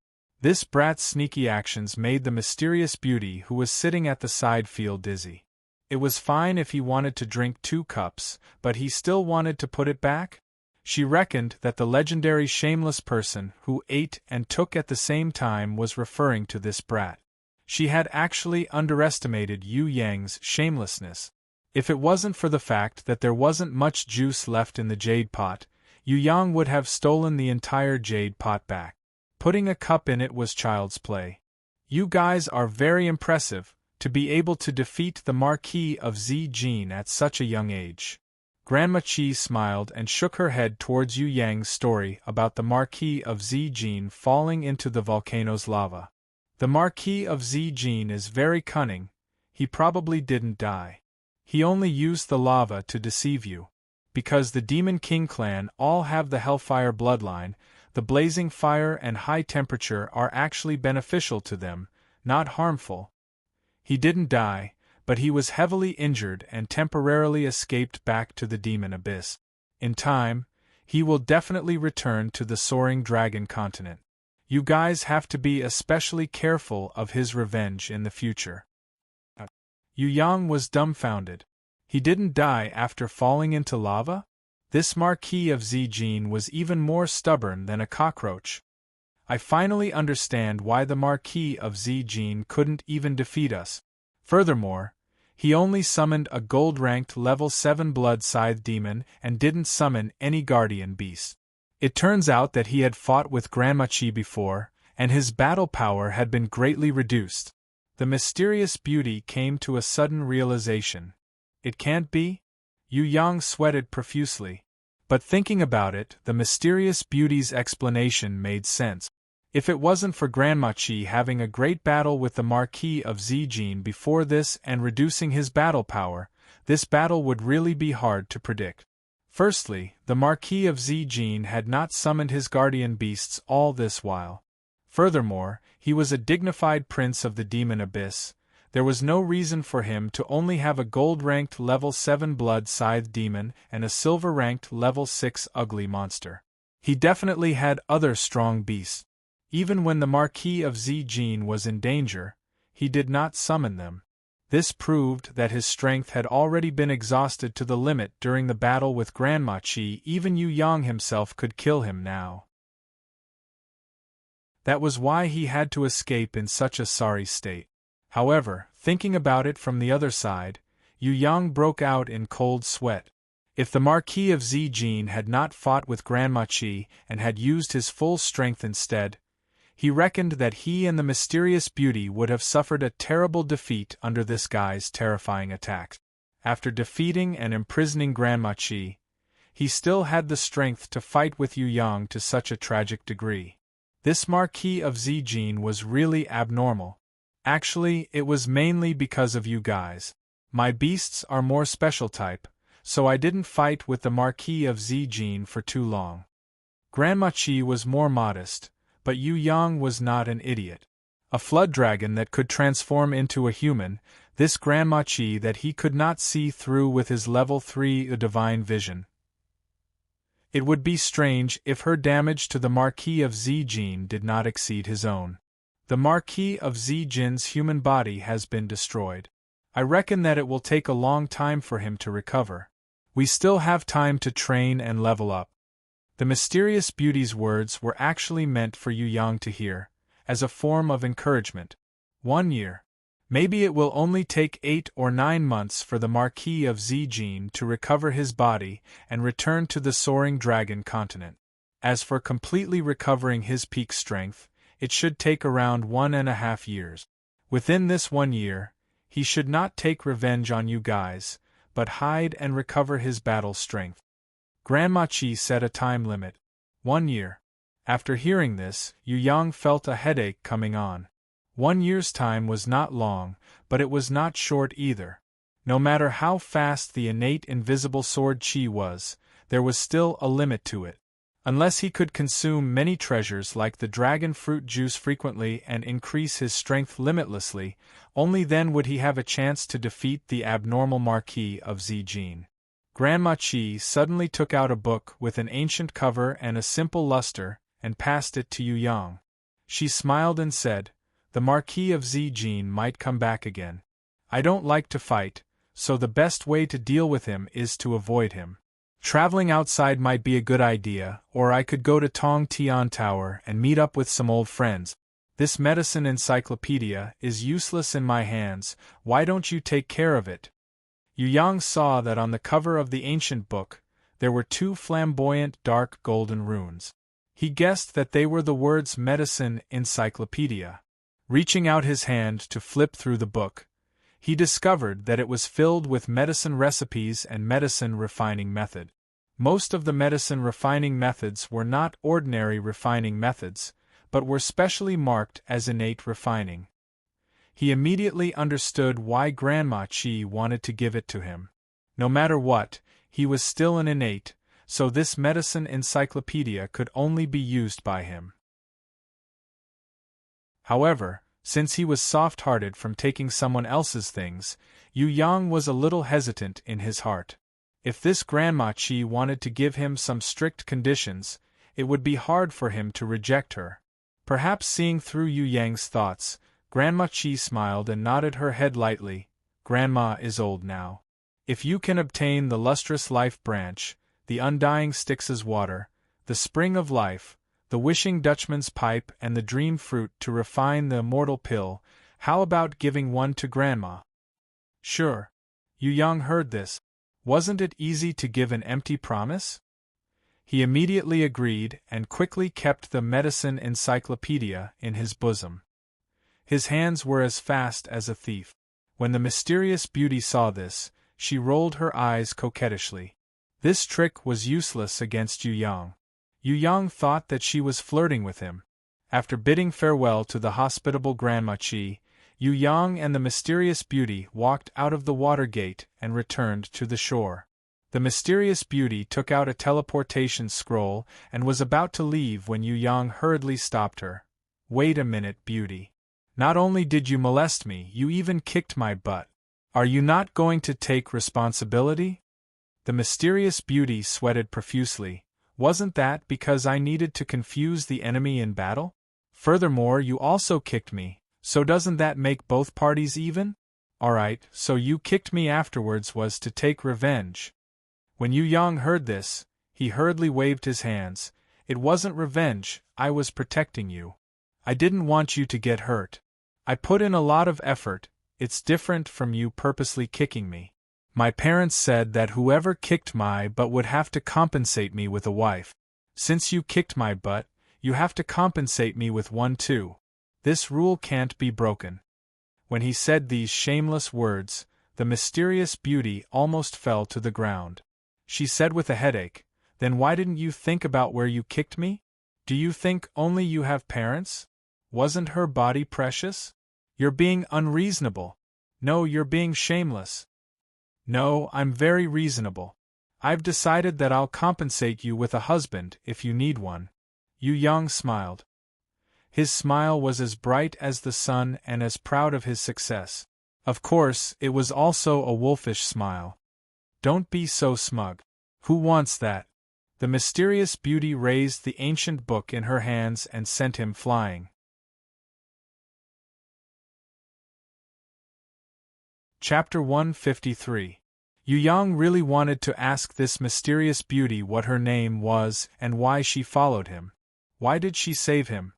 This brat's sneaky actions made the mysterious beauty who was sitting at the side feel dizzy. It was fine if he wanted to drink 2 cups, but he still wanted to put it back? She reckoned that the legendary shameless person who ate and took at the same time was referring to this brat. She had actually underestimated Yu Yang's shamelessness. If it wasn't for the fact that there wasn't much juice left in the jade pot, Yu Yang would have stolen the entire jade pot back. Putting a cup in it was child's play. You guys are very impressive, to be able to defeat the Marquis of Zijin at such a young age. Grandma Qi smiled and shook her head towards Yu Yang's story about the Marquis of Zijin falling into the volcano's lava. The Marquis of Zijin is very cunning. He probably didn't die. He only used the lava to deceive you. Because the Demon King clan all have the Hellfire bloodline, the blazing fire and high temperature are actually beneficial to them, not harmful. He didn't die, but he was heavily injured and temporarily escaped back to the demon abyss. In time, he will definitely return to the soaring dragon continent. You guys have to be especially careful of his revenge in the future. Yu Yang was dumbfounded. He didn't die after falling into lava? This Marquis of Zijin was even more stubborn than a cockroach. I finally understand why the Marquis of Zijin couldn't even defeat us. Furthermore, he only summoned a gold-ranked level 7 blood scythe demon and didn't summon any guardian beast. It turns out that he had fought with Grandma Qi before, and his battle power had been greatly reduced. The mysterious beauty came to a sudden realization. It can't be? Yu Yang sweated profusely. But thinking about it, the mysterious beauty's explanation made sense. If it wasn't for Grandma Qi having a great battle with the Marquis of Zijin before this and reducing his battle power, this battle would really be hard to predict. Firstly, the Marquis of Zijin had not summoned his guardian beasts all this while. Furthermore, he was a dignified prince of the demon abyss. There was no reason for him to only have a gold-ranked level 7 blood scythe demon and a silver-ranked level 6 ugly monster. He definitely had other strong beasts. Even when the Marquis of Zijin was in danger, he did not summon them. This proved that his strength had already been exhausted to the limit during the battle with Grandma Qi. Even Yu Yang himself could kill him now. That was why he had to escape in such a sorry state. However, thinking about it from the other side, Yu Yang broke out in cold sweat. If the Marquis of Zijin had not fought with Grandma Qi and had used his full strength instead, he reckoned that he and the mysterious beauty would have suffered a terrible defeat under this guy's terrifying attack. After defeating and imprisoning Grandma Qi, he still had the strength to fight with Yu Yang to such a tragic degree. This Marquis of Zijin was really abnormal. Actually, it was mainly because of you guys. My beasts are more special type, so I didn't fight with the Marquis of Zijin for too long. Grandma Qi was more modest, but Yu Yang was not an idiot. A flood dragon that could transform into a human, this Grandma Qi that he could not see through with his level 3 divine vision. It would be strange if her damage to the Marquis of Zijin did not exceed his own. The Marquis of Zijin's human body has been destroyed. I reckon that it will take a long time for him to recover. We still have time to train and level up. The mysterious beauty's words were actually meant for Yu Yang to hear, as a form of encouragement. 1 year. Maybe it will only take 8 or 9 months for the Marquis of Zijin to recover his body and return to the soaring dragon continent. As for completely recovering his peak strength, it should take around 1.5 years. Within this 1 year, he should not take revenge on you guys, but hide and recover his battle strength. Grandma Qi set a time limit. 1 year. After hearing this, Yu Yang felt a headache coming on. 1 year's time was not long, but it was not short either. No matter how fast the innate invisible sword Qi was, there was still a limit to it. Unless he could consume many treasures like the dragon fruit juice frequently and increase his strength limitlessly, only then would he have a chance to defeat the abnormal Marquis of Zijin. Grandma Qi suddenly took out a book with an ancient cover and a simple luster, and passed it to Yu Yang. She smiled and said, "The Marquis of Zijin might come back again. I don't like to fight, so the best way to deal with him is to avoid him. Traveling outside might be a good idea, or I could go to Tong Tian Tower and meet up with some old friends. This medicine encyclopedia is useless in my hands, why don't you take care of it?" Yu Yang saw that on the cover of the ancient book, there were 2 flamboyant dark golden runes. He guessed that they were the words medicine encyclopedia. Reaching out his hand to flip through the book, he discovered that it was filled with medicine recipes and medicine refining method. Most of the medicine refining methods were not ordinary refining methods, but were specially marked as innate refining. He immediately understood why Grandma Chi wanted to give it to him. No matter what, he was still an innate, so this medicine encyclopedia could only be used by him. However, since he was soft-hearted from taking someone else's things, Yu Yang was a little hesitant in his heart. If this Grandma Chi wanted to give him some strict conditions, it would be hard for him to reject her. Perhaps seeing through Yu Yang's thoughts, Grandma Chi smiled and nodded her head lightly. Grandma is old now. If you can obtain the lustrous life branch, the undying Styx's water, the spring of life, the wishing Dutchman's pipe and the dream fruit to refine the immortal pill, how about giving one to Grandma? Sure. Yu Yang heard this. Wasn't it easy to give an empty promise? He immediately agreed and quickly kept the medicine encyclopedia in his bosom. His hands were as fast as a thief. When the mysterious beauty saw this, she rolled her eyes coquettishly. This trick was useless against Yu Yang. Yu Yang thought that she was flirting with him. After bidding farewell to the hospitable Grandma Chi, Yu Yang and the mysterious beauty walked out of the water gate and returned to the shore. The mysterious beauty took out a teleportation scroll and was about to leave when Yu Yang hurriedly stopped her. Wait a minute, beauty. Not only did you molest me, you even kicked my butt. Are you not going to take responsibility? The mysterious beauty sweated profusely. Wasn't that because I needed to confuse the enemy in battle? Furthermore, you also kicked me, so doesn't that make both parties even? Alright, so you kicked me afterwards was to take revenge. When Yu Yang heard this, he hurriedly waved his hands. It wasn't revenge, I was protecting you. I didn't want you to get hurt. I put in a lot of effort, it's different from you purposely kicking me. My parents said that whoever kicked my butt would have to compensate me with a wife. Since you kicked my butt, you have to compensate me with one too. This rule can't be broken. When he said these shameless words, the mysterious beauty almost fell to the ground. She said with a headache, Then why didn't you think about where you kicked me? Do you think only you have parents? Wasn't her body precious? You're being unreasonable. No, you're being shameless. No, I'm very reasonable. I've decided that I'll compensate you with a husband if you need one. Yu Yang smiled. His smile was as bright as the sun and as proud of his success. Of course, it was also a wolfish smile. Don't be so smug. Who wants that? The mysterious beauty raised the ancient book in her hands and sent him flying. Chapter 153. Yu Yang really wanted to ask this mysterious beauty what her name was and why she followed him. Why did she save him?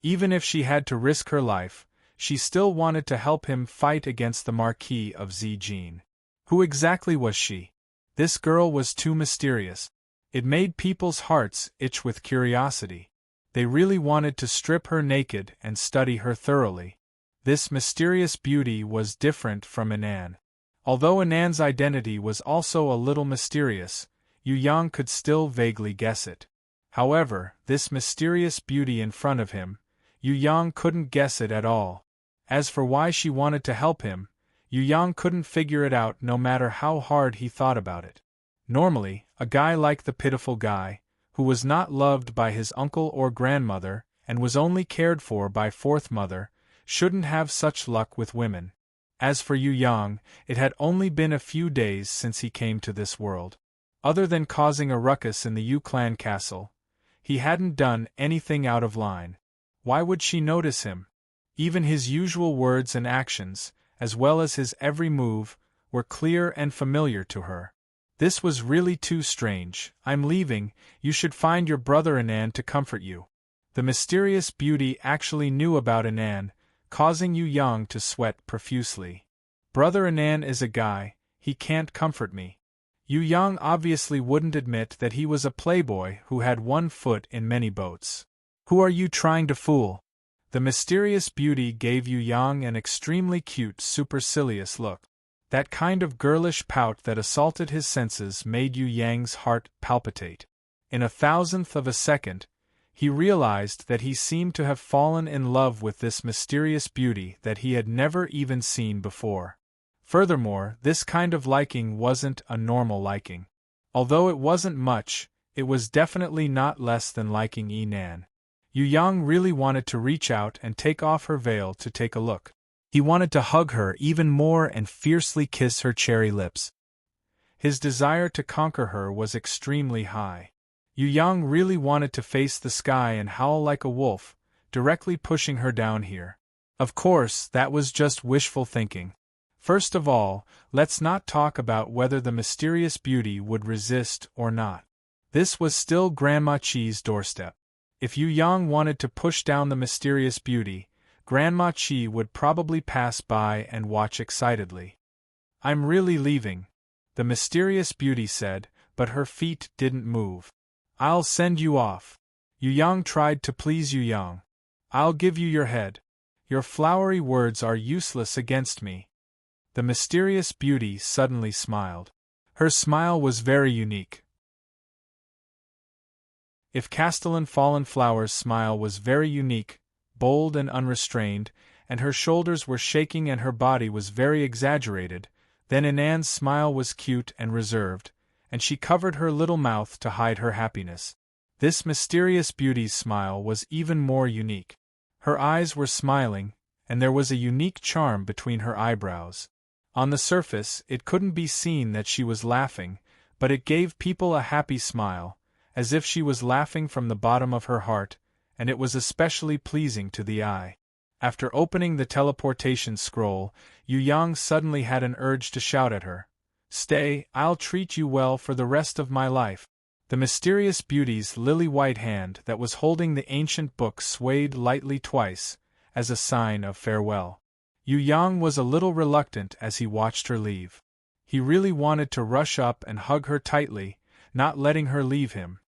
Even if she had to risk her life, she still wanted to help him fight against the Marquis of Zijin. Who exactly was she? This girl was too mysterious. It made people's hearts itch with curiosity. They really wanted to strip her naked and study her thoroughly. This mysterious beauty was different from Anan. Although Anan's identity was also a little mysterious, Yu Yang could still vaguely guess it. However, this mysterious beauty in front of him, Yu Yang couldn't guess it at all. As for why she wanted to help him, Yu Yang couldn't figure it out no matter how hard he thought about it. Normally, a guy like the pitiful guy, who was not loved by his uncle or grandmother and was only cared for by fourth mother, shouldn't have such luck with women. As for Yu Yang, it had only been a few days since he came to this world. Other than causing a ruckus in the Yu clan castle, he hadn't done anything out of line. Why would she notice him? Even his usual words and actions, as well as his every move, were clear and familiar to her. This was really too strange. I'm leaving, you should find your brother Anan to comfort you. The mysterious beauty actually knew about Anan, causing Yu Yang to sweat profusely. Brother Anan is a guy, he can't comfort me. Yu Yang obviously wouldn't admit that he was a playboy who had one foot in many boats. Who are you trying to fool? The mysterious beauty gave Yu Yang an extremely cute, supercilious look. That kind of girlish pout that assaulted his senses made Yu Yang's heart palpitate. In a thousandth of a second, he realized that he seemed to have fallen in love with this mysterious beauty that he had never even seen before. Furthermore, this kind of liking wasn't a normal liking. Although it wasn't much, it was definitely not less than liking Nan. Yu Yang really wanted to reach out and take off her veil to take a look. He wanted to hug her even more and fiercely kiss her cherry lips. His desire to conquer her was extremely high. Yu Yang really wanted to face the sky and howl like a wolf, directly pushing her down here. Of course, that was just wishful thinking. First of all, let's not talk about whether the mysterious beauty would resist or not. This was still Grandma Chi's doorstep. If Yu Yang wanted to push down the mysterious beauty, Grandma Chi would probably pass by and watch excitedly. "I'm really leaving," the mysterious beauty said, but her feet didn't move. "I'll send you off." Yu Yang tried to please Yu Yang. "I'll give you your head. Your flowery words are useless against me." The mysterious beauty suddenly smiled. Her smile was very unique. If Castellan Fallen Flower's smile was very unique, bold and unrestrained, and her shoulders were shaking and her body was very exaggerated, then Inan's smile was cute and reserved, and she covered her little mouth to hide her happiness. This mysterious beauty's smile was even more unique. Her eyes were smiling, and there was a unique charm between her eyebrows. On the surface, it couldn't be seen that she was laughing, but it gave people a happy smile, as if she was laughing from the bottom of her heart, and it was especially pleasing to the eye. After opening the teleportation scroll, Yu Yang suddenly had an urge to shout at her, "Stay, I'll treat you well for the rest of my life." The mysterious beauty's lily-white hand that was holding the ancient book swayed lightly twice, as a sign of farewell. Yu Yang was a little reluctant as he watched her leave. He really wanted to rush up and hug her tightly, not letting her leave him.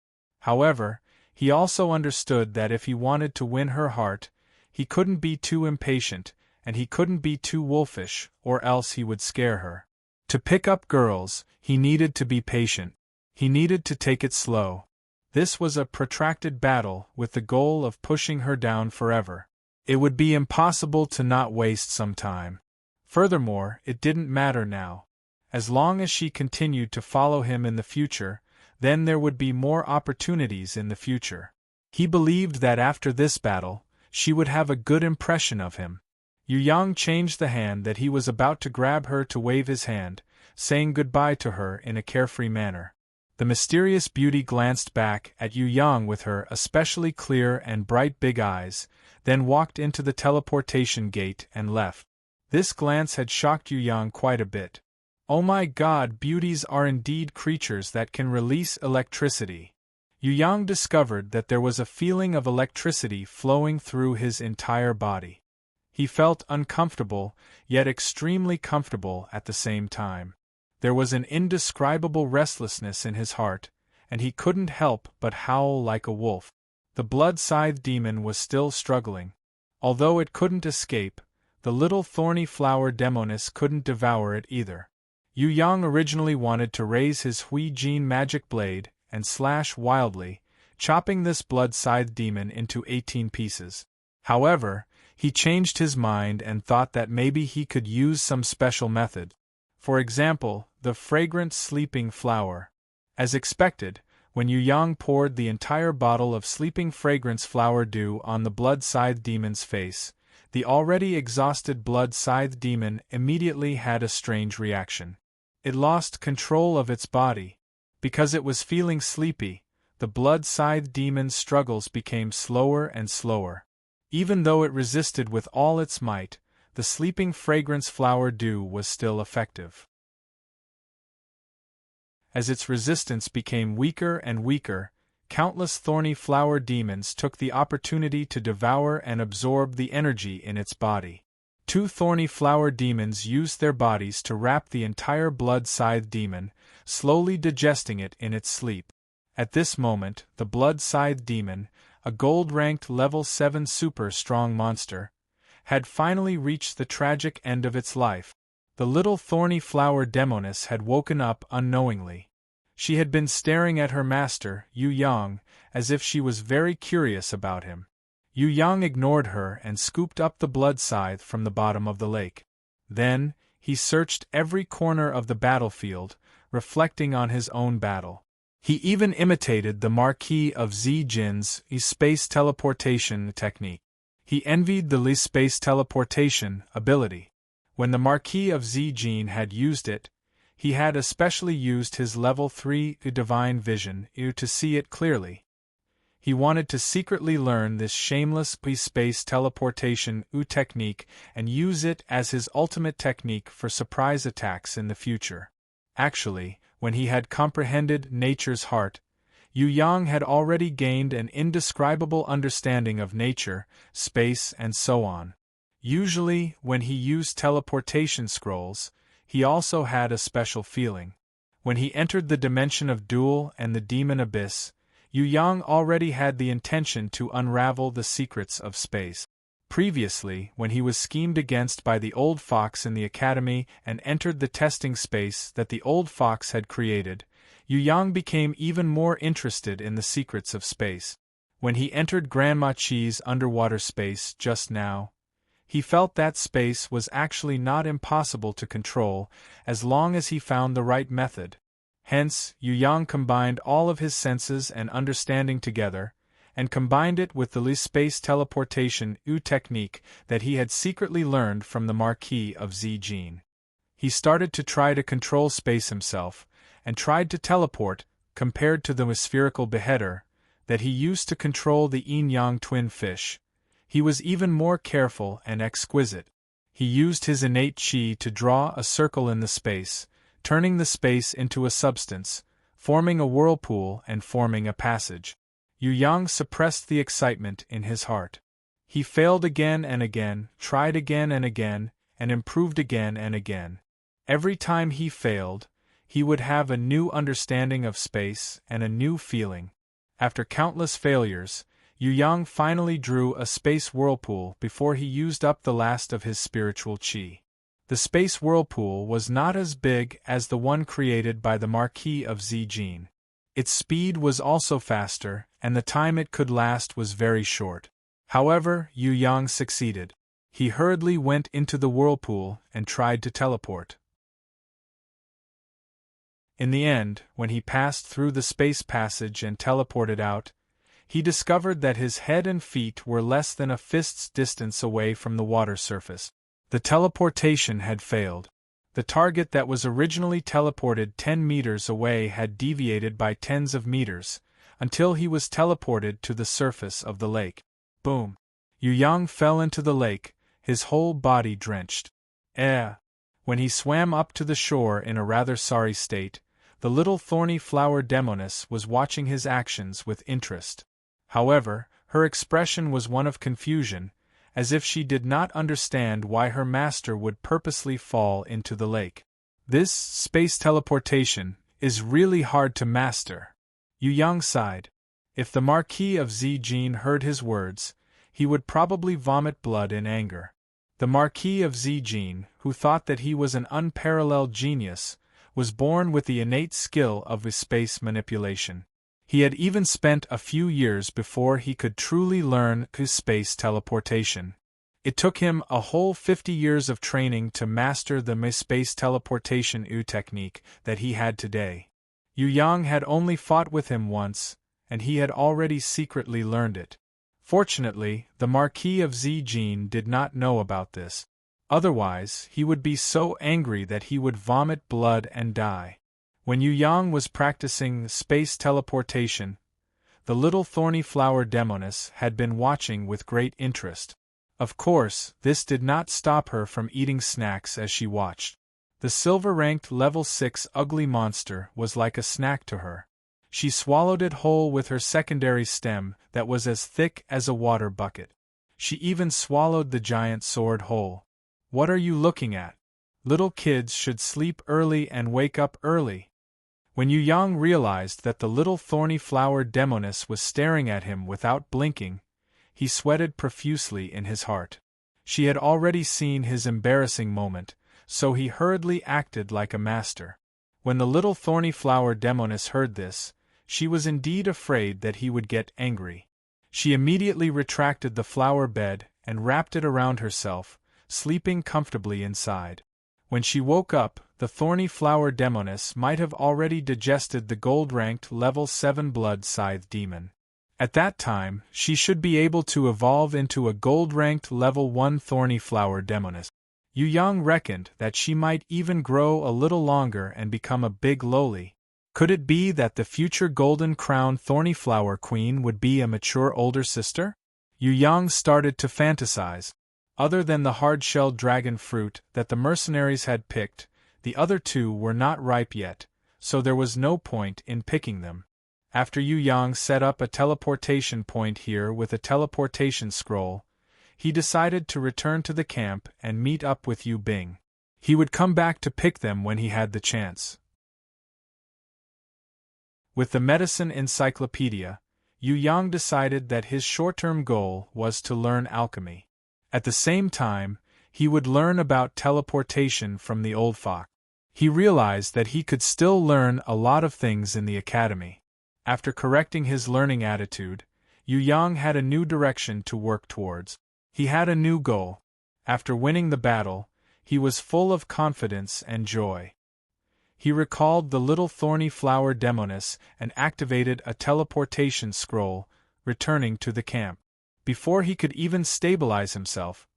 However, he also understood that if he wanted to win her heart, he couldn't be too impatient, and he couldn't be too wolfish, or else he would scare her. To pick up girls, he needed to be patient. He needed to take it slow. This was a protracted battle with the goal of pushing her down forever. It would be impossible to not waste some time. Furthermore, it didn't matter now. As long as she continued to follow him in the future, then there would be more opportunities in the future. He believed that after this battle, she would have a good impression of him. Yu Yang changed the hand that he was about to grab her to wave his hand, saying goodbye to her in a carefree manner. The mysterious beauty glanced back at Yu Yang with her especially clear and bright big eyes, then walked into the teleportation gate and left. This glance had shocked Yu Yang quite a bit. Oh my God, beauties are indeed creatures that can release electricity. Yu Yang discovered that there was a feeling of electricity flowing through his entire body. He felt uncomfortable, yet extremely comfortable at the same time. There was an indescribable restlessness in his heart, and he couldn't help but howl like a wolf. The blood-scythe demon was still struggling. Although it couldn't escape, the little thorny flower demoness couldn't devour it either. Yu Yang originally wanted to raise his Hui Jin magic blade and slash wildly, chopping this blood-scythe demon into 18 pieces. However, he changed his mind and thought that maybe he could use some special method. For example, the fragrant sleeping flower. As expected, when Yu Yang poured the entire bottle of sleeping fragrance flower dew on the blood-scythe demon's face, the already exhausted blood-scythe demon immediately had a strange reaction. It lost control of its body. Because it was feeling sleepy, the blood-scythe demon's struggles became slower and slower. Even though it resisted with all its might, the sleeping fragrance flower dew was still effective. As its resistance became weaker and weaker, countless thorny flower demons took the opportunity to devour and absorb the energy in its body. Two thorny flower demons used their bodies to wrap the entire blood-scythe demon, slowly digesting it in its sleep. At this moment, the blood-scythe demon, a gold-ranked level 7 super-strong monster, had finally reached the tragic end of its life. The little thorny flower demoness had woken up unknowingly. She had been staring at her master, Yu Yang, as if she was very curious about him. Yu Yang ignored her and scooped up the blood scythe from the bottom of the lake. Then, he searched every corner of the battlefield, reflecting on his own battle. He even imitated the Marquis of Zijin's space teleportation technique. He envied the Li's space teleportation ability. When the Marquis of Zijin had used it, he had especially used his level 3 divine vision to see it clearly. He wanted to secretly learn this shameless space teleportation technique and use it as his ultimate technique for surprise attacks in the future. Actually, when he had comprehended nature's heart, Yu Yang had already gained an indescribable understanding of nature, space, and so on. Usually, when he used teleportation scrolls, he also had a special feeling. When he entered the dimension of Duel and the Demon Abyss, Yu Yang already had the intention to unravel the secrets of space. Previously, when he was schemed against by the old fox in the academy and entered the testing space that the old fox had created, Yu Yang became even more interested in the secrets of space. When he entered Grandma Chi's underwater space just now, he felt that space was actually not impossible to control as long as he found the right method. Hence, Yu Yang combined all of his senses and understanding together, and combined it with the Li space teleportation technique that he had secretly learned from the Marquis of Zijin. He started to try to control space himself, and tried to teleport, compared to the spherical beheader that he used to control the yin-yang twin fish. He was even more careful and exquisite. He used his innate qi to draw a circle in the space, turning the space into a substance, forming a whirlpool and forming a passage. Yu Yang suppressed the excitement in his heart. He failed again and again, tried again, and improved again and again. Every time he failed, he would have a new understanding of space and a new feeling. After countless failures, Yu Yang finally drew a space whirlpool before he used up the last of his spiritual qi. The space whirlpool was not as big as the one created by the Marquis of Zijin. Its speed was also faster, and the time it could last was very short. However, Yu Yang succeeded. He hurriedly went into the whirlpool and tried to teleport. In the end, when he passed through the space passage and teleported out, he discovered that his head and feet were less than a fist's distance away from the water surface. The teleportation had failed. The target that was originally teleported 10 meters away had deviated by tens of meters, until he was teleported to the surface of the lake. Boom! Yu Yang fell into the lake, his whole body drenched. When he swam up to the shore in a rather sorry state, the little thorny flower demoness was watching his actions with interest. However, her expression was one of confusion, as if she did not understand why her master would purposely fall into the lake. This space teleportation is really hard to master. Yu Yang sighed. If the Marquis of Zijin heard his words, he would probably vomit blood in anger. The Marquis of Zijin, who thought that he was an unparalleled genius, was born with the innate skill of space manipulation. He had even spent a few years before he could truly learn space teleportation. It took him a whole 50 years of training to master the space teleportation technique that he had today. Yu Yang had only fought with him once, and he had already secretly learned it. Fortunately, the Marquis of Zijin did not know about this. Otherwise, he would be so angry that he would vomit blood and die. When Yu Yang was practicing space teleportation, the little thorny flower demoness had been watching with great interest. Of course, this did not stop her from eating snacks as she watched. The silver-ranked level 6 ugly monster was like a snack to her. She swallowed it whole with her secondary stem that was as thick as a water bucket. She even swallowed the giant sword whole. What are you looking at? Little kids should sleep early and wake up early. When Yu Yang realized that the little thorny flower demoness was staring at him without blinking, he sweated profusely in his heart. She had already seen his embarrassing moment, so he hurriedly acted like a master. When the little thorny flower demoness heard this, she was indeed afraid that he would get angry. She immediately retracted the flower bed and wrapped it around herself, sleeping comfortably inside. When she woke up, the thorny flower demoness might have already digested the gold-ranked level 7 blood scythe demon. At that time, she should be able to evolve into a gold-ranked level 1 thorny flower demoness. Yu Yang reckoned that she might even grow a little longer and become a big loli. Could it be that the future golden crown thorny flower queen would be a mature older sister? Yu Yang started to fantasize. Other than the hard-shelled dragon fruit that the mercenaries had picked, the other two were not ripe yet, so there was no point in picking them. After Yu Yang set up a teleportation point here with a teleportation scroll, he decided to return to the camp and meet up with Yu Bing. He would come back to pick them when he had the chance. With the medicine encyclopedia, Yu Yang decided that his short-term goal was to learn alchemy. At the same time, he would learn about teleportation from the old fox. He realized that he could still learn a lot of things in the academy. After correcting his learning attitude, Yu Yang had a new direction to work towards. He had a new goal. After winning the battle, he was full of confidence and joy. He recalled the little thorny flower demoness and activated a teleportation scroll, returning to the camp. Before he could even stabilize himself,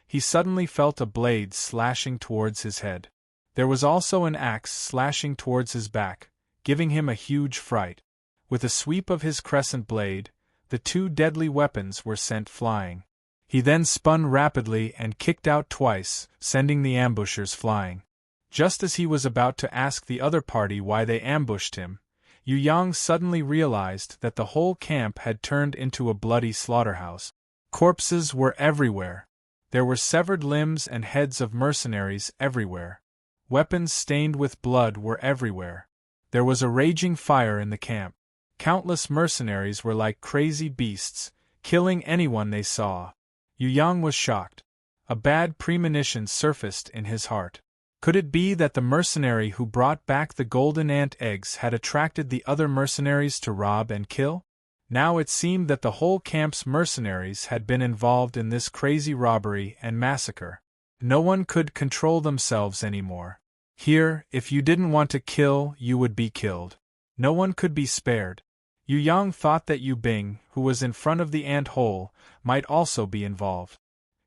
he suddenly felt a blade slashing towards his head. There was also an axe slashing towards his back, giving him a huge fright. With a sweep of his crescent blade, the two deadly weapons were sent flying. He then spun rapidly and kicked out twice, sending the ambushers flying. Just as he was about to ask the other party why they ambushed him, Yu Yang suddenly realized that the whole camp had turned into a bloody slaughterhouse. Corpses were everywhere. There were severed limbs and heads of mercenaries everywhere. Weapons stained with blood were everywhere. There was a raging fire in the camp. Countless mercenaries were like crazy beasts, killing anyone they saw. Yu Yang was shocked. A bad premonition surfaced in his heart. Could it be that the mercenary who brought back the golden ant eggs had attracted the other mercenaries to rob and kill? Now it seemed that the whole camp's mercenaries had been involved in this crazy robbery and massacre. No one could control themselves anymore. Here, if you didn't want to kill, you would be killed. No one could be spared. Yu Yang thought that Yu Bing, who was in front of the ant hole, might also be involved.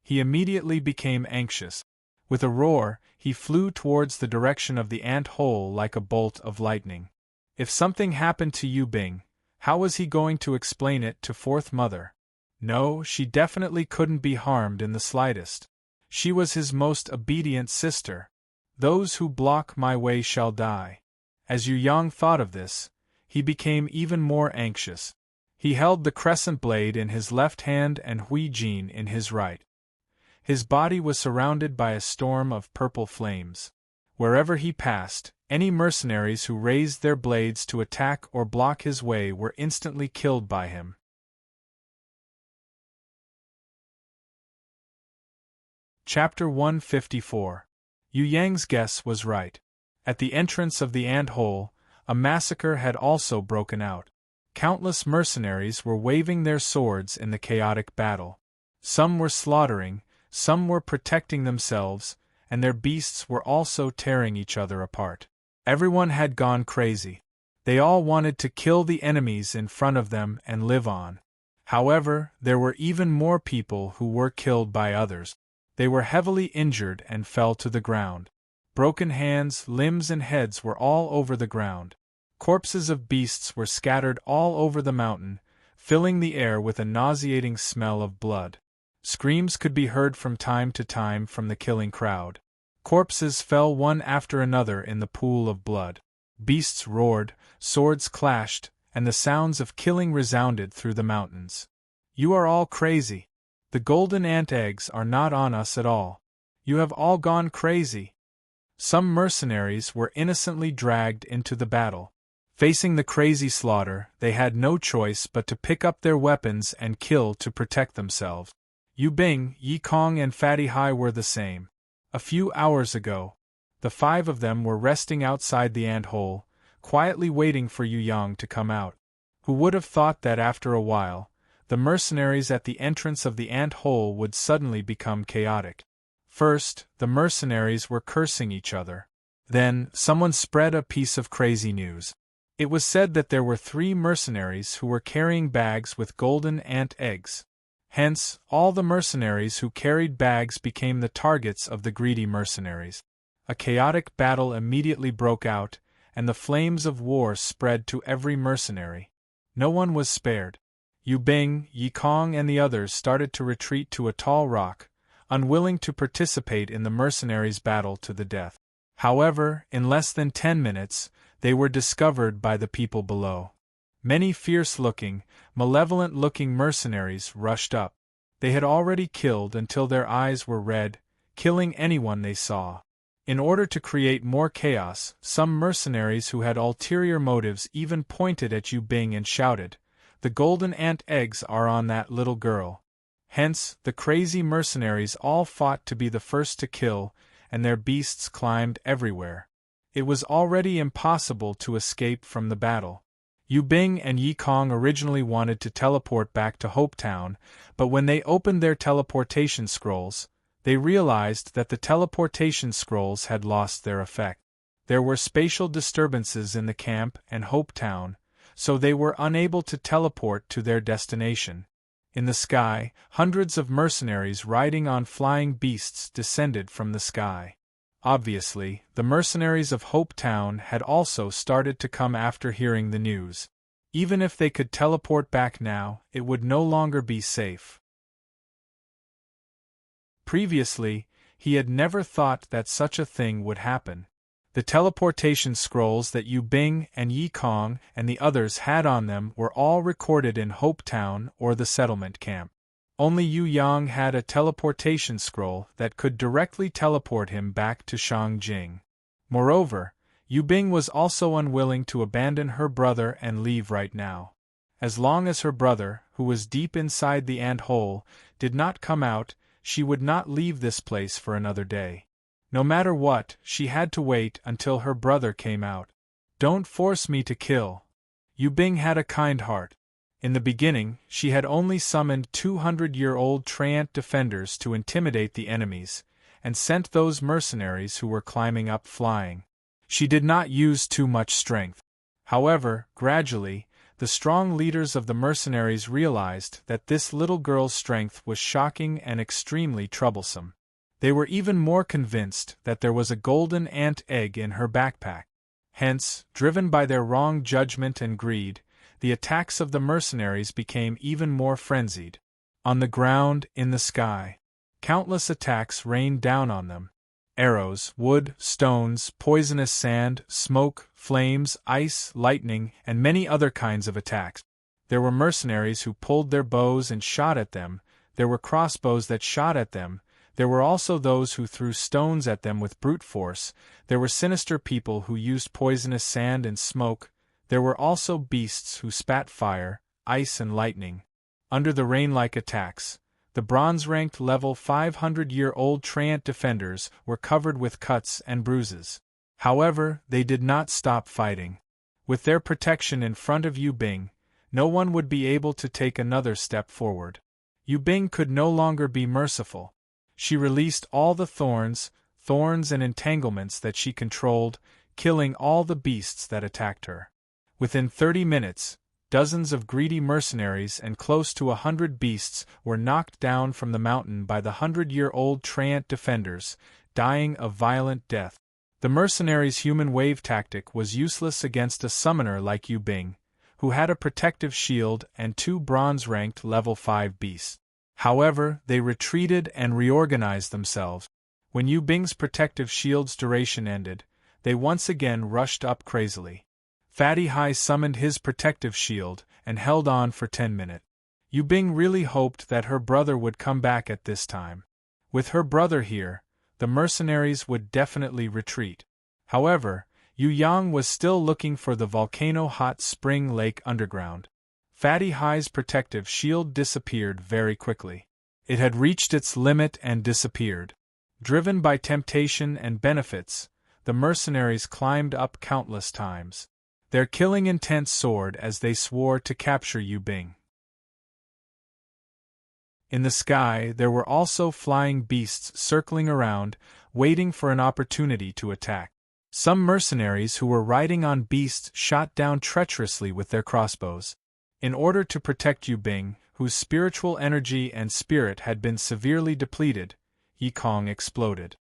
He immediately became anxious. With a roar, he flew towards the direction of the ant hole like a bolt of lightning. If something happened to Yu Bing, how was he going to explain it to Fourth Mother? No, she definitely couldn't be harmed in the slightest. She was his most obedient sister. Those who block my way shall die. As Yu Yang thought of this, he became even more anxious. He held the crescent blade in his left hand and Hui Jin in his right. His body was surrounded by a storm of purple flames. Wherever he passed, any mercenaries who raised their blades to attack or block his way were instantly killed by him. Chapter 154. Yu Yang's guess was right. At the entrance of the ant hole, a massacre had also broken out. Countless mercenaries were waving their swords in the chaotic battle. Some were slaughtering, some were protecting themselves, and their beasts were also tearing each other apart. Everyone had gone crazy. They all wanted to kill the enemies in front of them and live on. However, there were even more people who were killed by others. They were heavily injured and fell to the ground. Broken hands, limbs and heads were all over the ground. Corpses of beasts were scattered all over the mountain, filling the air with a nauseating smell of blood. Screams could be heard from time to time from the killing crowd. Corpses fell one after another in the pool of blood. Beasts roared, swords clashed, and the sounds of killing resounded through the mountains. You are all crazy. The golden ant eggs are not on us at all. You have all gone crazy. Some mercenaries were innocently dragged into the battle. Facing the crazy slaughter, they had no choice but to pick up their weapons and kill to protect themselves. Yu Bing, Yi Kong and Fatty Hai were the same. A few hours ago, the 5 of them were resting outside the ant hole, quietly waiting for Yu Yang to come out. Who would have thought that after a while, the mercenaries at the entrance of the ant hole would suddenly become chaotic? First, the mercenaries were cursing each other. Then, someone spread a piece of crazy news. It was said that there were 3 mercenaries who were carrying bags with golden ant eggs. Hence, all the mercenaries who carried bags became the targets of the greedy mercenaries. A chaotic battle immediately broke out, and the flames of war spread to every mercenary. No one was spared. Yu Bing, Yi Kong and the others started to retreat to a tall rock, unwilling to participate in the mercenaries' battle to the death. However, in less than 10 minutes, they were discovered by the people below. Many fierce-looking, malevolent-looking mercenaries rushed up. They had already killed until their eyes were red, killing anyone they saw. In order to create more chaos, some mercenaries who had ulterior motives even pointed at Yu Bing and shouted, "The golden ant eggs are on that little girl." Hence, the crazy mercenaries all fought to be the first to kill, and their beasts climbed everywhere. It was already impossible to escape from the battle. Yu Bing and Yi Kong originally wanted to teleport back to Hopetown, but when they opened their teleportation scrolls, they realized that the teleportation scrolls had lost their effect. There were spatial disturbances in the camp and Hopetown, so they were unable to teleport to their destination. In the sky, hundreds of mercenaries riding on flying beasts descended from the sky. Obviously, the mercenaries of Hopetown had also started to come after hearing the news. Even if they could teleport back now, it would no longer be safe. Previously, he had never thought that such a thing would happen. The teleportation scrolls that Yu Bing and Yi Kong and the others had on them were all recorded in Hopetown or the settlement camp. Only Yu Yang had a teleportation scroll that could directly teleport him back to Shangjing. Moreover, Yu Bing was also unwilling to abandon her brother and leave right now. As long as her brother, who was deep inside the ant hole, did not come out, she would not leave this place for another day. No matter what, she had to wait until her brother came out. "Don't force me to kill." Yu Bing had a kind heart. In the beginning, she had only summoned 200-year-old Treant defenders to intimidate the enemies, and sent those mercenaries who were climbing up flying. She did not use too much strength. However, gradually, the strong leaders of the mercenaries realized that this little girl's strength was shocking and extremely troublesome. They were even more convinced that there was a golden ant egg in her backpack. Hence, driven by their wrong judgment and greed, the attacks of the mercenaries became even more frenzied. On the ground, in the sky, countless attacks rained down on them. Arrows, wood, stones, poisonous sand, smoke, flames, ice, lightning, and many other kinds of attacks. There were mercenaries who pulled their bows and shot at them, there were crossbows that shot at them, there were also those who threw stones at them with brute force, there were sinister people who used poisonous sand and smoke, there were also beasts who spat fire, ice and lightning. Under the rain-like attacks, the bronze-ranked level 500-year-old Treant defenders were covered with cuts and bruises. However, they did not stop fighting. With their protection in front of Yu Bing, no one would be able to take another step forward. Yu Bing could no longer be merciful. She released all the thorns and entanglements that she controlled, killing all the beasts that attacked her. Within 30 minutes, dozens of greedy mercenaries and close to 100 beasts were knocked down from the mountain by the 100-year-old Treant defenders, dying a violent death. The mercenaries' human wave tactic was useless against a summoner like Yu Bing, who had a protective shield and 2 bronze-ranked level 5 beasts. However, they retreated and reorganized themselves. When Yu Bing's protective shield's duration ended, they once again rushed up crazily. Fatty Hai summoned his protective shield and held on for 10 minutes. Yu Bing really hoped that her brother would come back at this time. With her brother here, the mercenaries would definitely retreat. However, Yu Yang was still looking for the volcano hot spring lake underground. Fatty High's protective shield disappeared very quickly. It had reached its limit and disappeared. Driven by temptation and benefits, the mercenaries climbed up countless times. Their killing intent soared as they swore to capture Yu Bing. In the sky there were also flying beasts circling around, waiting for an opportunity to attack. Some mercenaries who were riding on beasts shot down treacherously with their crossbows. In order to protect Yu Bing, whose spiritual energy and spirit had been severely depleted, Yi Kong exploded.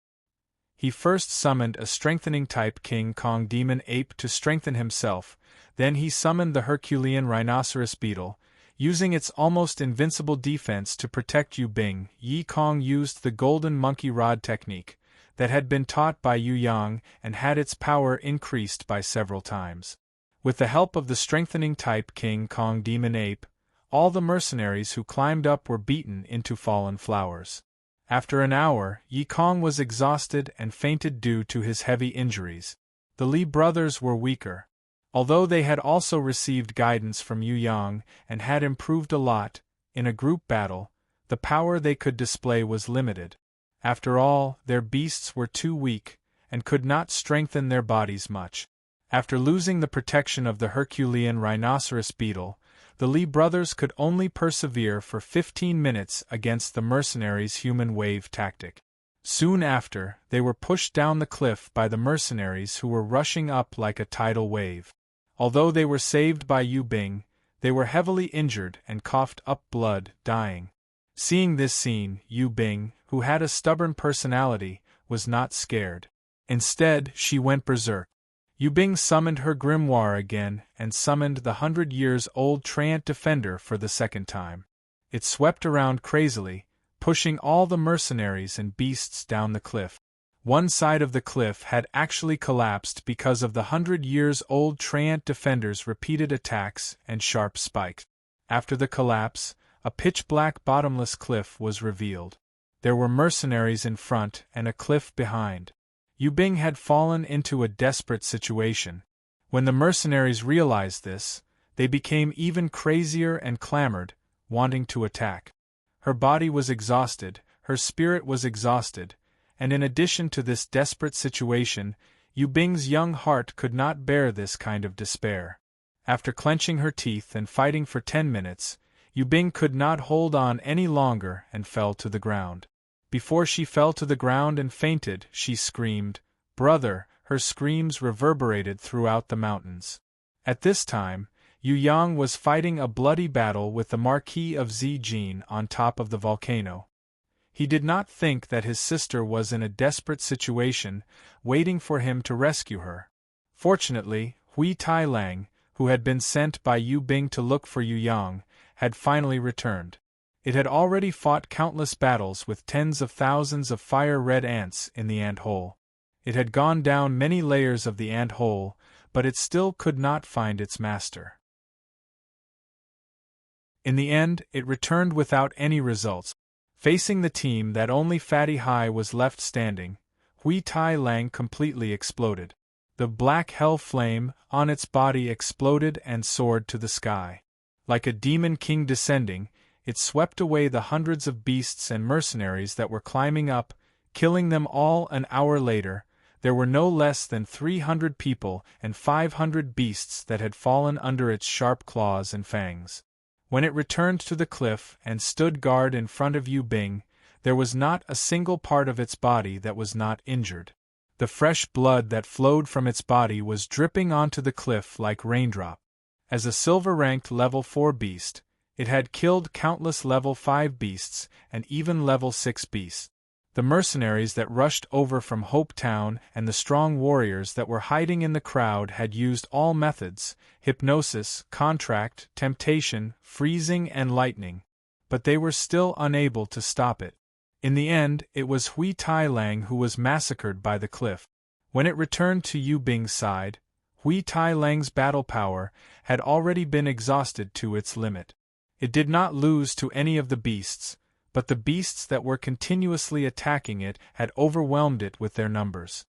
He first summoned a strengthening-type King Kong demon ape to strengthen himself, then he summoned the Herculean rhinoceros beetle. Using its almost invincible defense to protect Yu Bing, Yi Kong used the golden monkey rod technique that had been taught by Yu Yang and had its power increased by several times. With the help of the strengthening-type King Kong demon ape, all the mercenaries who climbed up were beaten into fallen flowers. After an hour, Yi Kong was exhausted and fainted due to his heavy injuries. The Li brothers were weaker. Although they had also received guidance from Yu Yang and had improved a lot, in a group battle, the power they could display was limited. After all, their beasts were too weak, and could not strengthen their bodies much. After losing the protection of the Herculean rhinoceros beetle, the Li brothers could only persevere for 15 minutes against the mercenaries' human wave tactic. Soon after, they were pushed down the cliff by the mercenaries who were rushing up like a tidal wave. Although they were saved by Yu Bing, they were heavily injured and coughed up blood, dying. Seeing this scene, Yu Bing, who had a stubborn personality, was not scared. Instead, she went berserk. Yu Bing summoned her grimoire again and summoned the 100-years-old Treant Defender for the second time. It swept around crazily, pushing all the mercenaries and beasts down the cliff. One side of the cliff had actually collapsed because of the 100-years-old Treant Defender's repeated attacks and sharp spikes. After the collapse, a pitch-black bottomless cliff was revealed. There were mercenaries in front and a cliff behind. Yu Bing had fallen into a desperate situation. When the mercenaries realized this, they became even crazier and clamored, wanting to attack. Her body was exhausted, her spirit was exhausted, and in addition to this desperate situation, Yu Bing's young heart could not bear this kind of despair. After clenching her teeth and fighting for 10 minutes, Yu Bing could not hold on any longer and fell to the ground. Before she fell to the ground and fainted, she screamed, "Brother!" Her screams reverberated throughout the mountains. At this time, Yu Yang was fighting a bloody battle with the Marquis of Zijin on top of the volcano. He did not think that his sister was in a desperate situation, waiting for him to rescue her. Fortunately, Hui Tai Lang, who had been sent by Yu Bing to look for Yu Yang, had finally returned. It had already fought countless battles with tens of thousands of fire-red ants in the ant hole. It had gone down many layers of the ant hole, but it still could not find its master. In the end, it returned without any results. Facing the team that only Fatty High was left standing, Hui Tai Lang completely exploded. The black hell flame on its body exploded and soared to the sky. Like a demon king descending, it swept away the hundreds of beasts and mercenaries that were climbing up, killing them all. An hour later, there were no less than 300 people and 500 beasts that had fallen under its sharp claws and fangs. When it returned to the cliff and stood guard in front of Yu Bing, there was not a single part of its body that was not injured. The fresh blood that flowed from its body was dripping onto the cliff like raindrop. As a silver-ranked level 4 beast, it had killed countless level 5 beasts and even level 6 beasts. The mercenaries that rushed over from Hope Town and the strong warriors that were hiding in the crowd had used all methods: hypnosis, contract, temptation, freezing and lightning. But they were still unable to stop it. In the end, it was Hui Tai Lang who was massacred by the cliff. When it returned to Yu Bing's side, Hui Tai Lang's battle power had already been exhausted to its limit. It did not lose to any of the beasts, but the beasts that were continuously attacking it had overwhelmed it with their numbers.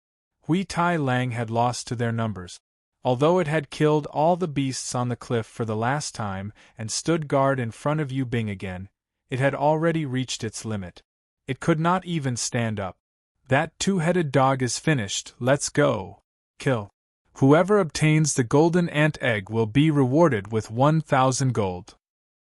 Hui Tai Lang had lost to their numbers. Although it had killed all the beasts on the cliff for the last time and stood guard in front of Yu Bing again, it had already reached its limit. It could not even stand up. That two-headed dog is finished, let's go. Kill. Whoever obtains the golden ant egg will be rewarded with 1,000 gold.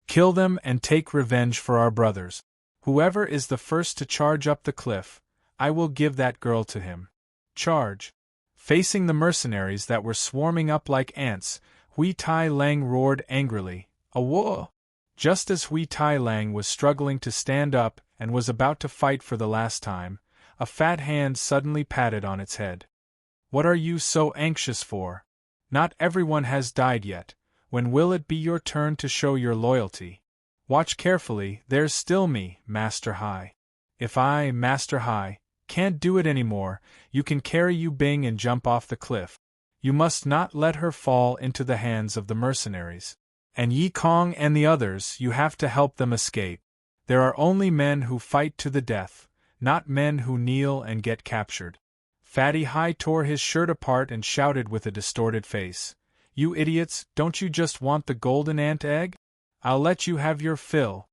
Kill them and take revenge for our brothers. Whoever is the first to charge up the cliff, I will give that girl to him. Charge. Facing the mercenaries that were swarming up like ants, Hui Tai Lang roared angrily, "Awo!" Just as Hui Tai Lang was struggling to stand up and was about to fight for the last time, a fat hand suddenly patted on its head. "What are you so anxious for? Not everyone has died yet. When will it be your turn to show your loyalty? Watch carefully, there's still me, Master Hai. If I, Master Hai, can't do it anymore, you can carry Yu Bing and jump off the cliff. You must not let her fall into the hands of the mercenaries. And Yi Kong and the others, you have to help them escape. There are only men who fight to the death, not men who kneel and get captured." Fatty Hai tore his shirt apart and shouted with a distorted face, "You idiots, don't you just want the golden ant egg? I'll let you have your fill."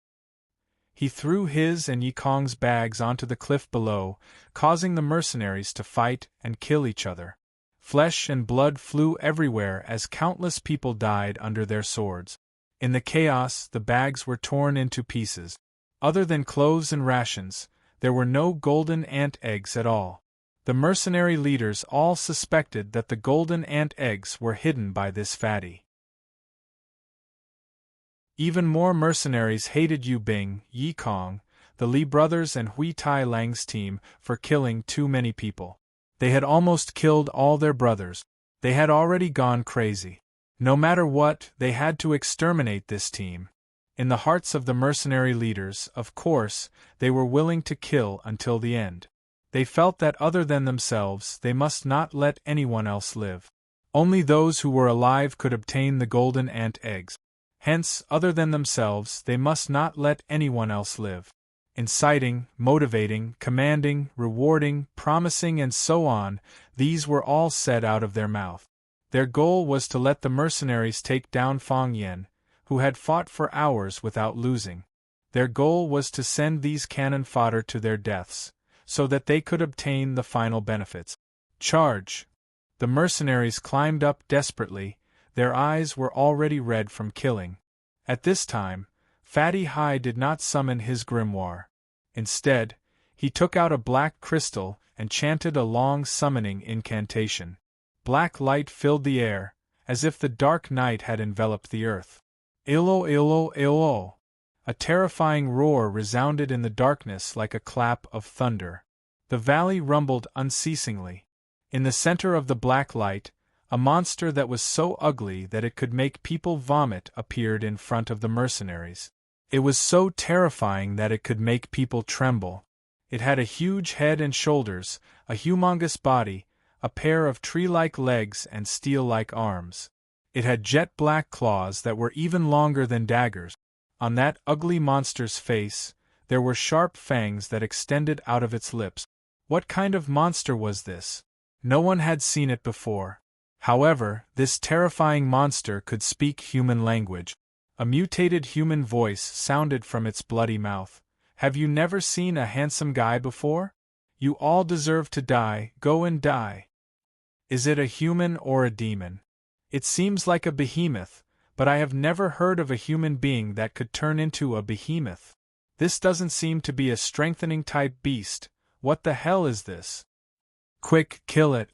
He threw his and Yi Kong's bags onto the cliff below, causing the mercenaries to fight and kill each other. Flesh and blood flew everywhere as countless people died under their swords. In the chaos, the bags were torn into pieces. Other than clothes and rations, there were no golden ant eggs at all. The mercenary leaders all suspected that the golden ant eggs were hidden by this fatty. Even more mercenaries hated Yu Bing, Yi Kong, the Li brothers and Hui Tai Lang's team for killing too many people. They had almost killed all their brothers. They had already gone crazy. No matter what, they had to exterminate this team. In the hearts of the mercenary leaders, of course, they were willing to kill until the end. They felt that other than themselves, they must not let anyone else live. Only those who were alive could obtain the golden ant eggs. Hence, other than themselves, they must not let anyone else live. Inciting, motivating, commanding, rewarding, promising, and so on, these were all said out of their mouth. Their goal was to let the mercenaries take down Fang Yen, who had fought for hours without losing. Their goal was to send these cannon fodder to their deaths, so that they could obtain the final benefits. Charge! The mercenaries climbed up desperately, their eyes were already red from killing. At this time, Fatty Hai did not summon his grimoire. Instead, he took out a black crystal and chanted a long summoning incantation. Black light filled the air, as if the dark night had enveloped the earth. Ilo ilo ilo! A terrifying roar resounded in the darkness like a clap of thunder. The valley rumbled unceasingly. In the center of the black light, a monster that was so ugly that it could make people vomit appeared in front of the mercenaries. It was so terrifying that it could make people tremble. It had a huge head and shoulders, a humongous body, a pair of tree-like legs and steel-like arms. It had jet-black claws that were even longer than daggers. On that ugly monster's face, there were sharp fangs that extended out of its lips. What kind of monster was this? No one had seen it before. However, this terrifying monster could speak human language. A mutated human voice sounded from its bloody mouth. "Have you never seen a handsome guy before? You all deserve to die, go and die." Is it a human or a demon? It seems like a behemoth, but I have never heard of a human being that could turn into a behemoth. This doesn't seem to be a strengthening type beast. What the hell is this? Quick, kill it!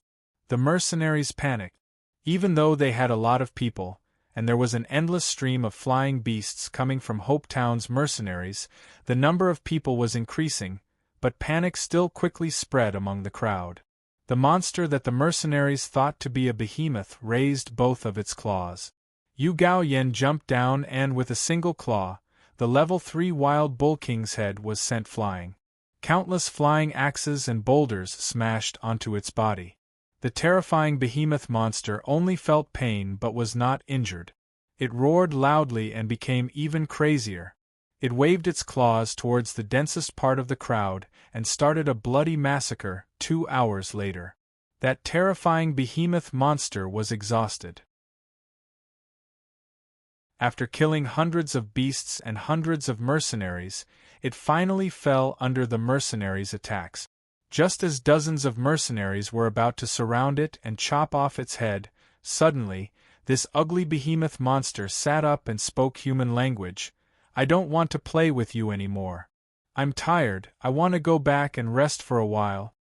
The mercenaries panicked. Even though they had a lot of people, and there was an endless stream of flying beasts coming from Hope Town's mercenaries, the number of people was increasing, but panic still quickly spread among the crowd. The monster that the mercenaries thought to be a behemoth raised both of its claws. Yu Gao Yen jumped down and with a single claw, the level 3 wild bull king's head was sent flying. Countless flying axes and boulders smashed onto its body. The terrifying behemoth monster only felt pain but was not injured. It roared loudly and became even crazier. It waved its claws towards the densest part of the crowd and started a bloody massacre 2 hours later. That terrifying behemoth monster was exhausted. After killing hundreds of beasts and hundreds of mercenaries, it finally fell under the mercenaries' attacks. Just as dozens of mercenaries were about to surround it and chop off its head, suddenly, this ugly behemoth monster sat up and spoke human language. "I don't want to play with you anymore. I'm tired, I want to go back and rest for a while."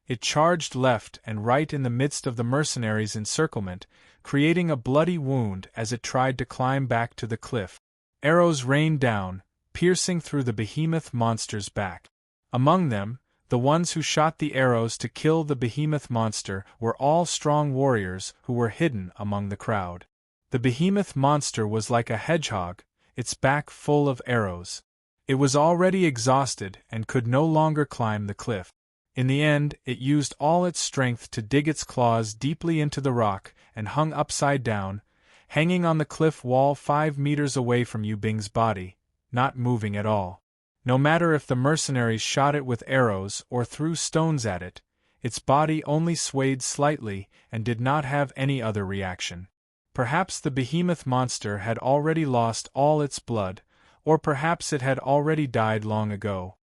It charged left and right in the midst of the mercenaries' encirclement, creating a bloody wound as it tried to climb back to the cliff. Arrows rained down, piercing through the behemoth monster's back. Among them, the ones who shot the arrows to kill the behemoth monster were all strong warriors who were hidden among the crowd. The behemoth monster was like a hedgehog, its back full of arrows. It was already exhausted and could no longer climb the cliff. In the end, it used all its strength to dig its claws deeply into the rock and hung upside down, hanging on the cliff wall 5 meters away from Yu Bing's body, not moving at all. No matter if the mercenaries shot it with arrows or threw stones at it, its body only swayed slightly and did not have any other reaction. Perhaps the behemoth monster had already lost all its blood, or perhaps it had already died long ago.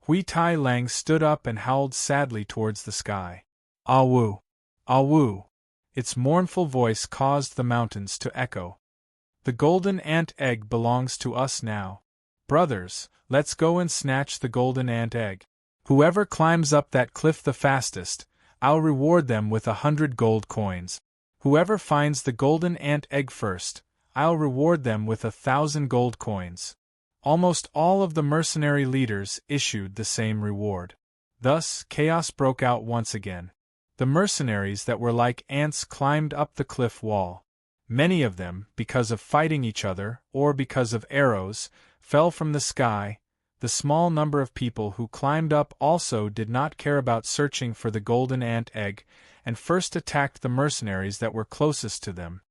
Hui Tai Lang stood up and howled sadly towards the sky. "Ah Wu! Ah Wu!" Its mournful voice caused the mountains to echo. "The golden ant egg belongs to us now. Brothers, let's go and snatch the golden ant egg. Whoever climbs up that cliff the fastest, I'll reward them with 100 gold coins. Whoever finds the golden ant egg first, I'll reward them with 1,000 gold coins." Almost all of the mercenary leaders issued the same reward. Thus, chaos broke out once again. The mercenaries that were like ants climbed up the cliff wall. Many of them, because of fighting each other, or because of arrows, fell from the sky. The small number of people who climbed up also did not care about searching for the golden ant egg, and first attacked the mercenaries that were closest to them.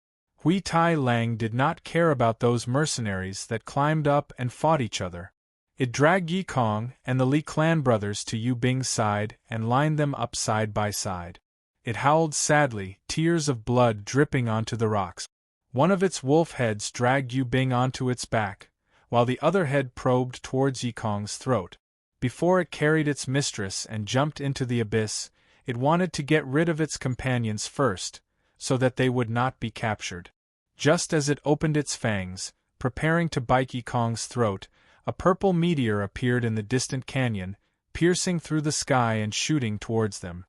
Hui Tai Lang did not care about those mercenaries that climbed up and fought each other. It dragged Yi Kong and the Li clan brothers to Yu Bing's side and lined them up side by side. It howled sadly, tears of blood dripping onto the rocks. One of its wolf heads dragged Yu Bing onto its back, while the other head probed towards Yi Kong's throat. Before it carried its mistress and jumped into the abyss, it wanted to get rid of its companions first, so that they would not be captured. Just as it opened its fangs, preparing to bite Yi Kong's throat, a purple meteor appeared in the distant canyon, piercing through the sky and shooting towards them.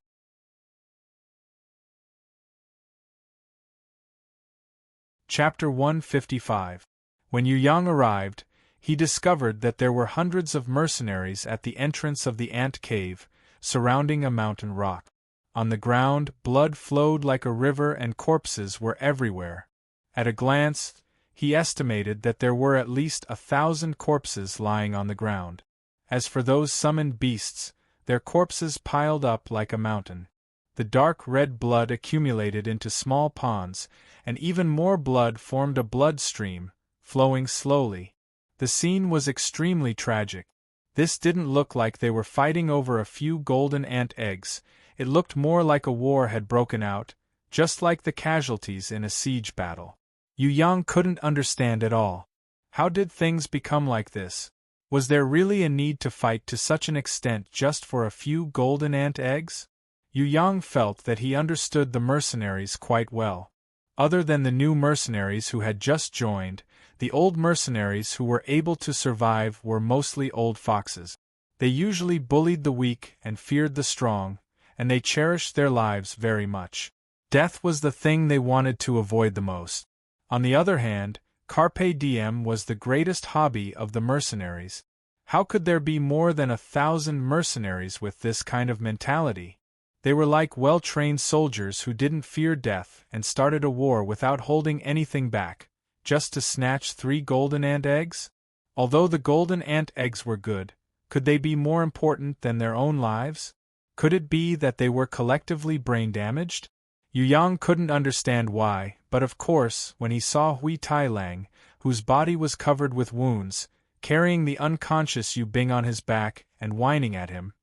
Chapter 155. When Yu Yang arrived, he discovered that there were hundreds of mercenaries at the entrance of the ant cave, surrounding a mountain rock. On the ground, blood flowed like a river and corpses were everywhere. At a glance, he estimated that there were at least 1,000 corpses lying on the ground. As for those summoned beasts, their corpses piled up like a mountain. The dark red blood accumulated into small ponds, and even more blood formed a blood stream, flowing slowly. The scene was extremely tragic. This didn't look like they were fighting over a few golden ant eggs. It looked more like a war had broken out, just like the casualties in a siege battle. Yu Yang couldn't understand at all. How did things become like this? Was there really a need to fight to such an extent just for a few golden ant eggs? Yu Yang felt that he understood the mercenaries quite well. Other than the new mercenaries who had just joined, the old mercenaries who were able to survive were mostly old foxes. They usually bullied the weak and feared the strong, and they cherished their lives very much. Death was the thing they wanted to avoid the most. On the other hand, Carpe Diem was the greatest hobby of the mercenaries. How could there be more than 1,000 mercenaries with this kind of mentality? They were like well-trained soldiers who didn't fear death and started a war without holding anything back, just to snatch 3 golden ant eggs? Although the golden ant eggs were good, could they be more important than their own lives? Could it be that they were collectively brain-damaged? Yu Yang couldn't understand why, but of course, when he saw Hui Tai Lang, whose body was covered with wounds, carrying the unconscious Yu Bing on his back and whining at him,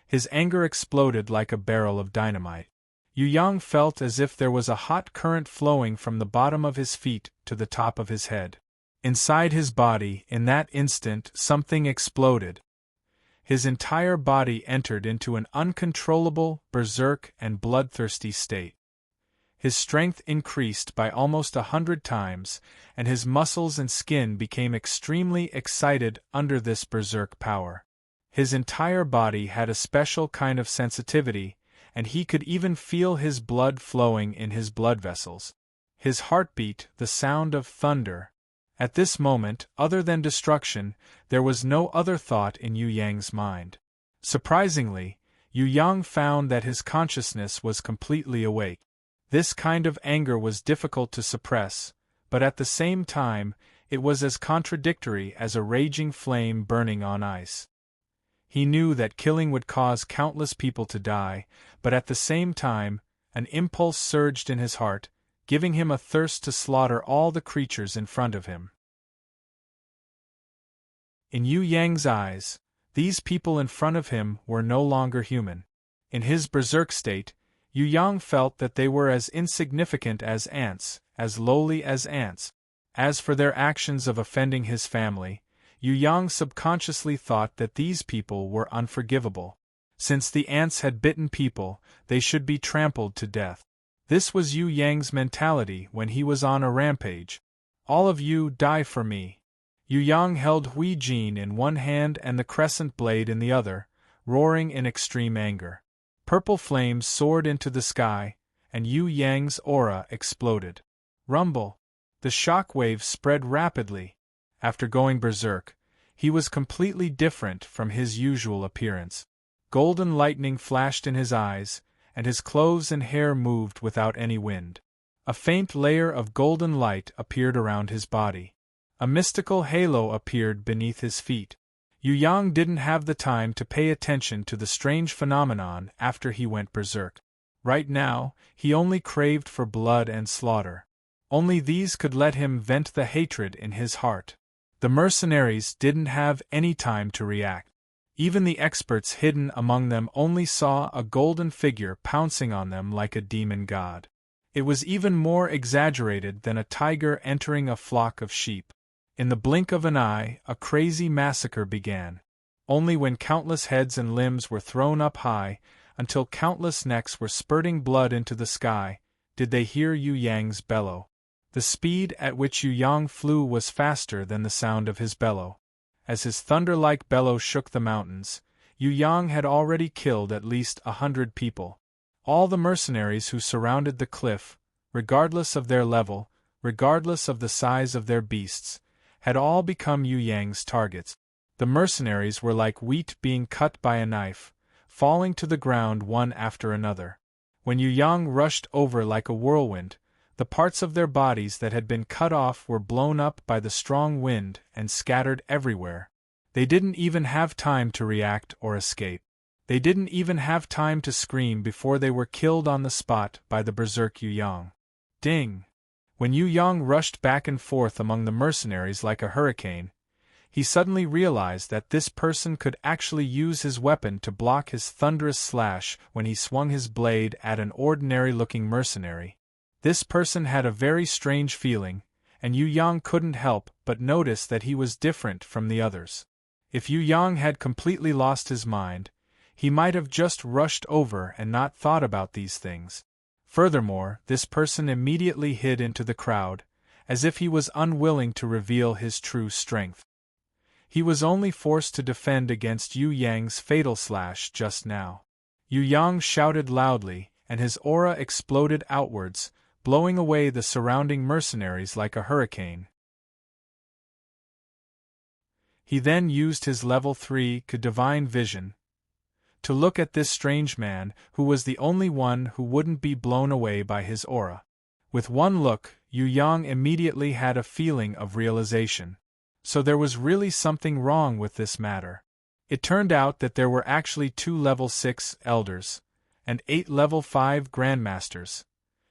his anger exploded like a barrel of dynamite. Yu Yang felt as if there was a hot current flowing from the bottom of his feet to the top of his head. Inside his body, in that instant, something exploded. His entire body entered into an uncontrollable, berserk and bloodthirsty state. His strength increased by almost 100 times, and his muscles and skin became extremely excited under this berserk power. His entire body had a special kind of sensitivity, and he could even feel his blood flowing in his blood vessels. His heartbeat, the sound of thunder. At this moment, other than destruction, there was no other thought in Yu Yang's mind. Surprisingly, Yu Yang found that his consciousness was completely awake. This kind of anger was difficult to suppress, but at the same time, it was as contradictory as a raging flame burning on ice. He knew that killing would cause countless people to die, but at the same time, an impulse surged in his heart, giving him a thirst to slaughter all the creatures in front of him. In Yu Yang's eyes, these people in front of him were no longer human. In his berserk state, Yu Yang felt that they were as insignificant as ants, as lowly as ants. As for their actions of offending his family, Yu Yang subconsciously thought that these people were unforgivable. Since the ants had bitten people, they should be trampled to death. This was Yu Yang's mentality when he was on a rampage. All of you die for me. Yu Yang held Hui Jin in one hand and the crescent blade in the other, roaring in extreme anger. Purple flames soared into the sky, and Yu Yang's aura exploded. Rumble! The shock waves spread rapidly. After going berserk, he was completely different from his usual appearance. Golden lightning flashed in his eyes, and his clothes and hair moved without any wind. A faint layer of golden light appeared around his body. A mystical halo appeared beneath his feet. Yu Yang didn't have the time to pay attention to the strange phenomenon after he went berserk. Right now, he only craved for blood and slaughter. Only these could let him vent the hatred in his heart. The mercenaries didn't have any time to react. Even the experts hidden among them only saw a golden figure pouncing on them like a demon god. It was even more exaggerated than a tiger entering a flock of sheep. In the blink of an eye, a crazy massacre began. Only when countless heads and limbs were thrown up high, until countless necks were spurting blood into the sky, did they hear Yu Yang's bellow. The speed at which Yu Yang flew was faster than the sound of his bellow. As his thunder-like bellow shook the mountains, Yu Yang had already killed at least 100 people. All the mercenaries who surrounded the cliff, regardless of their level, regardless of the size of their beasts, had all become Yu Yang's targets. The mercenaries were like wheat being cut by a knife, falling to the ground one after another. When Yu Yang rushed over like a whirlwind, the parts of their bodies that had been cut off were blown up by the strong wind and scattered everywhere. They didn't even have time to react or escape. They didn't even have time to scream before they were killed on the spot by the berserk Yu Yang. Ding! When Yu Yang rushed back and forth among the mercenaries like a hurricane, he suddenly realized that this person could actually use his weapon to block his thunderous slash when he swung his blade at an ordinary-looking mercenary. This person had a very strange feeling, and Yu Yang couldn't help but notice that he was different from the others. If Yu Yang had completely lost his mind, he might have just rushed over and not thought about these things. Furthermore, this person immediately hid into the crowd, as if he was unwilling to reveal his true strength. He was only forced to defend against Yu Yang's fatal slash just now. Yu Yang shouted loudly, and his aura exploded outwards, blowing away the surrounding mercenaries like a hurricane. He then used his level 3 divine vision to look at this strange man, who was the only one who wouldn't be blown away by his aura. With one look, Yu Yang immediately had a feeling of realization. So there was really something wrong with this matter. It turned out that there were actually 2 level 6 elders, and 8 level 5 grandmasters,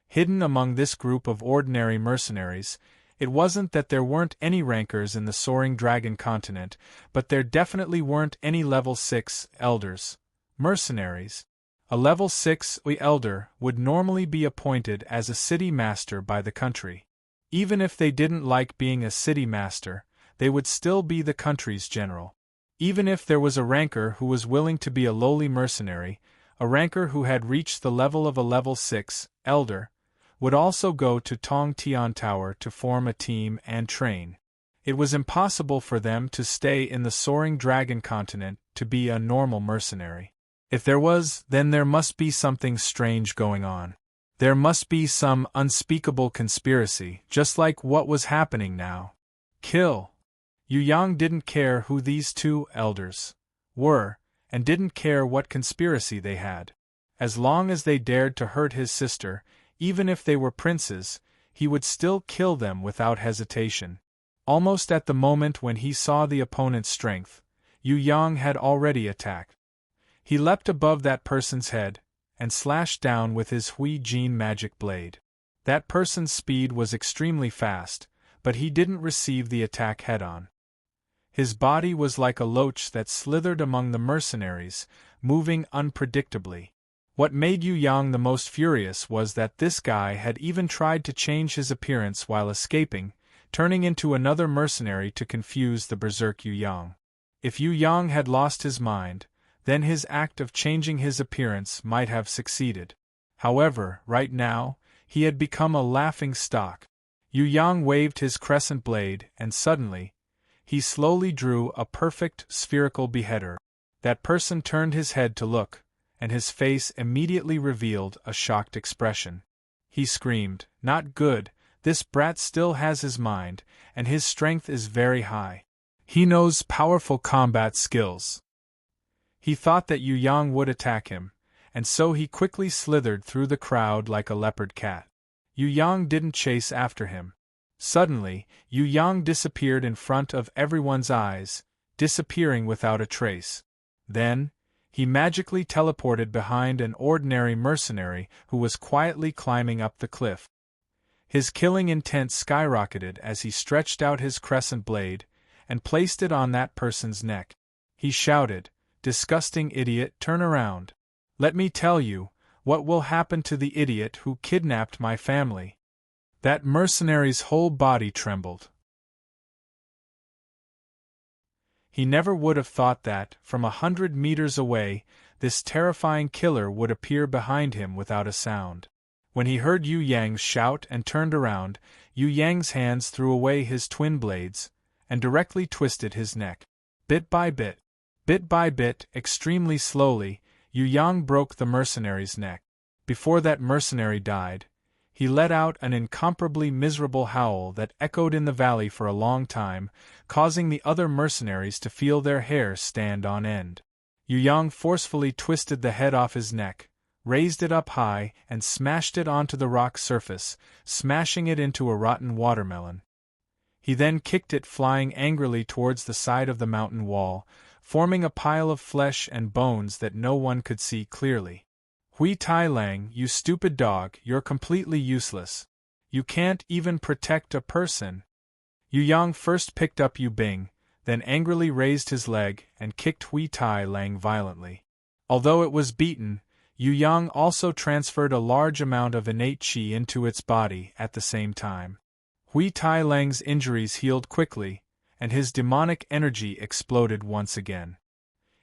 hidden among this group of ordinary mercenaries, It wasn't that there weren't any rankers in the soaring dragon continent, but there definitely weren't any level 6 elders, mercenaries. A level 6 elder would normally be appointed as a city master by the country. Even if they didn't like being a city master, they would still be the country's general. Even if there was a ranker who was willing to be a lowly mercenary, a ranker who had reached the level of a level 6 elder would also go to Tong Tian Tower to form a team and train. It was impossible for them to stay in the soaring dragon continent to be a normal mercenary. If there was, then there must be something strange going on. There must be some unspeakable conspiracy, just like what was happening now. Kill! Yu Yang didn't care who these two elders were, and didn't care what conspiracy they had. As long as they dared to hurt his sister, even if they were princes, he would still kill them without hesitation. Almost at the moment when he saw the opponent's strength, Yu Yang had already attacked. He leapt above that person's head, and slashed down with his Hui Jin magic blade. That person's speed was extremely fast, but he didn't receive the attack head-on. His body was like a loach that slithered among the mercenaries, moving unpredictably. What made Yu Yang the most furious was that this guy had even tried to change his appearance while escaping, turning into another mercenary to confuse the berserk Yu Yang. If Yu Yang had lost his mind, then his act of changing his appearance might have succeeded. However, right now, he had become a laughing stock. Yu Yang waved his crescent blade, and suddenly, he slowly drew a perfect spherical beheader. That person turned his head to look, and his face immediately revealed a shocked expression. He screamed, "Not good, this brat still has his mind, and his strength is very high. He knows powerful combat skills." He thought that Yu Yang would attack him, and so he quickly slithered through the crowd like a leopard cat. Yu Yang didn't chase after him. Suddenly, Yu Yang disappeared in front of everyone's eyes, disappearing without a trace. Then, he magically teleported behind an ordinary mercenary who was quietly climbing up the cliff. His killing intent skyrocketed as he stretched out his crescent blade and placed it on that person's neck. He shouted, "Disgusting idiot, turn around. Let me tell you what will happen to the idiot who kidnapped my family." That mercenary's whole body trembled. He never would have thought that, from 100 meters away, this terrifying killer would appear behind him without a sound. When he heard Yu Yang's shout and turned around, Yu Yang's hands threw away his twin blades, and directly twisted his neck. Bit by bit, extremely slowly, Yu Yang broke the mercenary's neck. Before that mercenary died, he let out an incomparably miserable howl that echoed in the valley for a long time, causing the other mercenaries to feel their hair stand on end. Yu Yang forcefully twisted the head off his neck, raised it up high, and smashed it onto the rock surface, smashing it into a rotten watermelon. He then kicked it flying angrily towards the side of the mountain wall, forming a pile of flesh and bones that no one could see clearly. "Hui Tai Lang, you stupid dog, you're completely useless. You can't even protect a person." Yu Yang first picked up Yu Bing, then angrily raised his leg and kicked Hui Tai Lang violently. Although it was beaten, Yu Yang also transferred a large amount of innate qi into its body at the same time. Hui Tai Lang's injuries healed quickly, and his demonic energy exploded once again.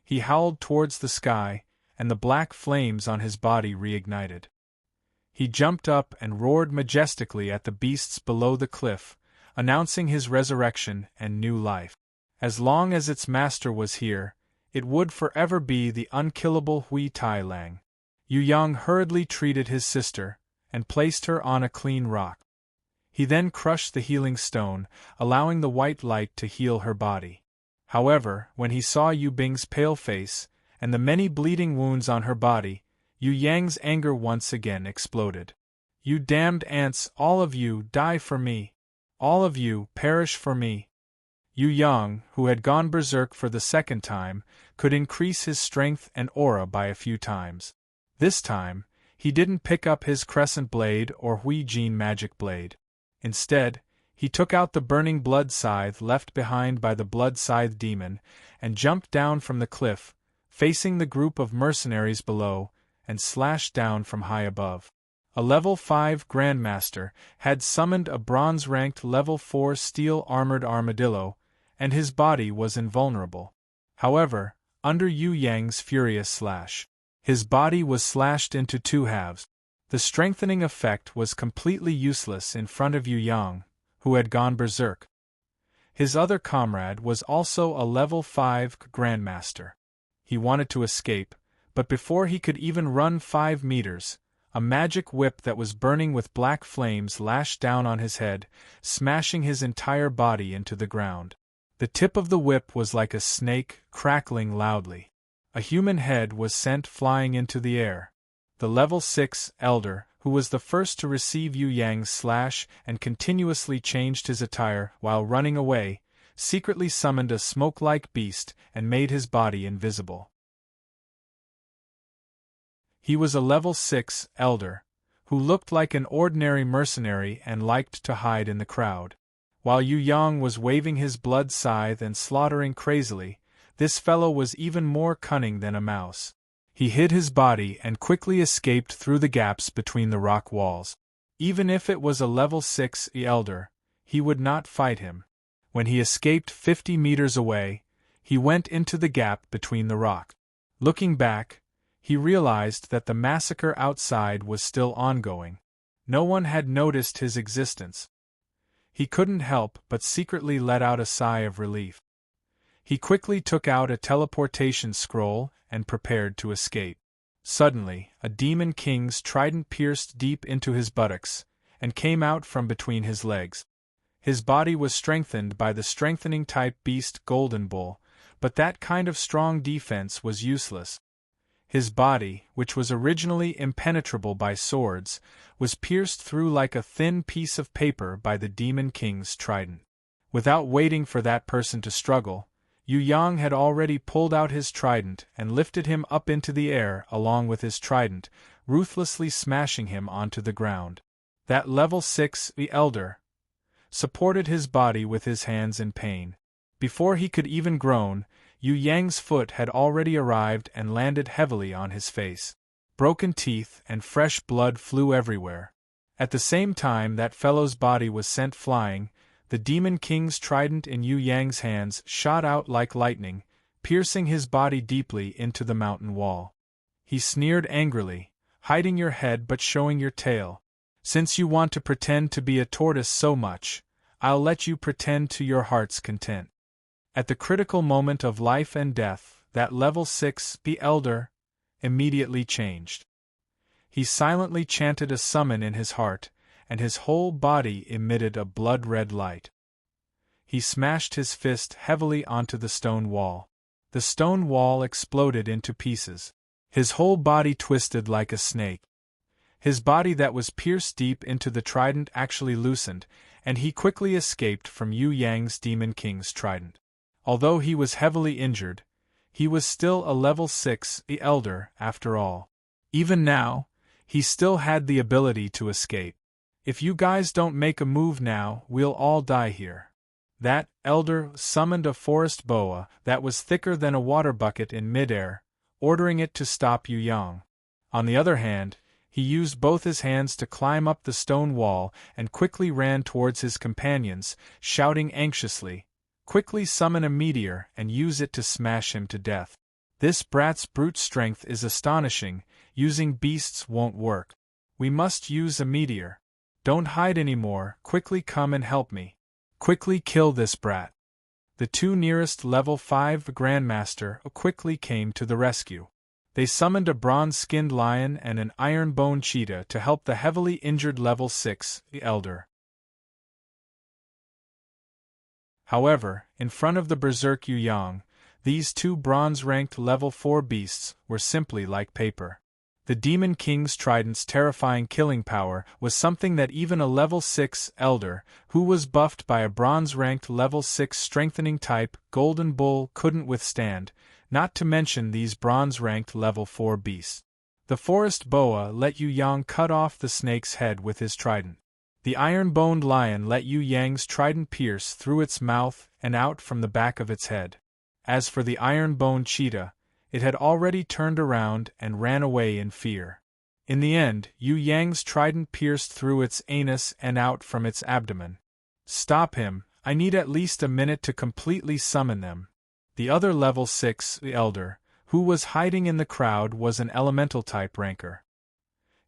He howled towards the sky, and the black flames on his body reignited. He jumped up and roared majestically at the beasts below the cliff, announcing his resurrection and new life. As long as its master was here, it would forever be the unkillable Hui Tai Lang. Yu Yang hurriedly treated his sister, and placed her on a clean rock. He then crushed the healing stone, allowing the white light to heal her body. However, when he saw Yu Bing's pale face, and the many bleeding wounds on her body, Yu Yang's anger once again exploded. "You damned ants, all of you, die for me! All of you, perish for me!" Yu Yang, who had gone berserk for the second time, could increase his strength and aura by a few times. This time, he didn't pick up his crescent blade or Hui Jin magic blade. Instead, He took out the burning blood scythe left behind by the blood scythe demon, and jumped down from the cliff, facing the group of mercenaries below, and slashed down from high above. A level 5 Grandmaster had summoned a bronze-ranked level 4 steel-armored armadillo, and his body was invulnerable. However, under Yu Yang's furious slash, his body was slashed into 2 halves. The strengthening effect was completely useless in front of Yu Yang, who had gone berserk. His other comrade was also a level 5 Grandmaster. He wanted to escape, but before he could even run 5 meters, a magic whip that was burning with black flames lashed down on his head, smashing his entire body into the ground. The tip of the whip was like a snake, crackling loudly. A human head was sent flying into the air. The level 6 Elder, who was the first to receive Yu Yang's slash and continuously changed his attire while running away, secretly summoned a smoke-like beast and made his body invisible. He was a level 6 Elder, who looked like an ordinary mercenary and liked to hide in the crowd. While Yu Yang was waving his blood scythe and slaughtering crazily, this fellow was even more cunning than a mouse. He hid his body and quickly escaped through the gaps between the rock walls. Even if it was a level 6 Elder, he would not fight him. When he escaped 50 meters away, he went into the gap between the rock. Looking back, he realized that the massacre outside was still ongoing. No one had noticed his existence. He couldn't help but secretly let out a sigh of relief. He quickly took out a teleportation scroll and prepared to escape. Suddenly, a demon king's trident pierced deep into his buttocks, and came out from between his legs. His body was strengthened by the strengthening-type beast Golden Bull, but that kind of strong defense was useless. His body, which was originally impenetrable by swords, was pierced through like a thin piece of paper by the demon king's trident. Without waiting for that person to struggle, Yu Yang had already pulled out his trident and lifted him up into the air along with his trident, ruthlessly smashing him onto the ground. That level 6 Elder supported his body with his hands in pain. Before he could even groan, Yu Yang's foot had already arrived and landed heavily on his face. Broken teeth and fresh blood flew everywhere. At the same time that fellow's body was sent flying, the Demon King's trident in Yu Yang's hands shot out like lightning, piercing his body deeply into the mountain wall. He sneered angrily, "Hiding your head but showing your tail. Since you want to pretend to be a tortoise so much, I'll let you pretend to your heart's content." At the critical moment of life and death, that level 6 Elder immediately changed. He silently chanted a summon in his heart, and his whole body emitted a blood-red light. He smashed his fist heavily onto the stone wall. The stone wall exploded into pieces. His whole body twisted like a snake. His body that was pierced deep into the trident actually loosened, and he quickly escaped from Yu Yang's Demon King's trident. Although he was heavily injured, he was still a level 6 Elder after all. Even now, he still had the ability to escape. "If you guys don't make a move now, we'll all die here." That Elder summoned a forest boa that was thicker than a water bucket in midair, ordering it to stop Yu Yang. On the other hand, he used both his hands to climb up the stone wall and quickly ran towards his companions, shouting anxiously, "Quickly summon a meteor and use it to smash him to death. This brat's brute strength is astonishing, using beasts won't work. We must use a meteor. Don't hide anymore, quickly come and help me. Quickly kill this brat." The 2 nearest level 5 Grandmaster quickly came to the rescue. They summoned a bronze-skinned lion and an iron-bone cheetah to help the heavily injured level 6 Elder. However, in front of the berserk Yu Yang, these 2 bronze-ranked level 4 beasts were simply like paper. The Demon King's trident's terrifying killing power was something that even a level 6 Elder, who was buffed by a bronze-ranked level 6 strengthening type Golden Bull, couldn't withstand, not to mention these bronze-ranked level 4 beasts. The forest boa let Yu Yang cut off the snake's head with his trident. The iron-boned lion let Yu Yang's trident pierce through its mouth and out from the back of its head. As for the iron-boned cheetah, it had already turned around and ran away in fear. In the end, Yu Yang's trident pierced through its anus and out from its abdomen. Stop him, I need at least a minute to completely summon them. The other level 6 elder, who was hiding in the crowd, was an elemental-type ranker.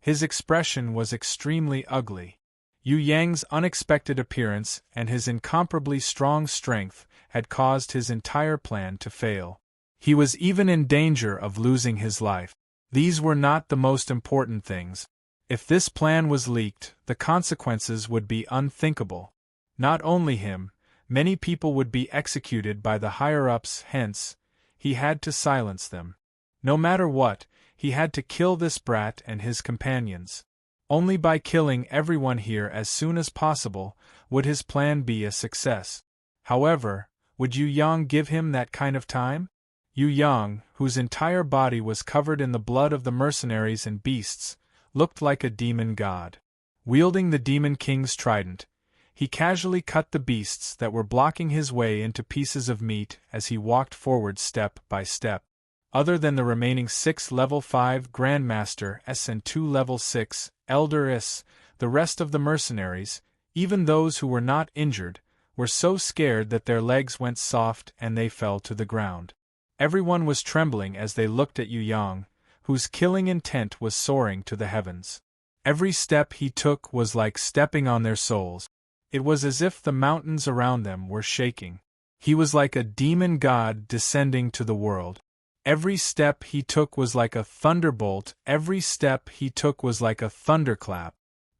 His expression was extremely ugly. Yu Yang's unexpected appearance and his incomparably strong strength had caused his entire plan to fail. He was even in danger of losing his life. These were not the most important things. If this plan was leaked, the consequences would be unthinkable. Not only him, many people would be executed by the higher-ups, hence, he had to silence them. No matter what, he had to kill this brat and his companions. Only by killing everyone here as soon as possible would his plan be a success. However, would Yu Yang give him that kind of time? Yu Yang, whose entire body was covered in the blood of the mercenaries and beasts, looked like a demon god. Wielding the Demon King's trident, he casually cut the beasts that were blocking his way into pieces of meat as he walked forward step by step. Other than the remaining 6 level 5 Grandmaster S and 2 level 6 Elder S, the rest of the mercenaries, even those who were not injured, were so scared that their legs went soft and they fell to the ground. Everyone was trembling as they looked at Yu Yang, whose killing intent was soaring to the heavens. Every step he took was like stepping on their souls. It was as if the mountains around them were shaking. He was like a demon god descending to the world. Every step he took was like a thunderbolt, every step he took was like a thunderclap.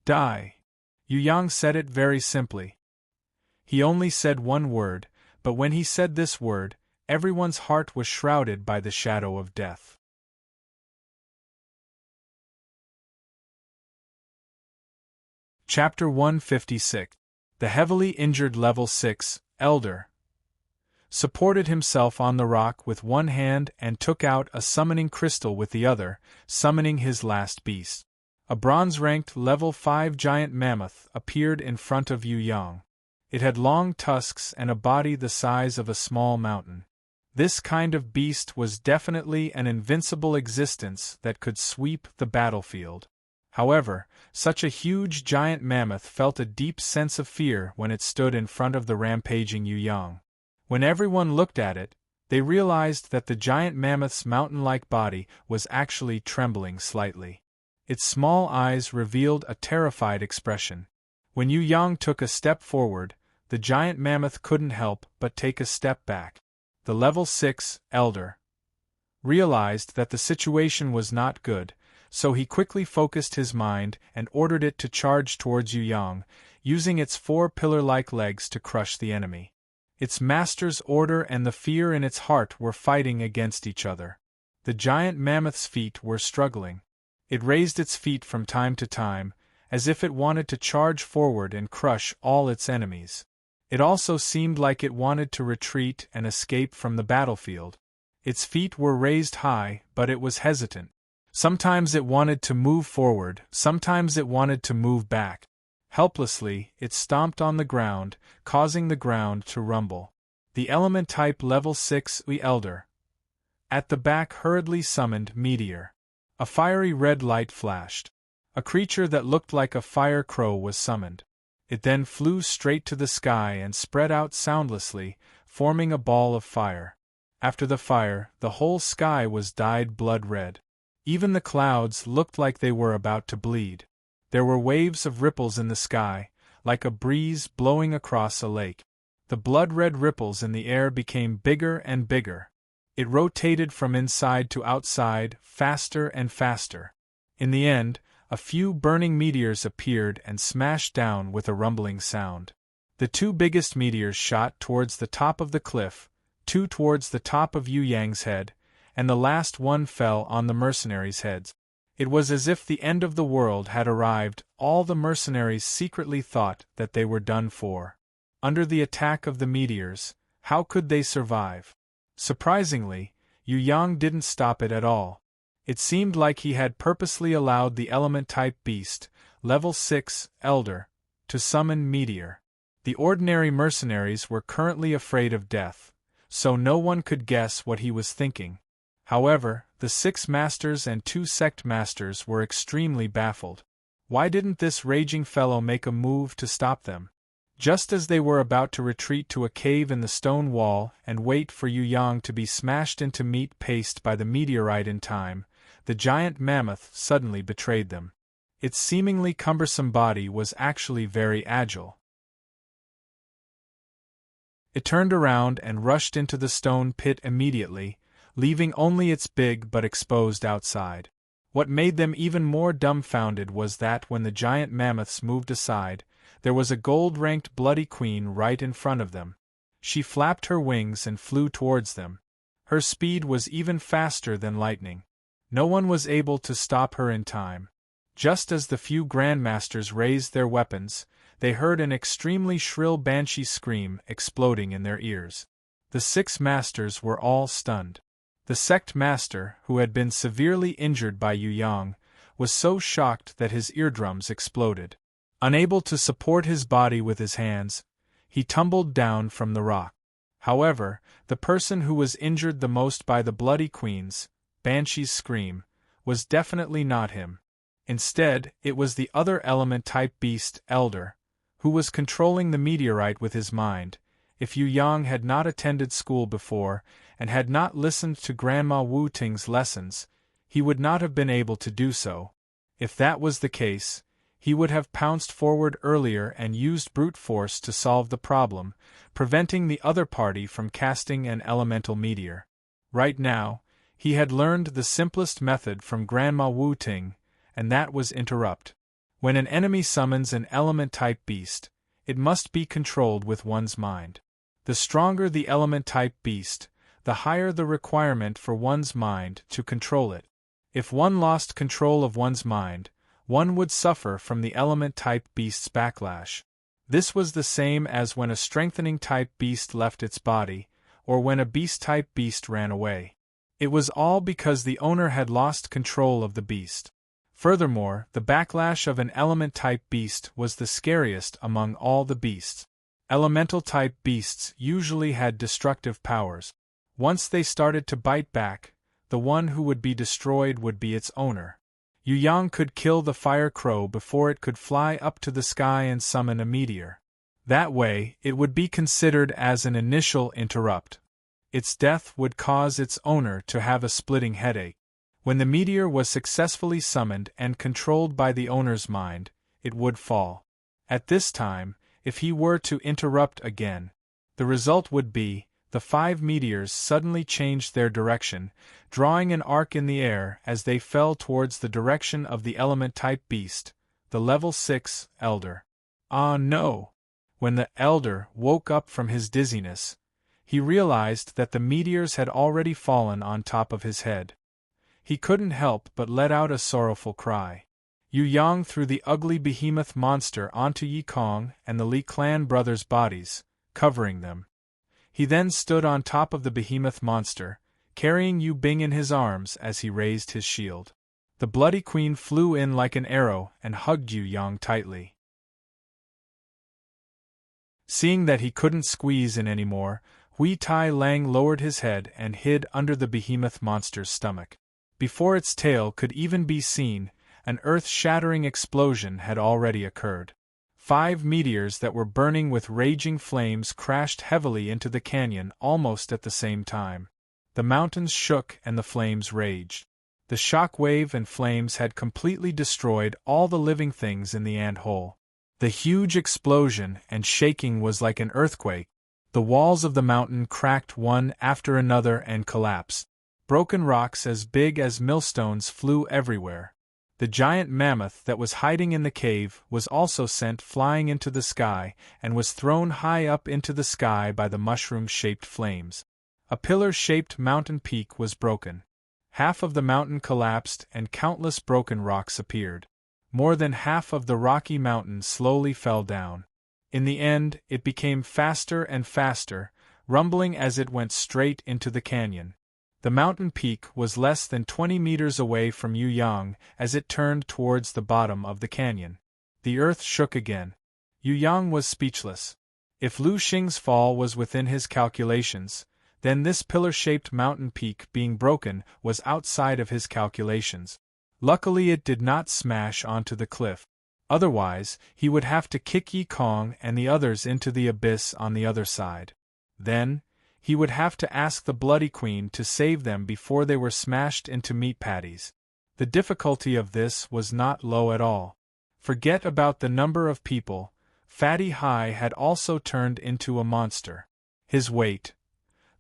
Die. Yu Yang said it very simply. He only said one word, but when he said this word, everyone's heart was shrouded by the shadow of death. Chapter 156. The heavily injured level 6 elder supported himself on the rock with one hand and took out a summoning crystal with the other, summoning his last beast. A bronze-ranked level 5 giant mammoth appeared in front of Yu Yang. It had long tusks and a body the size of a small mountain. This kind of beast was definitely an invincible existence that could sweep the battlefield. However, such a huge giant mammoth felt a deep sense of fear when it stood in front of the rampaging Yu Yang. When everyone looked at it, they realized that the giant mammoth's mountain-like body was actually trembling slightly. Its small eyes revealed a terrified expression. When Yu Yang took a step forward, the giant mammoth couldn't help but take a step back. The level 6 elder realized that the situation was not good, so he quickly focused his mind and ordered it to charge towards Yu Yang, using its 4 pillar-like legs to crush the enemy. Its master's order and the fear in its heart were fighting against each other. The giant mammoth's feet were struggling. It raised its feet from time to time, as if it wanted to charge forward and crush all its enemies. It also seemed like it wanted to retreat and escape from the battlefield. Its feet were raised high, but it was hesitant. Sometimes it wanted to move forward, sometimes it wanted to move back. Helplessly, it stomped on the ground, causing the ground to rumble. The element-type level 6 elder at the back hurriedly summoned Meteor. A fiery red light flashed. A creature that looked like a fire crow was summoned. It then flew straight to the sky and spread out soundlessly, forming a ball of fire. After the fire, the whole sky was dyed blood red. Even the clouds looked like they were about to bleed. There were waves of ripples in the sky, like a breeze blowing across a lake. The blood-red ripples in the air became bigger and bigger. It rotated from inside to outside, faster and faster. In the end, a few burning meteors appeared and smashed down with a rumbling sound. The 2 biggest meteors shot towards the top of the cliff, 2 towards the top of Yu Yang's head, and the last one fell on the mercenaries' heads. It was as if the end of the world had arrived. All the mercenaries secretly thought that they were done for. Under the attack of the meteors, how could they survive? Surprisingly, Yu Yang didn't stop it at all. It seemed like he had purposely allowed the element-type beast, level 6 elder, to summon meteor. The ordinary mercenaries were currently afraid of death, so no one could guess what he was thinking. However, the 6 masters and 2 sect masters were extremely baffled. Why didn't this raging fellow make a move to stop them? Just as they were about to retreat to a cave in the stone wall and wait for Yu Yang to be smashed into meat paste by the meteorite in time, the giant mammoth suddenly betrayed them. Its seemingly cumbersome body was actually very agile. It turned around and rushed into the stone pit immediately, leaving only its big but exposed outside. What made them even more dumbfounded was that when the giant mammoths moved aside, there was a gold-ranked bloody queen right in front of them. She flapped her wings and flew towards them. Her speed was even faster than lightning. No one was able to stop her in time. Just as the few grandmasters raised their weapons, they heard an extremely shrill banshee scream exploding in their ears. The 6 masters were all stunned. The sect master, who had been severely injured by Yu Yang, was so shocked that his eardrums exploded. Unable to support his body with his hands, he tumbled down from the rock. However, the person who was injured the most by the bloody queen's, banshee's scream, was definitely not him. Instead, it was the other element-type beast, Elder, who was controlling the meteorite with his mind. If Yu Yang had not attended school before, and had not listened to Grandma Wu Ting's lessons, he would not have been able to do so. If that was the case, he would have pounced forward earlier and used brute force to solve the problem, preventing the other party from casting an elemental meteor. Right now, he had learned the simplest method from Grandma Wu Ting, and that was interrupt. When an enemy summons an element-type beast, it must be controlled with one's mind. The stronger the element-type beast, the higher the requirement for one's mind to control it. If one lost control of one's mind, one would suffer from the element-type beast's backlash. This was the same as when a strengthening-type beast left its body, or when a beast-type beast ran away. It was all because the owner had lost control of the beast. Furthermore, the backlash of an element-type beast was the scariest among all the beasts. Elemental-type beasts usually had destructive powers. Once they started to bite back, the one who would be destroyed would be its owner. Yu Yang could kill the fire crow before it could fly up to the sky and summon a meteor. That way, it would be considered as an initial interrupt. Its death would cause its owner to have a splitting headache. When the meteor was successfully summoned and controlled by the owner's mind, it would fall. At this time, if he were to interrupt again, the result would be, the 5 meteors suddenly changed their direction, drawing an arc in the air as they fell towards the direction of the element-type beast, the level 6 Elder. Ah no! When the Elder woke up from his dizziness, he realized that the meteors had already fallen on top of his head. He couldn't help but let out a sorrowful cry. Yu Yang threw the ugly behemoth monster onto Yi Kong and the Li clan brothers' bodies, covering them. He then stood on top of the behemoth monster, carrying Yu Bing in his arms as he raised his shield. The bloody queen flew in like an arrow and hugged Yu Yang tightly. Seeing that he couldn't squeeze in any more, Hui Tai Lang lowered his head and hid under the behemoth monster's stomach. Before its tail could even be seen, an earth-shattering explosion had already occurred. 5 meteors that were burning with raging flames crashed heavily into the canyon almost at the same time. The mountains shook and the flames raged. The shock wave and flames had completely destroyed all the living things in the ant hole. The huge explosion and shaking was like an earthquake. The walls of the mountain cracked one after another and collapsed. Broken rocks as big as millstones flew everywhere. The giant mammoth that was hiding in the cave was also sent flying into the sky and was thrown high up into the sky by the mushroom-shaped flames. A pillar-shaped mountain peak was broken. Half of the mountain collapsed and countless broken rocks appeared. More than half of the rocky mountain slowly fell down. In the end, it became faster and faster, rumbling as it went straight into the canyon. The mountain peak was less than 20 meters away from Yu Yang as it turned towards the bottom of the canyon. The earth shook again. Yu Yang was speechless. If Lu Xing's fall was within his calculations, then this pillar-shaped mountain peak being broken was outside of his calculations. Luckily it did not smash onto the cliff. Otherwise, he would have to kick Yi Kong and the others into the abyss on the other side. Then, he would have to ask the Bloody Queen to save them before they were smashed into meat patties. The difficulty of this was not low at all. Forget about the number of people, Fatty Hai had also turned into a monster. His weight.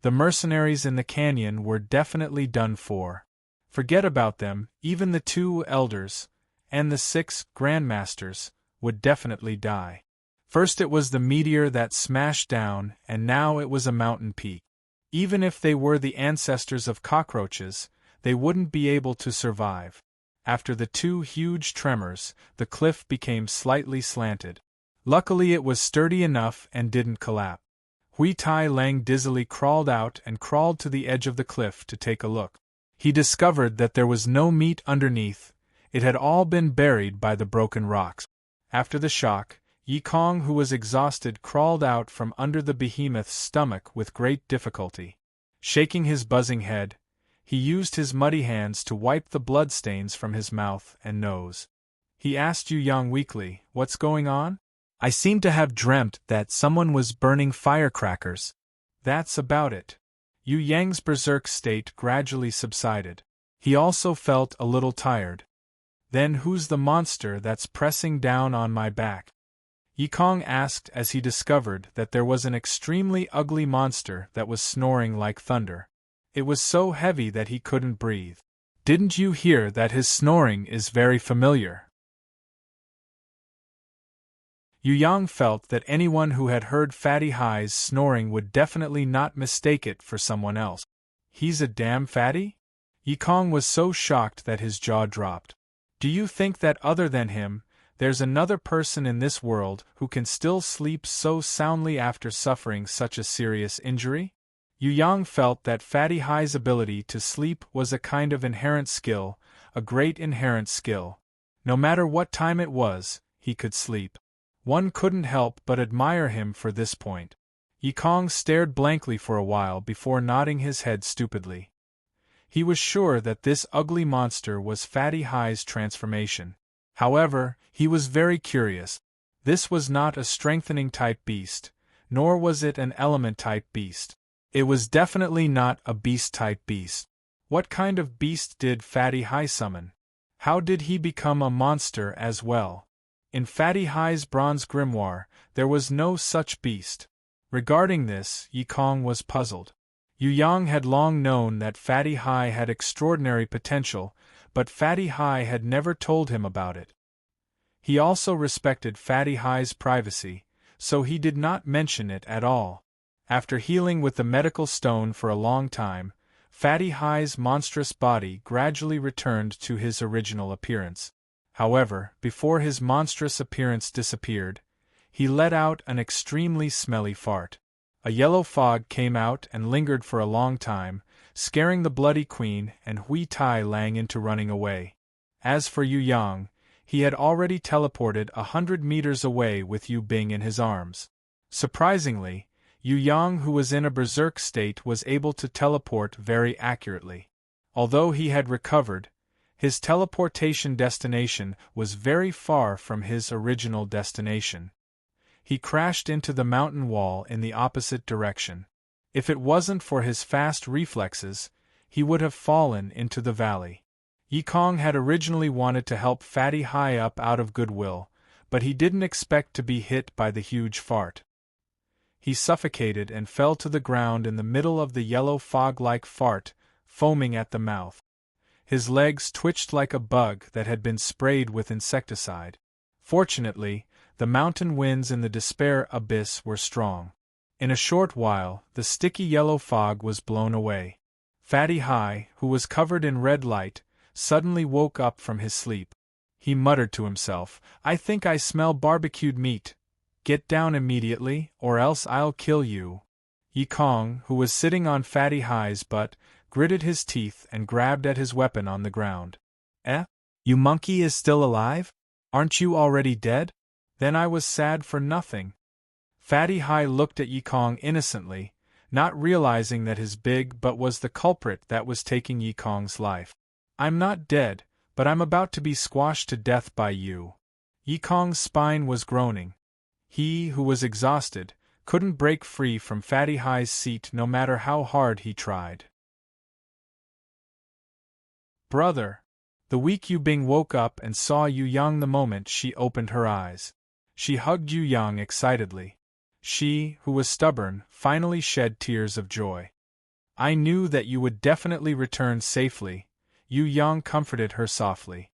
The mercenaries in the canyon were definitely done for. Forget about them, even the 2 elders, and the 6 grandmasters, would definitely die. First it was the meteor that smashed down, and now it was a mountain peak. Even if they were the ancestors of cockroaches, they wouldn't be able to survive. After the 2 huge tremors, the cliff became slightly slanted. Luckily it was sturdy enough and didn't collapse. Hui Tai Lang dizzily crawled out and crawled to the edge of the cliff to take a look. He discovered that there was no meat underneath, it had all been buried by the broken rocks. After the shock, Yi Kong, who was exhausted, crawled out from under the behemoth's stomach with great difficulty. Shaking his buzzing head, he used his muddy hands to wipe the bloodstains from his mouth and nose. He asked Yu Yang weakly, "What's going on?" "I seem to have dreamt that someone was burning firecrackers." "That's about it." Yu Yang's berserk state gradually subsided. He also felt a little tired. "Then who's the monster that's pressing down on my back?" Yi Kong asked as he discovered that there was an extremely ugly monster that was snoring like thunder. It was so heavy that he couldn't breathe. "Didn't you hear that his snoring is very familiar?" Yu Yang felt that anyone who had heard Fatty Hai's snoring would definitely not mistake it for someone else. "He's a damn fatty?" Yi Kong was so shocked that his jaw dropped. "Do you think that other than him, there's another person in this world who can still sleep so soundly after suffering such a serious injury?" Yu Yang felt that Fatty Hai's ability to sleep was a kind of inherent skill, a great inherent skill. No matter what time it was, he could sleep. One couldn't help but admire him for this point. Yi Kong stared blankly for a while before nodding his head stupidly. He was sure that this ugly monster was Fatty Hai's transformation. However, he was very curious. This was not a strengthening-type beast, nor was it an element-type beast. It was definitely not a beast-type beast. What kind of beast did Fatty Hai summon? How did he become a monster as well? In Fatty Hai's bronze grimoire, there was no such beast. Regarding this, Yi Kong was puzzled. Yu Yang had long known that Fatty Hai had extraordinary potential, but Fatty Hai had never told him about it. He also respected Fatty Hai's privacy, so he did not mention it at all. After healing with the medical stone for a long time, Fatty Hai's monstrous body gradually returned to his original appearance. However, before his monstrous appearance disappeared, he let out an extremely smelly fart. A yellow fog came out and lingered for a long time, scaring the Bloody Queen and Hui Tai Lang into running away. As for Yu Yang, he had already teleported 100 meters away with Yu Bing in his arms. Surprisingly, Yu Yang, who was in a berserk state, was able to teleport very accurately. Although he had recovered, his teleportation destination was very far from his original destination. He crashed into the mountain wall in the opposite direction. If it wasn't for his fast reflexes, he would have fallen into the valley. Yi Kong had originally wanted to help Fatty Hai up out of goodwill, but he didn't expect to be hit by the huge fart. He suffocated and fell to the ground in the middle of the yellow fog-like fart, foaming at the mouth. His legs twitched like a bug that had been sprayed with insecticide. Fortunately, the mountain winds in the despair abyss were strong. In a short while, the sticky yellow fog was blown away. Fatty Hai, who was covered in red light, suddenly woke up from his sleep. He muttered to himself, "I think I smell barbecued meat. Get down immediately, or else I'll kill you." Yi Kong, who was sitting on Fatty Hai's butt, gritted his teeth and grabbed at his weapon on the ground. "Eh? You monkey is still alive? Aren't you already dead?" Then I was sad for nothing. Fatty Hai looked at Yi Kong innocently, not realizing that his big butt was the culprit that was taking Yi Kong's life. I'm not dead, but I'm about to be squashed to death by you. Yi Kong's spine was groaning. He, who was exhausted, couldn't break free from Fatty Hai's seat no matter how hard he tried. Brother! The weak Yu Bing woke up and saw Yu Yang the moment she opened her eyes. She hugged Yu Yang excitedly. She, who was stubborn, finally shed tears of joy. I knew that you would definitely return safely, Yu Yang comforted her softly.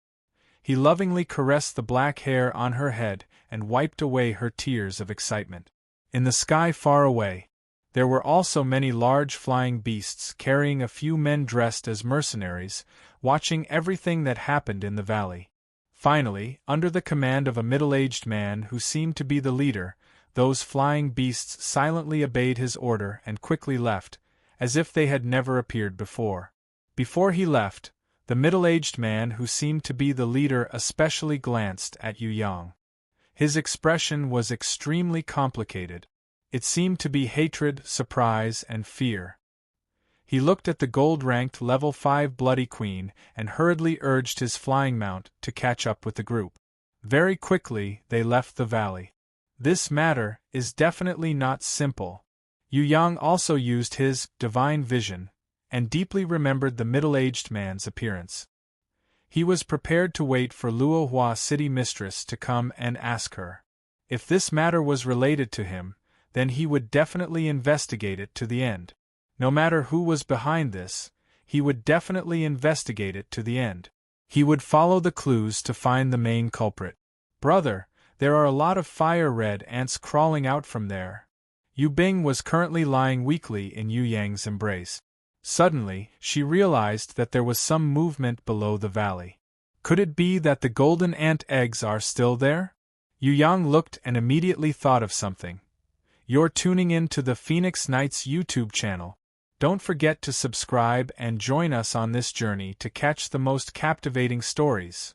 He lovingly caressed the black hair on her head and wiped away her tears of excitement. In the sky far away, there were also many large flying beasts carrying a few men dressed as mercenaries, watching everything that happened in the valley. Finally, under the command of a middle-aged man who seemed to be the leader, those flying beasts silently obeyed his order and quickly left, as if they had never appeared before. Before he left, the middle-aged man who seemed to be the leader especially glanced at Yu Yang. His expression was extremely complicated. It seemed to be hatred, surprise, and fear. He looked at the gold-ranked level 5 Bloody Queen and hurriedly urged his flying mount to catch up with the group. Very quickly they left the valley. This matter is definitely not simple. Yu Yang also used his divine vision and deeply remembered the middle-aged man's appearance. He was prepared to wait for Luohua city mistress to come and ask her. If this matter was related to him, then he would definitely investigate it to the end. No matter who was behind this, he would definitely investigate it to the end. He would follow the clues to find the main culprit. Brother, there are a lot of fire-red ants crawling out from there. Yu Bing was currently lying weakly in Yu Yang's embrace. Suddenly, she realized that there was some movement below the valley. Could it be that the golden ant eggs are still there? Yu Yang looked and immediately thought of something. You're tuning in to the Phoenix Knights YouTube channel. Don't forget to subscribe and join us on this journey to catch the most captivating stories.